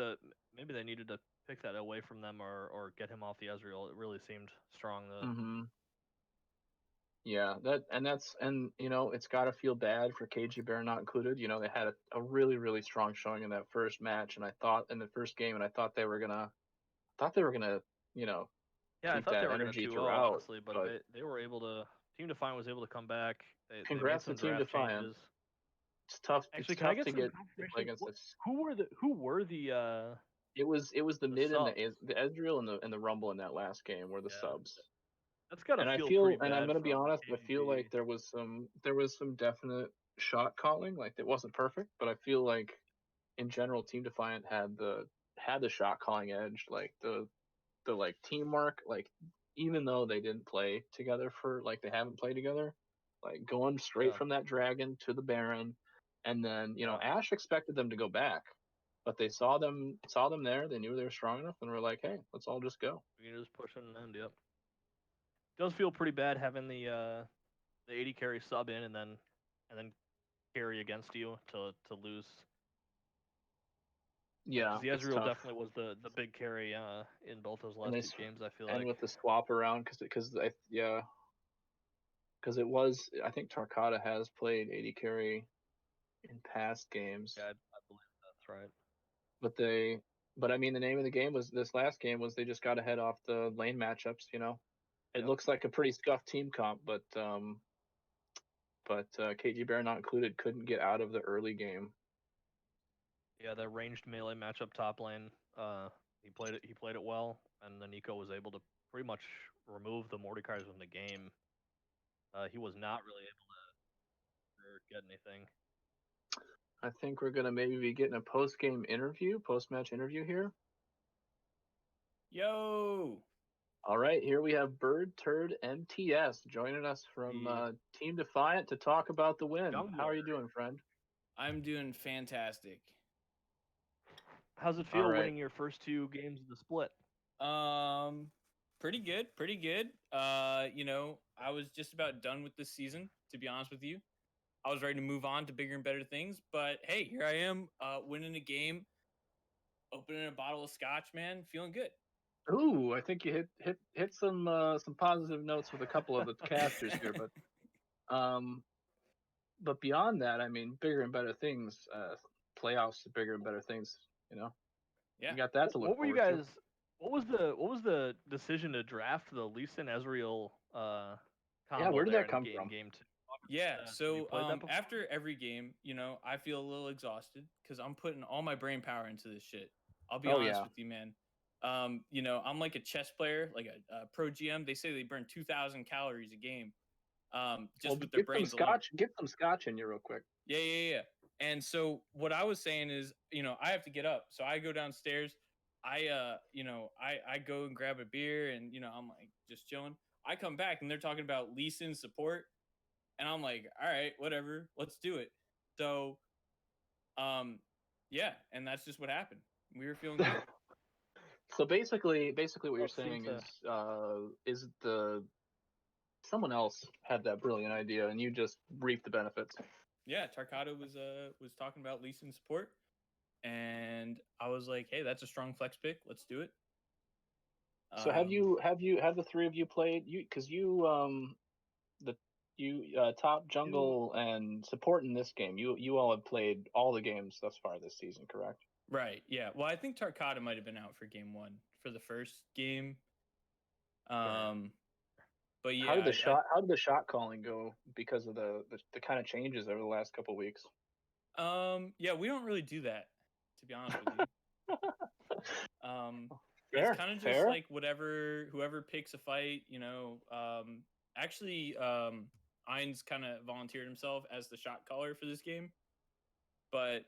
they needed to pick that away from them or get him off the Ezreal. It really seemed strong. Mm-hmm. Yeah, and it's got to feel bad for KG Bear not included. They had a really really strong showing in that first match, and I thought in the first game, and I thought they were gonna you know Yeah, I keep thought they that were gonna energy 2-0 throughout. honestly, but But they were able to. Team Defiant was able to come back. They made congrats to some Team draft Defiant. changes. It's tough. It's Actually, can I tough get to some get to play confirmation? against this. Who were the It was the mid and subs? the Ezreal and the Rumble in that last game were the Yeah, subs. that's gotta And feel pretty and I'm bad gonna be from honest, I feel KGB. like there was some definite shot calling. Like it wasn't perfect, but I feel like in general, Team Defiant had the shot calling edge. Like the like teamwork. Like even though they didn't play together like they haven't played together, like going straight Yeah, from that dragon to the Baron, and then yeah. Ash expected them to go back, but they saw them there. They knew they were strong enough, and were like, hey, let's all just go. We can just push it and end. Yep. Does feel pretty bad having the 80 carry sub in and then carry against you to lose. Yeah, Because the it's Ezreal tough. definitely was the big carry in both those And last two games. I feel and like. with the swap around, because it was, I think Tarkata has played 80 carry in past games, Yeah, I believe that's right. but but I mean, the name of the game was this last game was they just got ahead off the lane matchups. It Yep. looks like a pretty scuffed team comp, but KG Bear not included couldn't get out of the early game. Yeah, the ranged melee matchup top lane. He played it. He played it well, and then Nico was able to pretty much remove the Mordecai's from the game. He was not really able to get anything. I think we're gonna maybe be getting a post-match interview here. Yo. All right, here we have Bird Turd MTS joining us from The Team Defiant to talk about the win. Jungler. How are you doing, friend? I'm doing fantastic. How's it All feel right. winning your first two games of the split? Pretty good, pretty good. I was just about done with this season, to be honest with you. I was ready to move on to bigger and better things, but hey, here I am, winning a game, opening a bottle of scotch, man, feeling good. Ooh, I think you hit some positive notes with a couple of the casters here, but beyond that, I mean, bigger and better things, playoffs, bigger and better things. Yeah. You got that to look What were you forward guys? What was the decision to draft the Lee Sin Ezreal combo? Yeah, where did there that come in from? game 2? Yeah, Have you so played that before? after every game, I feel a little exhausted because I'm putting all my brain power into this shit. I'll be Oh, honest yeah. with you, man. I'm like a chess player, like a pro GM. They say they burn 2,000 calories a game, just with their brains alone. Get some scotch in you real quick. Yeah. And so what I was saying is, I have to get up, so I go downstairs. I go and grab a beer, and I'm like just chilling. I come back, and they're talking about Lee Sin support. And I'm like, all right, whatever, let's do it. So, yeah, and that's just what happened. We were feeling good. So basically, what you're It seemed saying to- is someone else had that brilliant idea, and you just reaped the benefits. Yeah, Tarkata was talking about Lee Sin support, and I was like, hey, that's a strong flex pick. Let's do it. So have the three of you played? Top jungle and support in this game. You all have played all the games thus far this season, correct? Right. Yeah. Well, I think Tarkata might have been out for game 1 for the first game. But yeah, How did the shot calling go because of the kind of changes over the last couple of weeks? Yeah, we don't really do that, to be honest with you. Fair, It's kind of just like whoever picks a fight, actually, Ainz kind of volunteered himself as the shot caller for this game, but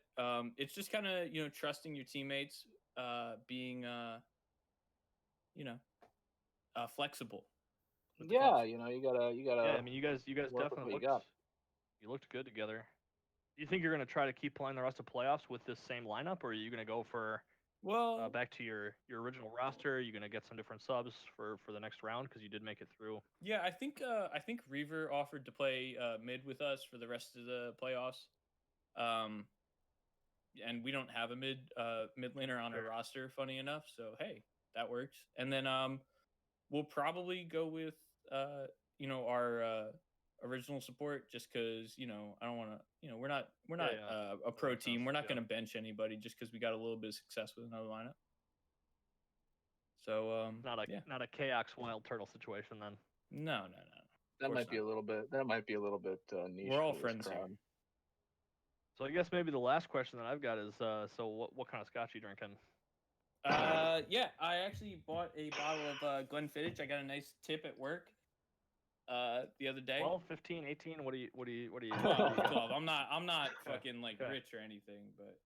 it's just kind of trusting your teammates, being flexible. Yeah, you gotta. Yeah, I mean, you guys work with definitely what you looked good together. Do you think you're gonna try to keep playing the rest of playoffs with this same lineup, or are you gonna go for back to your original roster? Are you gonna get some different subs for the next round because you did make it through? Yeah, I think Reaver offered to play mid with us for the rest of the playoffs. and we don't have a mid laner on our roster, funny enough. So hey, that works. And then we'll probably go with our original support, just because I don't want to, we're not a pro makes team. sense, We're not yeah. going to bench anybody just because we got a little bit of success with another lineup. So Not a Chaos Wild Turtle situation then. No. That might be a little bit. That might be a little bit niche. We're all for this friends here. crowd. So I guess maybe the last question that I've got is, so what kind of scotch are you drinking? Yeah, I actually bought a bottle of Glenfiddich. I got a nice tip at work the other day. 12, 15, 18. What do you? 12. I'm not fucking like Okay. rich or anything, but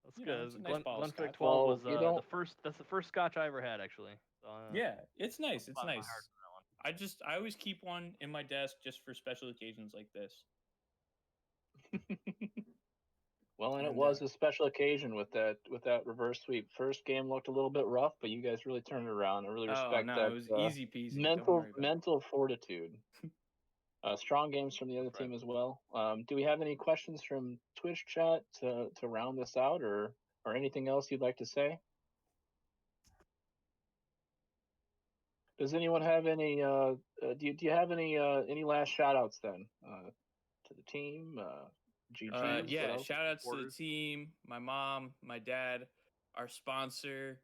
That's you good. know, it's a nice bottle of Glenfiddich scotch. 12 Well, was that's the first scotch I ever had actually. So, Yeah, it's nice. It's I'll buy my nice. heart for that one. I always keep one in my desk just for special occasions like this. Well, and it And, was a special occasion with that reverse sweep. First game looked a little bit rough, but you guys really turned it around. I really respect that. It was easy peasy. Don't worry about it. mental fortitude. Strong games from the other team as well. Do we have any questions from Twitch chat to round this out, or anything else you'd like to say? Does anyone have any? Do you have any last shout outs then to the team? GGs? Yeah, shout outs to the team, my mom, my dad, our sponsor,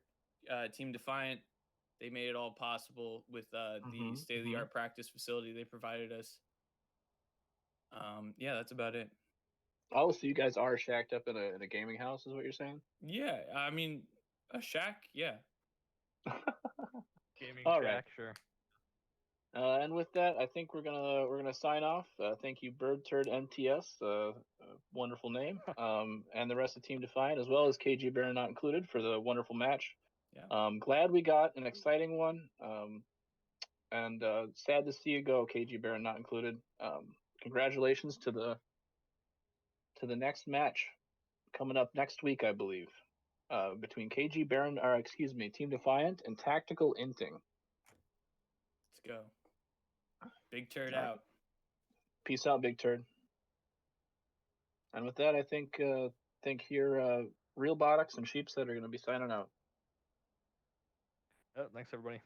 Team Defiant. They made it all possible with the state of the art practice facility they provided us. Yeah, that's about it. Oh, so you guys are shacked up in a gaming house, is what you're saying? Yeah, I mean, a shack, yeah. Gaming all shack, right. sure. And with that, I think we're gonna sign off. Thank you, Bird Turd MTS, wonderful name, and the rest of Team Defiant, as well as KG Baron not included, for the wonderful match. Yeah. Glad we got an exciting one. And sad to see you go, KG Baron not included. Congratulations to the next match coming up next week, I believe, between KG Baron, or excuse me, Team Defiant and Tactical Inting. Let's go. Big Turd All right. out. Peace out, Big Turd. And with that, I think here, Real Botox and Sheepset are going to be signing out. Thanks everybody.